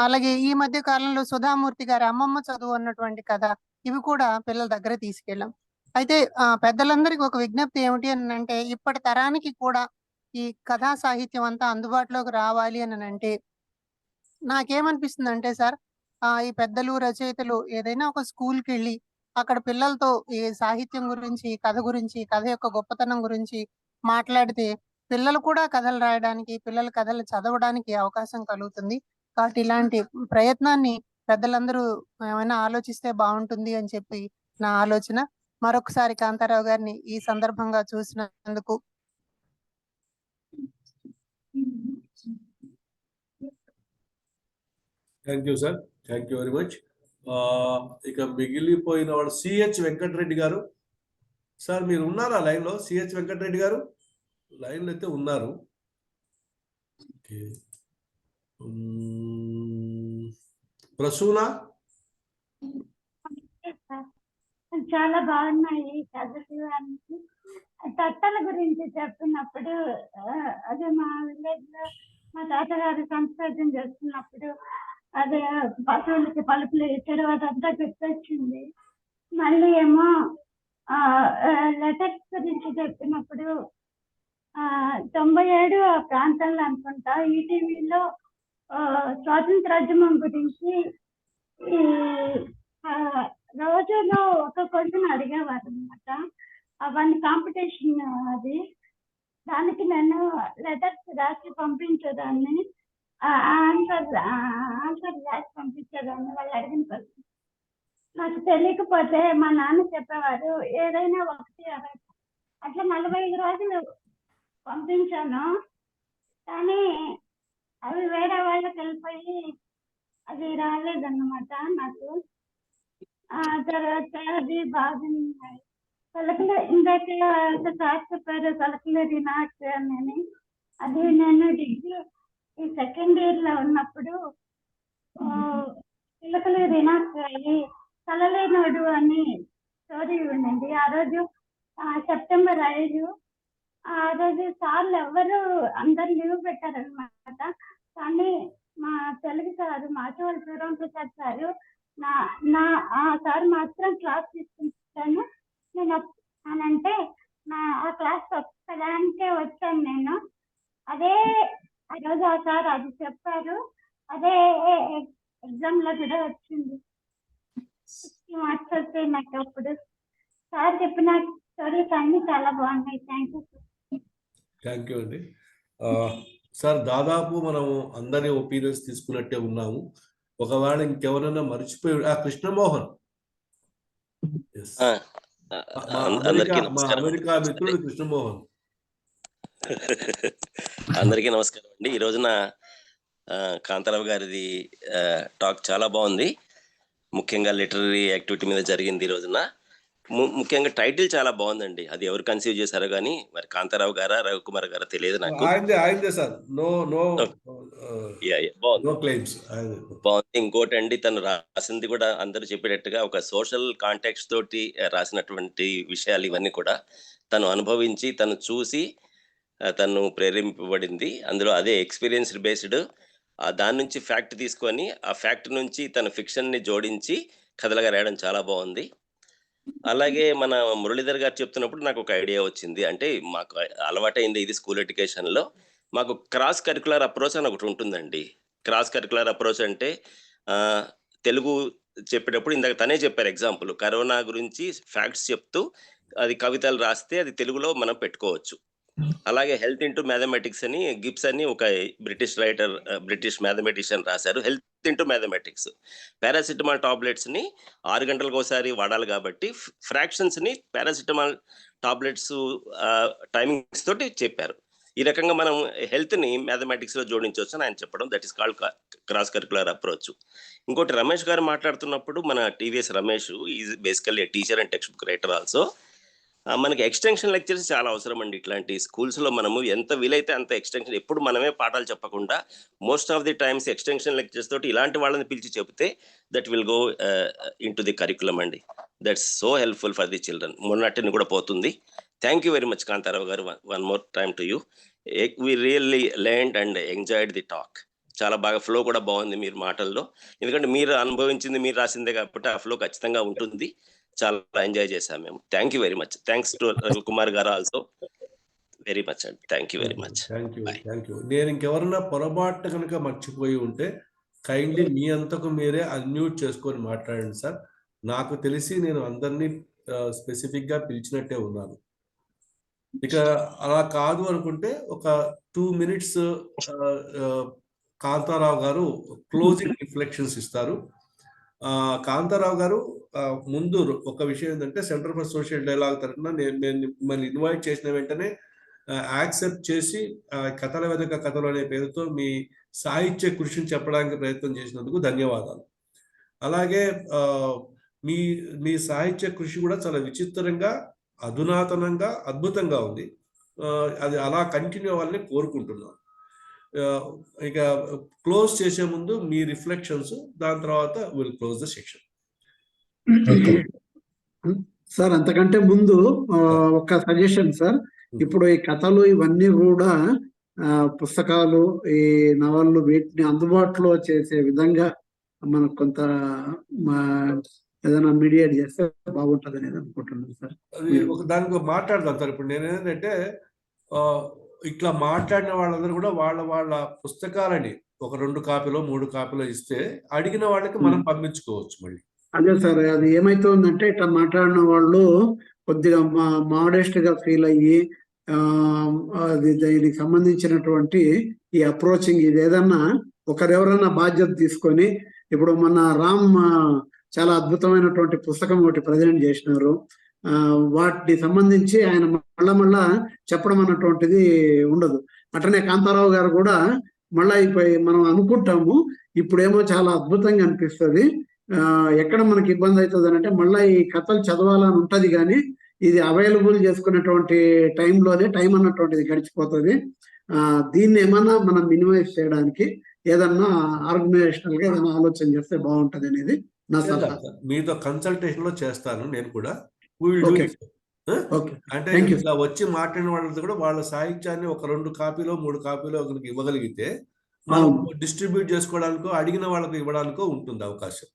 అలాగే ఈ మధ్య కాలంలో సుధామూర్తి గారి అమ్మమ్మ చదువు అన్నటువంటి కథ, ఇవి కూడా పిల్లల దగ్గర తీసుకెళ్ళాం. అయితే పెద్దలందరికీ ఒక విజ్ఞప్తి ఏమిటి అని అంటే ఇప్పటి తరానికి కూడా ఈ కథా సాహిత్యం అంతా అందుబాటులోకి రావాలి అని అంటే నాకేమనిపిస్తుంది అంటే సార్, ఈ పెద్దలు రచయితలు ఏదైనా ఒక స్కూల్కి వెళ్ళి అక్కడ పిల్లలతో ఈ సాహిత్యం గురించి, కథ గురించి, కథ యొక్క గొప్పతనం గురించి మాట్లాడితే పిల్లలు కూడా కథలు రాయడానికి, పిల్లలు కథలు చదవడానికి అవకాశం కలుగుతుంది. కాబట్టి ఇలాంటి ప్రయత్నాన్ని పెద్దలందరూ ఏమైనా ఆలోచిస్తే బాగుంటుంది అని చెప్పి నా ఆలోచన. మరొకసారి కాంతారావు గారిని ఈ సందర్భంగా చూసినందుకు thank you sir. Thank you very much. ఇక మిగిలిపోయిన వాడు సిహెచ్ వెంకటరెడ్డి గారు. సార్ మీరు ఉన్నారా లైన్లో? సిహెచ్ వెంకటరెడ్డి గారు లైన్లో అయితే ఉన్నారు. ఓకే. ప్రసూన చాలా బాగున్నాయి కథలు అన్ని. తట్టల గురించి చెప్పినప్పుడు అదే మా విలేజ్ లో మా తాతగారు సంస్కృతం చేస్తున్నప్పుడు అదే పశువులకి పలుపులు తర్వాత అంతా గుర్తొచ్చింది. మళ్ళీ ఏమో లెటర్స్ గురించి చెప్పినప్పుడు 97 ఆ ప్రాంతంలో అనుకుంటా ఈటీవీలో స్వాతంత్రోద్యమం గురించి ఈ రోజులో ఒక క్వశ్చన్ అడిగేవారు అనమాట. అవన్నీ కాంపిటీషన్ అది. దానికి నేను లెటర్స్ రాసి పంపించేదాన్ని, ఆన్సర్ రాసి పంపించేదాన్ని వాళ్ళు అడిగిన క్వశ్చన్. నాకు తెలియకపోతే మా నాన్న చెప్పేవారు ఏదైనా 1 అట్లా 45 రోజులు పంపించాను. కానీ అవి వేరే వాళ్ళకి వెళ్ళిపోయి అది రాలేదన్నమాట నాకు. తర్వాత అది బాగున్నాయి. ఇందాక సార్ చెప్పారు కలకలరి నాట్స్ అని. అది నేను డిగ్రీ సెకండ్ ఇయర్ లో ఉన్నప్పుడు చిలకలరి నాట్స్ అయ్యి కలలేనోడు అని స్టోరీ ఉండింది. ఆ రోజు సెప్టెంబర్ 5. ఆ రోజు సార్లు ఎవరు అందరు లీవ్ పెట్టారనమాట. కానీ మా తెలుగు సారు మాచవల్ ప్రసాద్ సారు ఆ సార్ మాత్రం క్లాస్ తీసుకుంటాను నేను అని అంటే ఆ క్లాస్ ఒక్కదానికే వచ్చాను నేను. అదే ఆ రోజు ఆ సార్ అది చెప్పారు, అదే ఎగ్జామ్ లో కూడా వచ్చింది. 60 మార్క్స్ వచ్చాయి నాకు అప్పుడు. సార్ చెప్పిన స్టోరీస్ అన్ని చాలా బాగున్నాయి. థ్యాంక్ యూ అండి. సార్ దాదాపు మనం అందరి ఒపీనియన్స్ తీసుకున్నట్టే ఉన్నాము. ఒకవేళ ఇంకెవరైనా మర్చిపోయి కృష్ణమోహన్, మా అమెరికా మిత్రుడు కృష్ణమోహన్. అందరికీ నమస్కారం అండి. ఈ రోజున కాంతారావు గారిది టాక్ చాలా బాగుంది. ముఖ్యంగా లిటరరీ యాక్టివిటీ మీద జరిగింది ఈ రోజున. ముఖ్యంగా టైటిల్ చాలా బాగుందండి. అది ఎవరు కన్సీవ్ చేశారో కానీ మరి కాంతారావు గారా రవికుమార్ గారా తెలియదు నాకు. బాగుంది. ఇంకోటి అండి, తను రాసింది కూడా అందరూ చెప్పేటట్టుగా ఒక సోషల్ కాంటెక్స్ట్ తోటి రాసినటువంటి విషయాలు ఇవన్నీ కూడా తను అనుభవించి తను చూసి తను ప్రేరేపింపబడింది. అందులో అదే ఎక్స్పీరియన్స్ బేస్డ్. దాని నుంచి ఫ్యాక్ట్ తీసుకొని ఆ ఫ్యాక్ట్ నుంచి తన ఫిక్షన్ ని జోడించి కథలుగా రాయడం చాలా బాగుంది. అలాగే మన మురళీధర్ గారు చెప్తున్నప్పుడు నాకు ఒక ఐడియా వచ్చింది. అంటే మాకు అలవాటైంది ఇది స్కూల్ ఎడ్యుకేషన్ లో మాకు క్రాస్ కరికులర్ అప్రోచ్ అని ఒకటి ఉంటుందండి. క్రాస్ కరికులర్ అప్రోచ్ అంటే తెలుగు చెప్పేటప్పుడు ఇందాక తనే చెప్పారు ఎగ్జాంపుల్, కరోనా గురించి ఫ్యాక్ట్స్ చెప్తూ అది కవితలు రాస్తే అది తెలుగులో మనం పెట్టుకోవచ్చు. అలాగే హెల్త్ ఇంటూ మ్యాథమెటిక్స్ అని గిబ్స్ అని ఒక బ్రిటిష్ మ్యాథమెటిషియన్ రాశారు. Health into mathematics. Paracetamol tablets ని 6 గంటలకు ఒకసారి వాడాలి కాబట్టి ఫ్రాక్షన్స్ ని పారాసిటమాల్ టాబ్లెట్స్ టైమింగ్స్ తోటి చెప్పారు. ఈ రకంగా మనం హెల్త్ ని మ్యాథమెటిక్స్ లో జోడించవచ్చు అని ఆయన చెప్పడం. That is called cross curricular approach. ఇంకోటి రమేష్ గారు మాట్లాడుతున్నప్పుడు, మన TVS Ramesh is basically teacher and text book writer also. మనకి ఎక్స్టెన్షన్ లెక్చర్స్ చాలా అవసరం అండి. ఇట్లాంటి స్కూల్స్ లో మనము ఎంత వీలైతే అంత ఎక్స్టెన్షన్, ఎప్పుడు మనమే పాఠాలు చెప్పకుండా most of the times extension lectures తోటి ఇలాంటి వాళ్ళని పిలిచి చెప్తే that will go in to the curriculum అండి. That's so helpful for the children. మొన్నటిని కూడా పోతుంది. Thank you very much Kantharao garu. One more time to you. We really learned and enjoyed the talk. చాలా బాగా ఫ్లో కూడా బాగుంది మీరు మాటల్లో. ఎందుకంటే మీరు అనుభవించింది, మీరు రాసిందే కాబట్టి ఆ ఫ్లో ఖచ్చితంగా ఉంటుంది. చాలా ఎంజాయ్ చేశాం మేము. Thank you very much. Thanks to Ravikumar గారు ఆల్సో వెరీ మచ్ అండి. Thank you very much. Thank you. నేను ఇంకెవరన్నా పొరపాటు కనుక మర్చిపోయి ఉంటే కైండ్లీ మీ అంతకు మీరే అన్మ్యూట్ చేసుకొని మాట్లాడండి సార్. నాకు తెలిసి నేను అందరినీ స్పెసిఫిక్ గా పిలిచినట్టే ఉన్నాను. ఇక అలా కాదు అనుకుంటే ఒక 2 minutes కాంతారావు గారు క్లోజింగ్ రిఫ్లెక్షన్స్ ఇస్తారు. కాంతారావు గారు ముందు ఒక విషయం ఏంటంటే, సెంటర్ ఫర్ సోషల్ డైలాగ్ తరఫున నేను మిమ్మల్ని ఇన్వైట్ చేసిన వెంటనే యాక్సెప్ట్ చేసి కథల వెనక కథలు అనే పేరుతో మీ సాహిత్య కృషిని చెప్పడానికి ప్రయత్నం చేసినందుకు ధన్యవాదాలు. అలాగే మీ సాహిత్య కృషి కూడా చాలా విచిత్రంగా, అధునాతనంగా, అద్భుతంగా ఉంది. అది అలా కంటిన్యూ అవ్వాలని కోరుకుంటున్నాను. ఇక క్లోజ్ చేసే ముందు మీ రిఫ్లెక్షన్స్, దాని తర్వాత will close the section. Sir అంతకంటే ముందు ఒక సజెషన్ సార్. ఇప్పుడు ఈ కథలు ఇవన్నీ కూడా పుస్తకాలు, ఈ నవళ్ళు, వీటిని అందుబాటులో చేసే విధంగా మనకు కొంత ఏదైనా మీడియేట్ చేస్తే బాగుంటుంది అనేది అనుకుంటున్నాను సార్. దానికి మాట్లాడదాం సార్. ఇప్పుడు నేను ఏంటంటే, ఇట్లా మాట్లాడిన వాళ్ళందరూ కూడా వాళ్ళ పుస్తకాలని ఒక 2 కాపీలో 3 కాపీలో ఇస్తే అడిగిన వాళ్ళకి మనం పంపించుకోవచ్చు మళ్ళీ. అదే సార్, అది ఏమైతుందంటే ఇట్లా మాట్లాడిన వాళ్ళు కొద్దిగా మోడెస్ట్ గా ఫీల్ అయ్యి అది దీనికి సంబంధించినటువంటి ఈ అప్రోచింగ్ ఇది ఏదన్నా ఒకరెవరన్నా బాధ్యత తీసుకొని, ఇప్పుడు మన రామ్ చాలా అద్భుతమైనటువంటి పుస్తకం ఒకటి ప్రజెంట్ చేసినారు. వాటికి సంబంధించి ఆయన మళ్ళా చెప్పడం అన్నటువంటిది ఉండదు. అట్లనే కాంతారావు గారు కూడా మళ్ళా మనం అనుకుంటాము, ఇప్పుడేమో చాలా అద్భుతంగా అనిపిస్తుంది. ఎక్కడ మనకి ఇబ్బంది అవుతుంది అంటే, మళ్ళీ ఈ కథలు చదవాలని ఉంటది కానీ ఇది అవైలబుల్ చేసుకున్నటువంటి టైంలోనే టైం అన్నటువంటిది గడిచిపోతుంది. దీన్ని ఏమన్నా మనం మినిమైజ్ చేయడానికి ఏదన్నా ఆర్గనైజేషనల్ గా ఏదైనా ఆలోచన చేస్తే బాగుంటది అనేది నా సలహా. మీతో కన్సల్టేషన్ లో చేస్తాను నేను కూడా. అంటే ఇలా వచ్చి మాట్లాడిన వాళ్ళతో కూడా వాళ్ళ సాహిత్యాన్ని ఒక 2 కాపీలో 3 కాపీలో ఒకరికి ఇవ్వగలిగితే మనం డిస్ట్రిబ్యూట్ చేసుకోవడానికో అడిగిన వాళ్ళకి ఇవ్వడానికో ఉంటుంది అవకాశం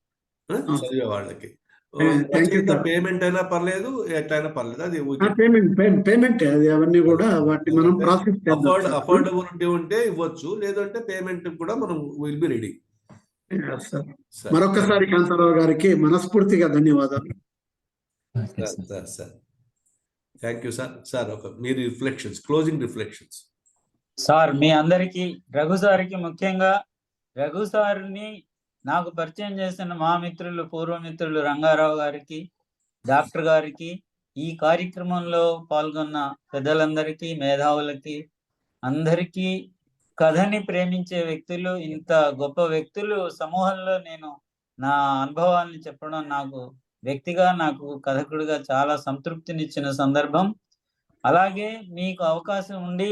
చదివే వాళ్ళకి. పేమెంట్ అయినా పర్లేదు, ఎట్లయినా పర్లేదు, అది పేమెంట్ అది అవన్నీ కూడా వాటిని మనం ప్రాసెస్ అఫోర్డబిలిటీ ఉంటే ఇవ్వచ్చు, లేదంటే పేమెంట్ కూడా మనం విల్ బి రెడీ. మరొకసారి కాంతారావు గారికి మనస్ఫూర్తిగా ధన్యవాదాలు. Sir thank you sir. Sir ఒక మీరు రిఫ్లెక్షన్స్, క్లోజింగ్ రిఫ్లెక్షన్స్. సార్ మీ అందరికి, రఘు సార్కి ముఖ్యంగా, రఘు సార్ని నాకు పరిచయం చేసిన మా మిత్రులు, పూర్వమిత్రులు రంగారావు గారికి, డాక్టర్ గారికి, ఈ కార్యక్రమంలో పాల్గొన్న పెద్దలందరికీ, మేధావులకి, అందరికీ, కథని ప్రేమించే వ్యక్తులు, ఇంత గొప్ప వ్యక్తులు సమూహంలో నేను నా అనుభవాల్ని చెప్పడం నాకు వ్యక్తిగా, నాకు కథకుడిగా చాలా సంతృప్తినిచ్చిన సందర్భం. అలాగే మీకు అవకాశం ఉండి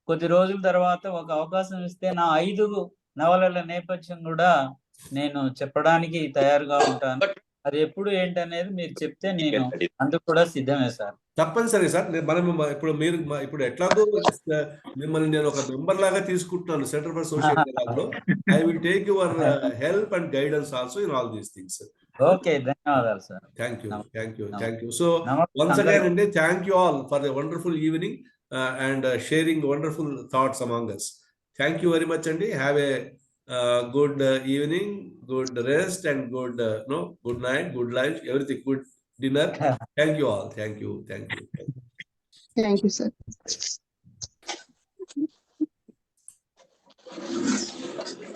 కొద్ది రోజుల తర్వాత ఒక అవకాశం ఇస్తే నా 5 నవలల నేపథ్యం కూడా నేను చెప్పడానికి తయారుగా ఉంటాను. అది ఎప్పుడు ఏంటనేది మీరు చెప్తే నేను అందుకు కూడా సిద్ధమే సార్. తప్పనిసరి సార్. మనం ఇప్పుడు మీరు ఇప్పుడు ఎట్లాగో మిమ్మల్ని నేను ఒక మెంబర్ లాగా తీసుకుంటున్నాను సెంటర్ ఫర్ సోషల్ డైలాగ్లో. I will take your help and guidance also in all these things. Okay, ధన్యవాదాలు sir. Thank you. So once again అండి, thank you all for the wonderful evening and sharing wonderful thoughts among us. Thank you very much andi. Have a good evening, good rest, and good night, good lunch, everything, good dinner. Thank you all. Thank you sir.